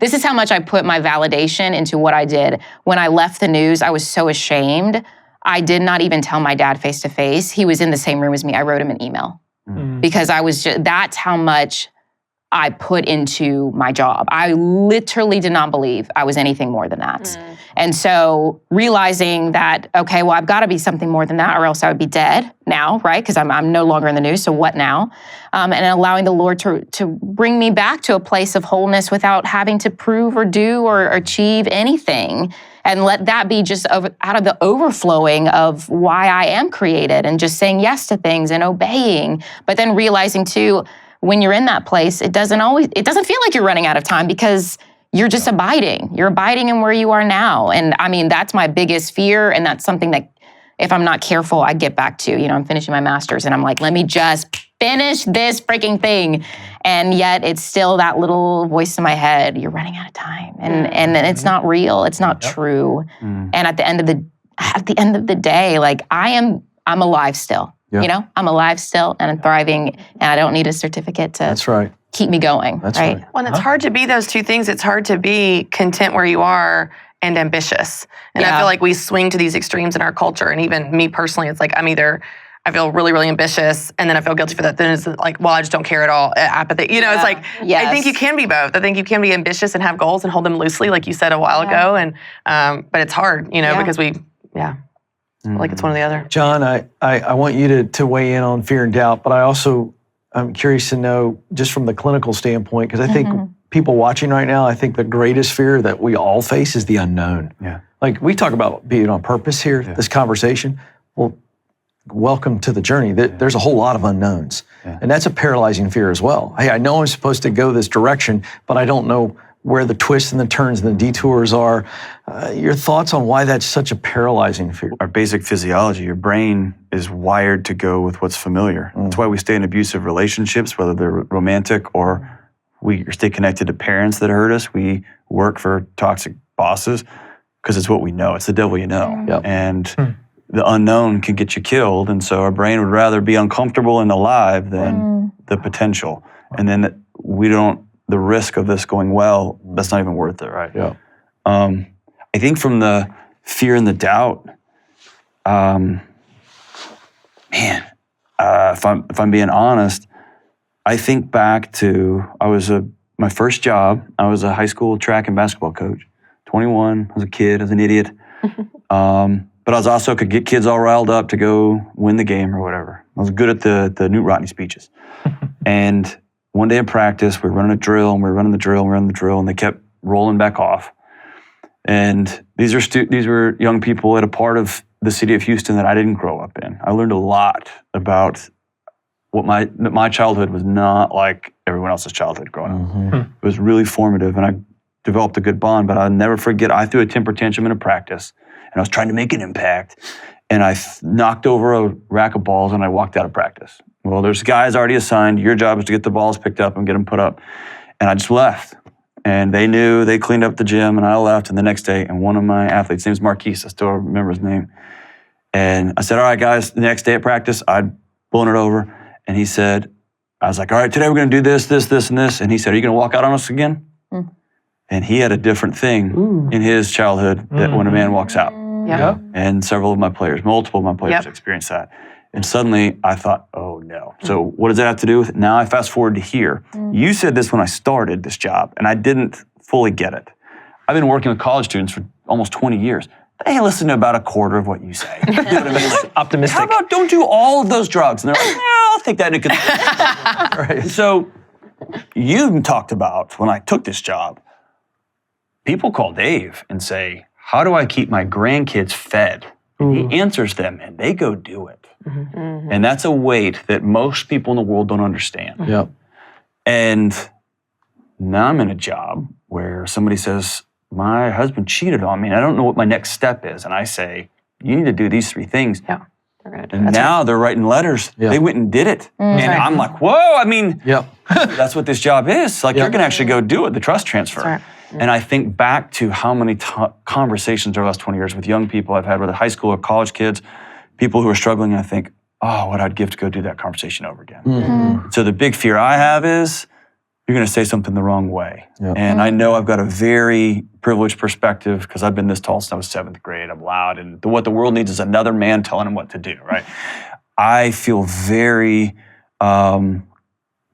this is how much I put my validation into what I did. When I left the news, I was so ashamed. I did not even tell my dad face to face. He was in the same room as me. I wrote him an email. Because that's how much I put into my job. I literally did not believe I was anything more than that. And so realizing that, okay, well, I've got to be something more than that or else I would be dead now, right? Because I'm no longer in the news, so what now? And allowing the Lord to bring me back to a place of wholeness without having to prove or do or achieve anything. And let that be just out of the overflowing of why I am created and just saying yes to things and obeying. But then realizing too, when you're in that place, it doesn't feel like you're running out of time because you're just abiding. You're abiding in where you are now. And I mean, that's my biggest fear. And that's something that if I'm not careful, I get back to. I'm finishing my master's and I'm like, let me just finish this freaking thing. And yet it's still that little voice in my head, you're running out of time. And it's not real. It's not true. And at the end of the day, like I'm alive still. I'm alive still and I'm thriving, and I don't need a certificate to keep me going. That's right. right. Well, it's hard to be those two things. It's hard to be content where you are and ambitious. And I feel like we swing to these extremes in our culture. And even me personally, it's like I feel really, really ambitious, and then I feel guilty for that. Then it's like, well, I just don't care at all. Apathy. It's like, I think you can be both. I think you can be ambitious and have goals and hold them loosely, like you said a while ago. And but it's hard, because we, like it's one or the other. John, I want you to weigh in on fear and doubt, but I'm curious to know just from the clinical standpoint, because I think people watching right now, I think the greatest fear that we all face is the unknown. Yeah. Like we talk about being on purpose here, this conversation. Well, welcome to the journey. There's a whole lot of unknowns. And that's a paralyzing fear as well. Hey, I know I'm supposed to go this direction, but I don't know where the twists and the turns and the detours are. Your thoughts on why that's such a paralyzing fear? Our basic physiology, your brain is wired to go with what's familiar. That's why we stay in abusive relationships, whether they're romantic or we stay connected to parents that hurt us. We work for toxic bosses because it's what we know. It's the devil you know. Yep. And the unknown can get you killed. And so our brain would rather be uncomfortable and alive than the potential. And then the risk of this going well, that's not even worth it, right? Yeah. I think from the fear and the doubt, if I'm being honest, I think back to my first job. I was a high school track and basketball coach. 21, I was a kid, I was an idiot. But I was also could get kids all riled up to go win the game or whatever. I was good at the Newt Rodney speeches. And one day in practice, we were running a drill, and we were running the drill, and they kept rolling back off. And these were young people at a part of the city of Houston that I didn't grow up in. I learned a lot about what my childhood was not like everyone else's childhood growing up. It was really formative, and I developed a good bond. But I'll never forget, I threw a temper tantrum in a practice, and I was trying to make an impact, and I knocked over a rack of balls, and I walked out of practice. Well, there's guys already assigned. Your job is to get the balls picked up and get them put up. And I just left. And they knew, they cleaned up the gym, and I left. And the next day, and one of my athletes, his name's Marquise, I still remember his name. And I said, all right, guys, the next day at practice, I'd blown it over. And he said, I was like, all right, today we're going to do this, this, this, and this. And he said, are you going to walk out on us again? And he had a different thing in his childhood that when a man walks out. Yeah. And multiple of my players experienced that. And suddenly I thought, oh no. So what does that have to do with it? Now I fast forward to here. You said this when I started this job, and I didn't fully get it. I've been working with college students for almost 20 years. They listen to about a quarter of what you say. You know what I mean? Like, Optimistic. how about don't do all of those drugs? And they're like, I'll take that into consideration. Right. So you talked about, when I took this job, people call Dave and say, how do I keep my grandkids fed? And he answers them, and they go do it. And that's a weight that most people in the world don't understand. Yep. And now I'm in a job where somebody says, my husband cheated on me, and I don't know what my next step is. And I say, you need to do these 3 things. Yeah, they're good. And now they're writing letters. Yeah. They went and did it. And I'm like, whoa, I mean, that's what this job is. Like, you're going to actually go do it, the trust transfer. Right. And I think back to how many conversations over the last 20 years with young people I've had, whether high school or college kids, people who are struggling, and I think, oh, what I'd give to go do that conversation over again. So the big fear I have is you're going to say something the wrong way. And I know I've got a very privileged perspective because I've been this tall since I was 7th grade. I'm loud, and what the world needs is another man telling them what to do, right? I feel very,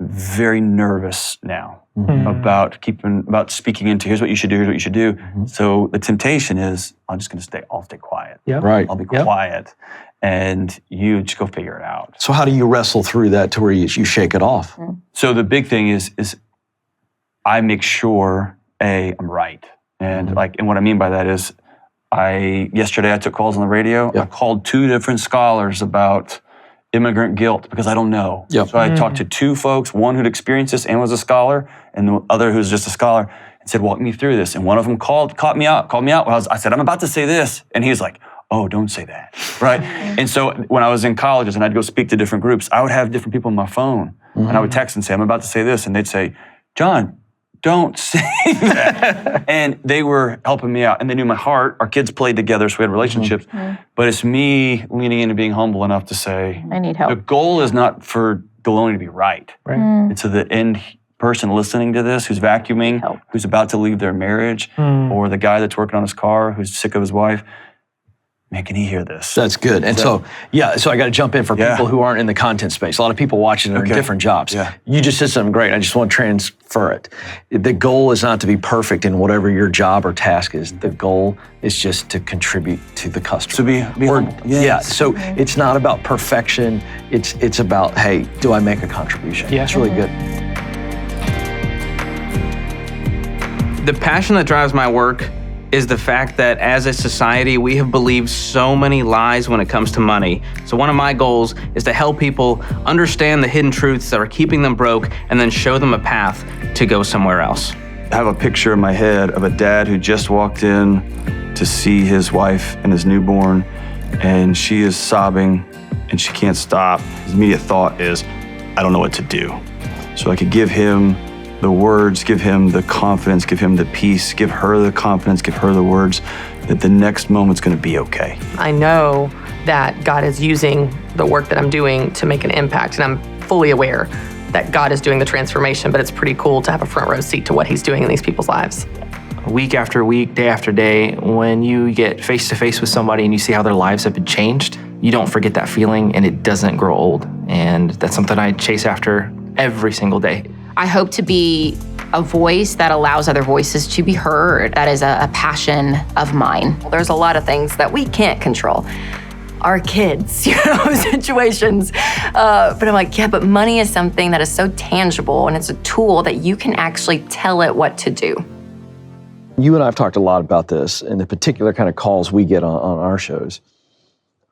very nervous now about speaking into, here's what you should do, here's what you should do. So the temptation is, I'll stay quiet. Right. I'll be quiet. And you just go figure it out. So how do you wrestle through that to where you shake it off? So the big thing is I make sure, I'm right. And and what I mean by that is, yesterday I took calls on the radio. I called 2 different scholars about immigrant guilt because I don't know. So I talked to 2 folks, one who'd experienced this and was a scholar, and the other who's just a scholar, and said, walk me through this. And one of them called me out. I said, I'm about to say this. And he was like, oh, don't say that, right? And so when I was in colleges and I'd go speak to different groups, I would have different people on my phone, and I would text and say, I'm about to say this, and they'd say, John, don't say that. And they were helping me out, and they knew my heart. Our kids played together, so we had relationships, but it's me leaning into being humble enough to say, I need help. The goal is not for Deloney to be right. It's to the end person listening to this who's vacuuming, who's about to leave their marriage, or the guy that's working on his car who's sick of his wife. Man, can he hear this? That's good. And so I got to jump in for people who aren't in the content space. A lot of people watching are in different jobs. You just said something great. I just want to transfer it. The goal is not to be perfect in whatever your job or task is. The goal is just to contribute to the customer. So be humble. So it's not about perfection. It's about, hey, do I make a contribution? It's really good. The passion that drives my work is the fact that as a society, we have believed so many lies when it comes to money. So one of my goals is to help people understand the hidden truths that are keeping them broke and then show them a path to go somewhere else. I have a picture in my head of a dad who just walked in to see his wife and his newborn, and she is sobbing and she can't stop. His immediate thought is, I don't know what to do. So I could give him the words, give him the confidence, give him the peace, give her the confidence, give her the words that the next moment's gonna be okay. I know that God is using the work that I'm doing to make an impact, and I'm fully aware that God is doing the transformation, but it's pretty cool to have a front row seat to what he's doing in these people's lives. Week after week, day after day, when you get face to face with somebody and you see how their lives have been changed, you don't forget that feeling, and it doesn't grow old. And that's something I chase after every single day. I hope to be a voice that allows other voices to be heard. That is a passion of mine. There's a lot of things that we can't control. Our kids, situations. But I'm like, yeah, but money is something that is so tangible, and it's a tool that you can actually tell it what to do. You and I have talked a lot about this and the particular kind of calls we get on our shows.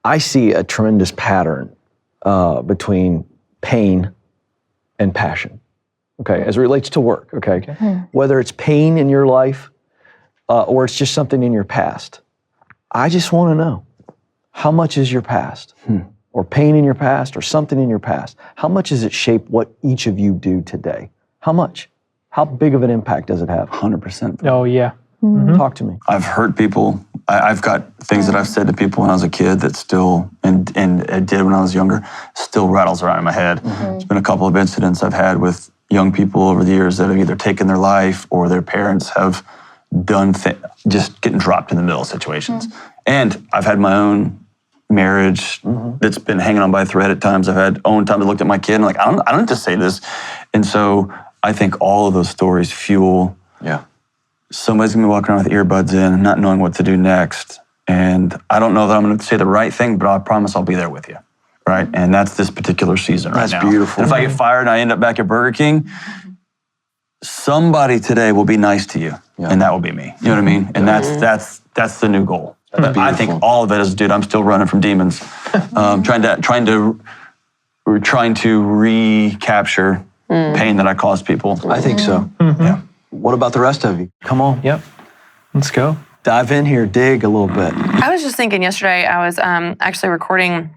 I see a tremendous pattern between pain and passion, okay, as it relates to work, okay? Whether it's pain in your life or it's just something in your past. I just want to know, how much is your past? Or pain in your past or something in your past? How much does it shape what each of you do today? How much? How big of an impact does it have? 100%. Oh, yeah. Talk to me. I've hurt people. I've got things that I've said to people when I was a kid that still, and I did when I was younger, still rattles around in my head. There's been a couple of incidents I've had with young people over the years that have either taken their life or their parents have done just getting dropped in the middle of situations. And I've had my own marriage that's been hanging on by a thread at times. I've had own time to look at my kid and like, I don't have to say this. And so I think all of those stories fuel. Somebody's gonna be walking around with earbuds in and not knowing what to do next. And I don't know that I'm gonna say the right thing, but I promise I'll be there with you, right? And that's this particular season right now. That's beautiful. And if I get fired and I end up back at Burger King, somebody today will be nice to you, and that will be me. You know what I mean? And that's the new goal. But I think all of it is, dude, I'm still running from demons, trying to recapture pain that I caused people. I think so. Yeah. What about the rest of you? Come on. Yep. Let's go. Dive in here, dig a little bit. I was just thinking yesterday, I was actually recording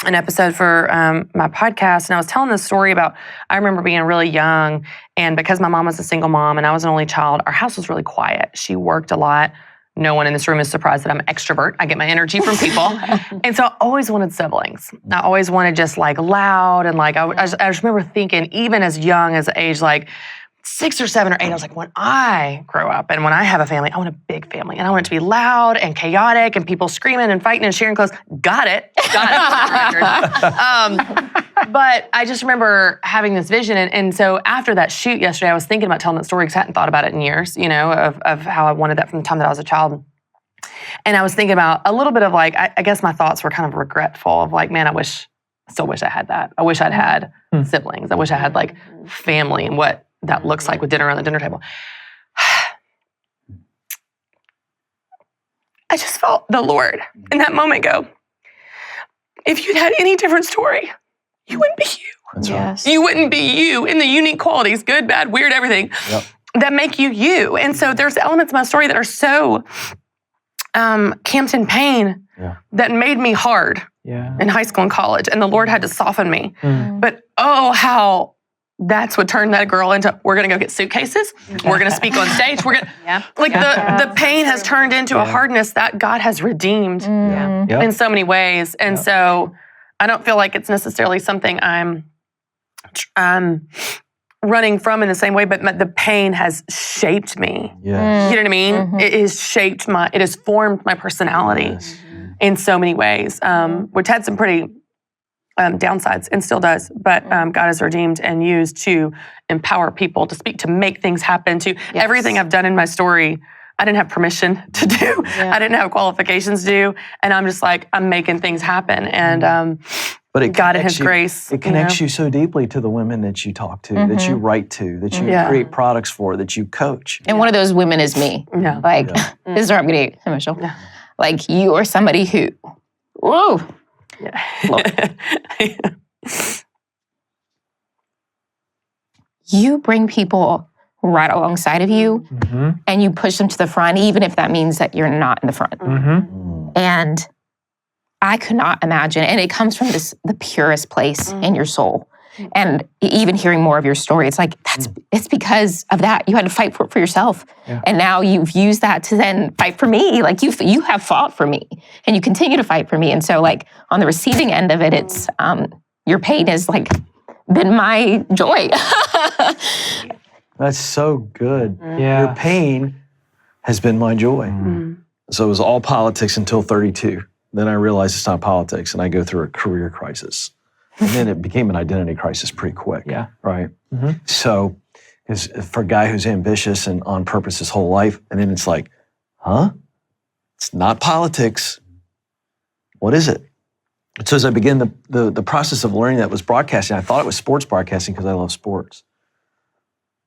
an episode for my podcast, and I was telling this story about, I remember being really young, and because my mom was a single mom and I was an only child, our house was really quiet. She worked a lot. No one in this room is surprised that I'm an extrovert. I get my energy from people. And so I always wanted siblings. I always wanted just like loud, and like, I just remember thinking, even as young as age, like 6 or 7 or 8, I was like, when I grow up and when I have a family, I want a big family, and I want it to be loud and chaotic and people screaming and fighting and sharing clothes. Got it. But I just remember having this vision. And so after that shoot yesterday, I was thinking about telling that story because I hadn't thought about it in years, of how I wanted that from the time that I was a child. And I was thinking about a little bit of like, I guess my thoughts were kind of regretful of like, man, I still wish I had that. I wish I'd had siblings. I wish I had like family and what that looks like with dinner on the dinner table. I just felt the Lord in that moment go, if you'd had any different story, you wouldn't be you. That's right. You wouldn't be you in the unique qualities, good, bad, weird, everything, that make you you. And so there's elements of my story that are so camped in pain that made me hard in high school and college. And the Lord had to soften me. But how that's what turned that girl into, we're going to go get suitcases. We're going to speak on stage. We're going to, the pain has turned into a hardness that God has redeemed in so many ways. And so I don't feel like it's necessarily something I'm running from in the same way, but the pain has shaped me. You know what I mean? It has formed my personality in so many ways, which had some pretty downsides and still does, but God has redeemed and used to empower people to speak, to make things happen, to everything I've done in my story. I didn't have permission to do. I didn't have qualifications to do. And I'm just like, I'm making things happen. And but God in His grace. It connects you so deeply to the women that you talk to, that you write to, that you create products for, that you coach. And one of those women is me. This is where I'm going to get emotional. Like, you are somebody who, whoa. You bring people right alongside of you, and you push them to the front, even if that means that you're not in the front. And I could not imagine, and it comes from the purest place in your soul. And even hearing more of your story, it's like, it's because of that. You had to fight for it for yourself. And now you've used that to then fight for me. Like, you have fought for me, and you continue to fight for me. And so, like, on the receiving end of it, it's your pain has like been my joy. That's so good. Your pain has been my joy. So it was all politics until 32. Then I realized it's not politics, and I go through a career crisis. And then it became an identity crisis pretty quick. Yeah. Right? So for a guy who's ambitious and on purpose his whole life, and then it's like, huh? It's not politics. What is it? So as I began the process of learning that was broadcasting, I thought it was sports broadcasting because I love sports.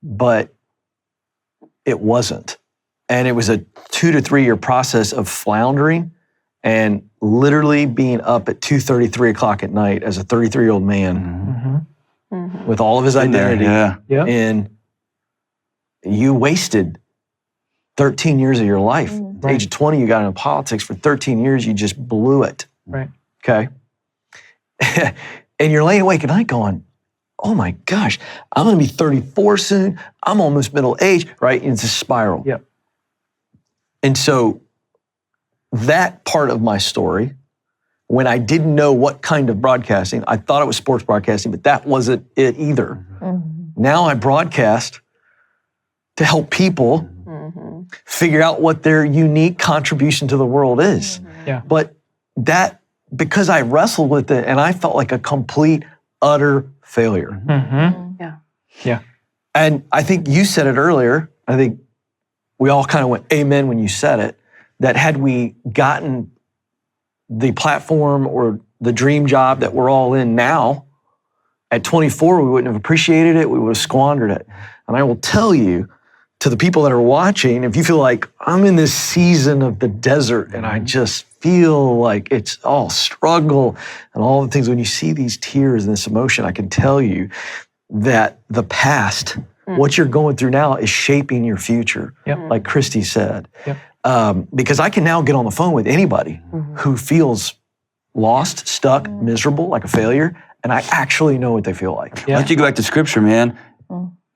But it wasn't. And it was a 2 to 3 year process of floundering and literally being up at 2:30, 3 o'clock at night as a 33-year-old man with all of his identity. Yeah. And you wasted 13 years of your life. At the age of 20, you got into politics. For 13 years, you just blew it. Right. Okay? And you're laying awake at night going, oh my gosh, I'm going to be 34 soon. I'm almost middle age, right? And it's a spiral. Yep. And so that part of my story, when I didn't know what kind of broadcasting, I thought it was sports broadcasting, but that wasn't it either. Now I broadcast to help people figure out what their unique contribution to the world is. Yeah. But that, because I wrestled with it and I felt like a complete, utter failure. Yeah. And I think you said it earlier. I think we all kind of went amen when you said it, that had we gotten the platform or the dream job that we're all in now, at 24, we wouldn't have appreciated it. We would have squandered it. And I will tell you, to the people that are watching, if you feel like I'm in this season of the desert and I just feel like it's all struggle and all the things, when you see these tears and this emotion, I can tell you that the past, what you're going through now is shaping your future, like Christy said. Because I can now get on the phone with anybody who feels lost, stuck, miserable, like a failure, and I actually know what they feel like. Why don't you go back to scripture, man?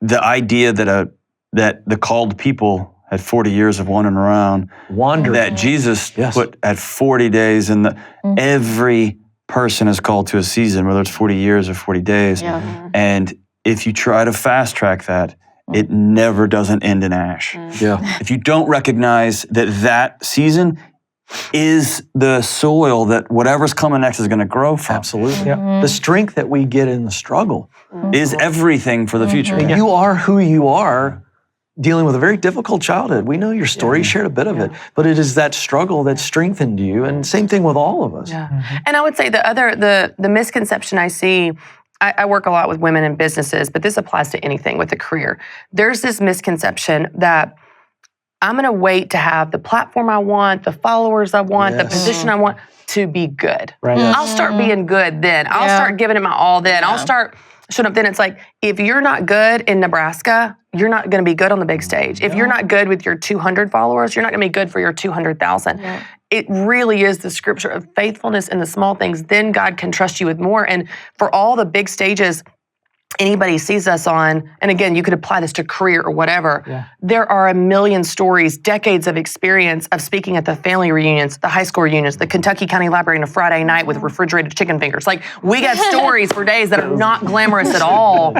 The idea that the called people had 40 years of wandering around, that Jesus put at 40 days, and every person is called to a season, whether it's 40 years or 40 days. And if you try to fast track that, it never doesn't end in ash. If you don't recognize that season is the soil that whatever's coming next is going to grow from. Absolutely. The strength that we get in the struggle is everything for the future. You are who you are, dealing with a very difficult childhood. We know your story, you shared a bit of it, but it is that struggle that strengthened you, and same thing with all of us. And I would say the misconception I see, I work a lot with women in businesses, but this applies to anything with a career. There's this misconception that I'm going to wait to have the platform I want, the followers I want, the position I want to be good. I'll start being good then. I'll start giving it my all then. I'll start showing up then. It's like, if you're not good in Nebraska, you're not going to be good on the big stage. If you're not good with your 200 followers, you're not going to be good for your 200,000. It really is the scripture of faithfulness in the small things. Then God can trust you with more. And for all the big stages anybody sees us on, and again, you could apply this to career or whatever, there are a million stories, decades of experience of speaking at the family reunions, the high school reunions, the Kentucky County Library on a Friday night with refrigerated chicken fingers. Like, we got stories for days that are not glamorous at all,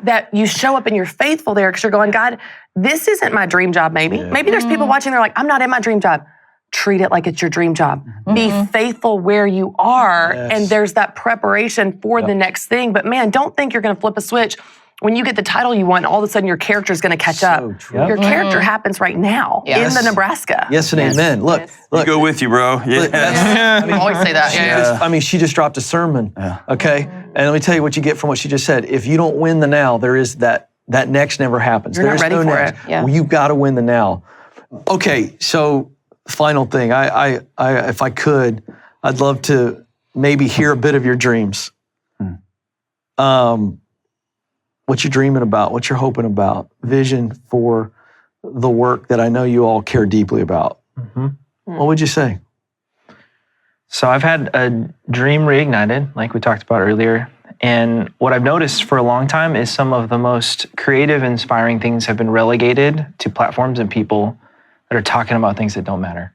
that you show up and you're faithful there because you're going, God, this isn't my dream job maybe. Maybe there's people watching, they're like, I'm not in my dream job. Treat it like it's your dream job. Be faithful where you are, and there's that preparation for the next thing. But man, don't think you're going to flip a switch when you get the title you want. All of a sudden, your character is going to catch up. Your character happens right now in the Nebraska. Yes and amen. Look, Go with you, bro. We always say that. I mean, she just dropped a sermon. Okay, and let me tell you what you get from what she just said. If you don't win the now, there is that next never happens. You're not ready for it. Well, you've got to win the now. Okay, so. Final thing, I if I could, I'd love to maybe hear a bit of your dreams. What you're dreaming about, what you're hoping about, vision for the work that I know you all care deeply about. What would you say? So I've had a dream reignited, like we talked about earlier. And what I've noticed for a long time is some of the most creative, inspiring things have been relegated to platforms and people that are talking about things that don't matter.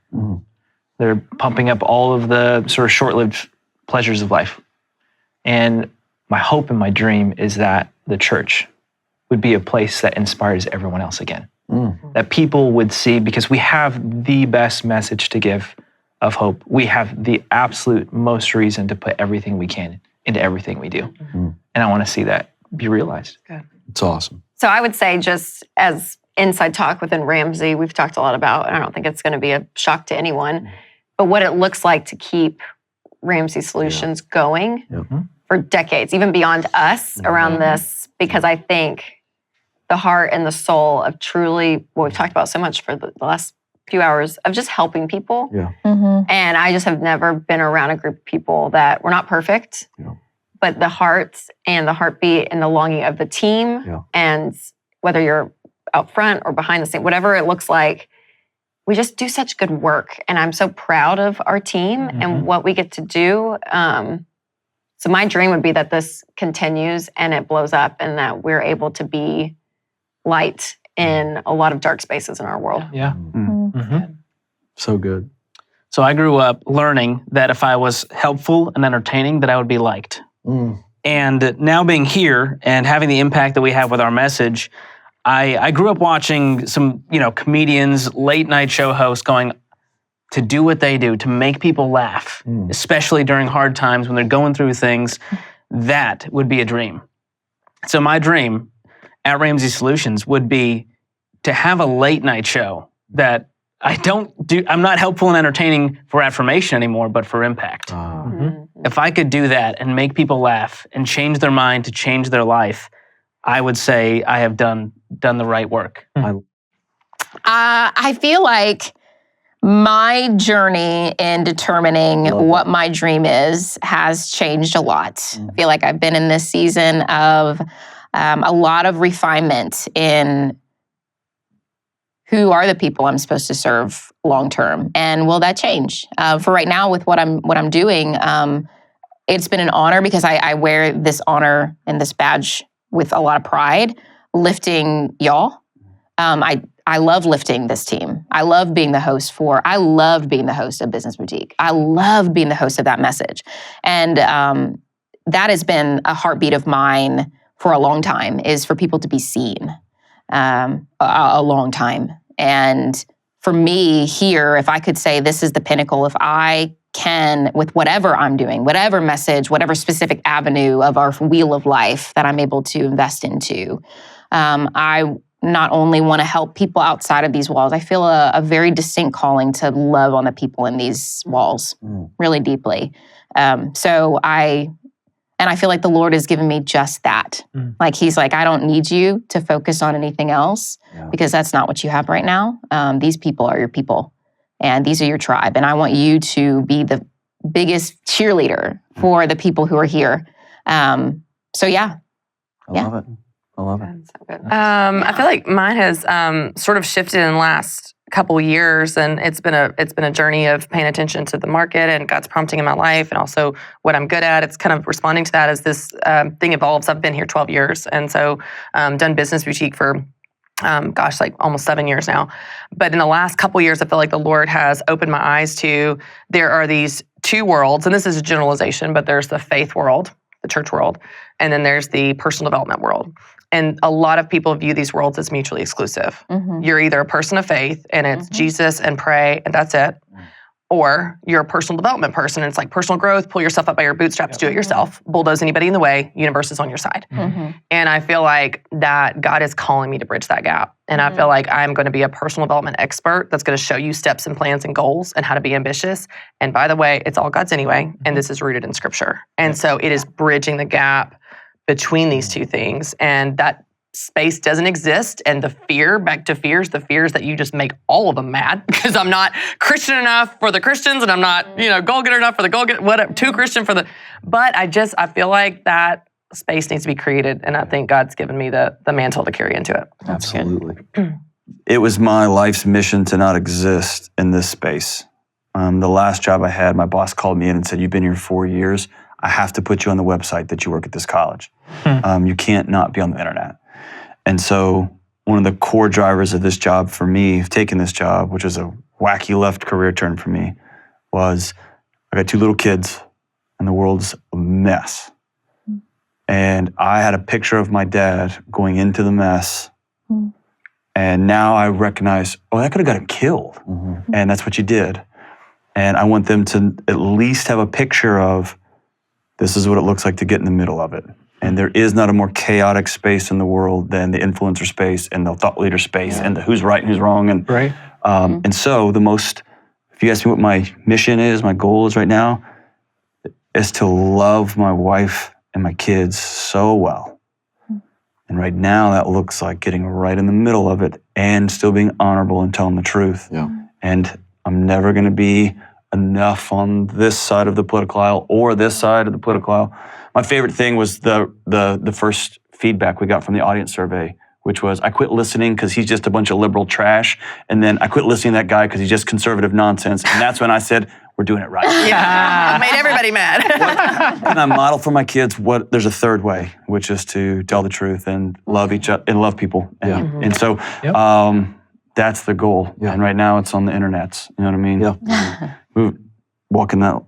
They're pumping up all of the sort of short-lived pleasures of life. And my hope and my dream is that the church would be a place that inspires everyone else again. That people would see, because we have the best message to give of hope. We have the absolute most reason to put everything we can into everything we do. And I want to see that be realized. It's awesome. So I would say, just as inside talk within Ramsey, we've talked a lot about, and I don't think it's going to be a shock to anyone, but what it looks like to keep Ramsey Solutions going for decades, even beyond us around this, because I think the heart and the soul of truly what we've talked about so much for the last few hours of just helping people. And I just have never been around a group of people that were not perfect, but the hearts and the heartbeat and the longing of the team, and whether you're out front or behind the scene, whatever it looks like, we just do such good work. And I'm so proud of our team and what we get to do. So my dream would be that this continues and it blows up, and that we're able to be light in a lot of dark spaces in our world. So good. So I grew up learning that if I was helpful and entertaining, that I would be liked. And now being here and having the impact that we have with our message, I grew up watching some, comedians, late night show hosts going to do what they do, to make people laugh, especially during hard times when they're going through things. That would be a dream. So my dream at Ramsey Solutions would be to have a late night show that I'm not helpful and entertaining for affirmation anymore, but for impact. If I could do that and make people laugh and change their mind to change their life, I would say I have done the right work. I feel like my journey in determining what my dream is has changed a lot. I feel like I've been in this season of a lot of refinement in who are the people I'm supposed to serve long term, and will that change? For right now, with what I'm doing, it's been an honor, because I wear this honor and this badge with a lot of pride, lifting y'all. I love lifting this team. I love being the host of Business Boutique. I love being the host of that message. And that has been a heartbeat of mine for a long time, is for people to be seen a long time. And for me here, if I could say this is the pinnacle, if I can, with whatever I'm doing, whatever message, whatever specific avenue of our wheel of life that I'm able to invest into, I not only want to help people outside of these walls, I feel a very distinct calling to love on the people in these walls really deeply. And I feel like the Lord has given me just that. Like, he's like, I don't need you to focus on anything else, because that's not what you have right now. These people are your people, and these are your tribe. And I want you to be the biggest cheerleader for the people who are here. I love it. So good. I feel like mine has sort of shifted in the last couple years, and it's been a journey of paying attention to the market and God's prompting in my life, and also what I'm good at. It's kind of responding to that as this thing evolves. I've been here 12 years, and so done Business Boutique for like almost 7 years now. But in the last couple years, I feel like the Lord has opened my eyes to, there are these two worlds, and this is a generalization, but there's the faith world, the church world, and then there's the personal development world. And a lot of people view these worlds as mutually exclusive. You're either a person of faith, and it's Jesus and pray, and that's it. Or you're a personal development person, and it's like personal growth, pull yourself up by your bootstraps, do it yourself, bulldoze anybody in the way, universe is on your side. And I feel like that God is calling me to bridge that gap. And I feel like I'm going to be a personal development expert that's going to show you steps and plans and goals and how to be ambitious. And by the way, it's all God's anyway, and this is rooted in Scripture. And so it is bridging the gap between these two things, and that space doesn't exist. And the fear that you just make all of them mad, because I'm not Christian enough for the Christians, and I'm not, goal getter enough for the goal getter, whatever, too Christian for the, but I feel like that space needs to be created, and I think God's given me the mantle to carry into it. Absolutely. It was my life's mission to not exist in this space. The last job I had, my boss called me in and said, "You've been here 4 years. I have to put you on the website that you work at this college. You can't not be on the internet." And so one of the core drivers of this job for me, taking this job, which was a wacky left career turn for me, was I got 2 little kids, and the world's a mess. And I had a picture of my dad going into the mess. And now I recognize, that could have got him killed. And that's what you did. And I want them to at least have a picture of this is what it looks like to get in the middle of it. And there is not a more chaotic space in the world than the influencer space and the thought leader space and the who's right and who's wrong. And, and so if you ask me what my mission is, my goal is right now, is to love my wife and my kids so well. And right now that looks like getting right in the middle of it and still being honorable and telling the truth. And I'm never going to be enough on this side of the political aisle or this side of the political aisle. My favorite thing was the first feedback we got from the audience survey, which was, I quit listening because he's just a bunch of liberal trash. And then I quit listening to that guy because he's just conservative nonsense. And that's when I said, we're doing it right. Yeah, made everybody mad. And I model for my kids there's a third way, which is to tell the truth and love each other and love people. And so that's the goal. And right now it's on the internets. You know what I mean? Walking that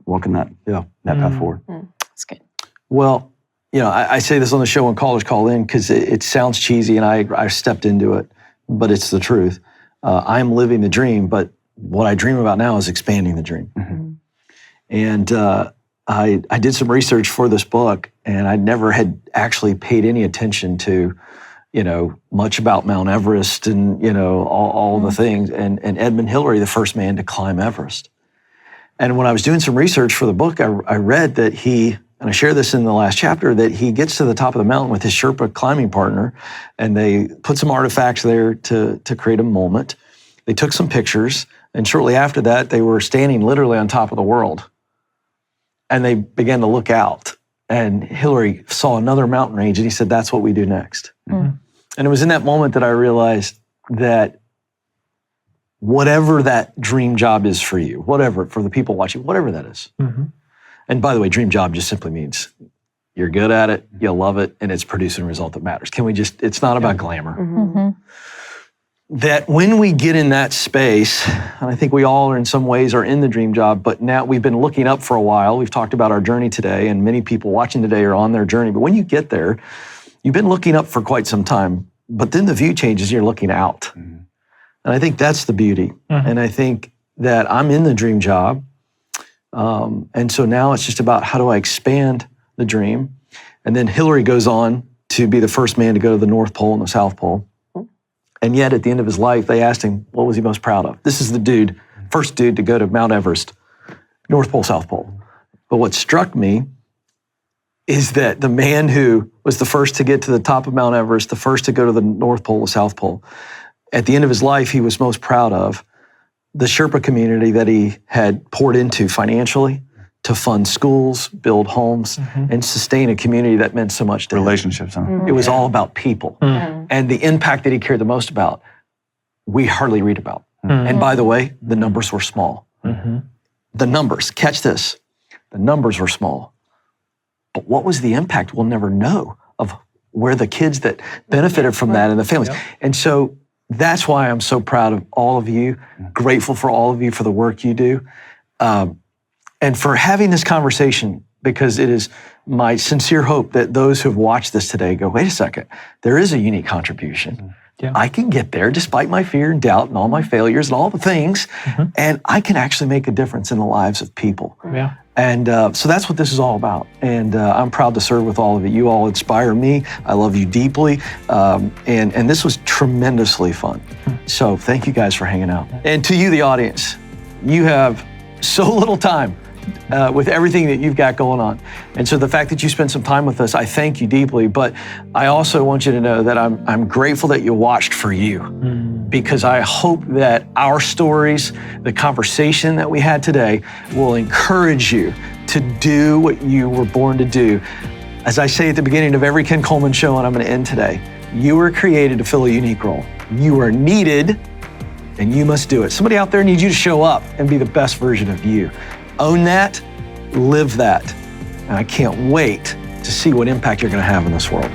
path forward. That's good. Well, I say this on the show when callers call in because it sounds cheesy and I stepped into it, but it's the truth. I'm living the dream, but what I dream about now is expanding the dream. And I did some research for this book, and I never had actually paid any attention to, much about Mount Everest and, all the things. And Edmund Hillary, the first man to climb Everest. And when I was doing some research for the book, I read that and I share this in the last chapter, that he gets to the top of the mountain with his Sherpa climbing partner, and they put some artifacts there to create a moment. They took some pictures, and shortly after that, they were standing literally on top of the world. And they began to look out, and Hillary saw another mountain range, and he said, that's what we do next. And it was in that moment that I realized that whatever that dream job is for you, whatever, for the people watching, whatever that is. And by the way, dream job just simply means you're good at it, you love it, and it's producing a result that matters. It's not about glamour. That when we get in that space, and I think we all are in some ways are in the dream job, but now we've been looking up for a while. We've talked about our journey today, and many people watching today are on their journey. But when you get there, you've been looking up for quite some time, but then the view changes, you're looking out. And I think that's the beauty. And I think that I'm in the dream job. And so now it's just about how do I expand the dream? And then Hillary goes on to be the first man to go to the North Pole and the South Pole. And yet at the end of his life, they asked him, what was he most proud of? This is the first dude to go to Mount Everest, North Pole, South Pole. But what struck me is that the man who was the first to get to the top of Mount Everest, the first to go to the North Pole, the South Pole, at the end of his life, he was most proud of the Sherpa community that he had poured into financially to fund schools, build homes, and sustain a community that meant so much to him. Relationships, huh? It was all about people. And the impact that he cared the most about, we hardly read about. And by the way, the numbers were small. The numbers, catch this, the numbers were small. But what was the impact? We'll never know of where the kids that benefited from that and the families. And so that's why I'm so proud of all of you, grateful for all of you for the work you do, and for having this conversation, because it is my sincere hope that those who have watched this today go, wait a second, there is a unique contribution. I can get there despite my fear and doubt and all my failures and all the things, and I can actually make a difference in the lives of people. And so that's what this is all about. And I'm proud to serve with all of you. You all inspire me. I love you deeply. And this was tremendously fun. So thank you guys for hanging out. And to you, the audience, you have so little time with everything that you've got going on. And so the fact that you spent some time with us, I thank you deeply. But I also want you to know that I'm grateful that you watched for you, because I hope that our stories, the conversation that we had today, will encourage you to do what you were born to do. As I say at the beginning of every Ken Coleman show, and I'm going to end today, you were created to fill a unique role. You are needed, and you must do it. Somebody out there needs you to show up and be the best version of you. Own that, live that. And I can't wait to see what impact you're going to have in this world.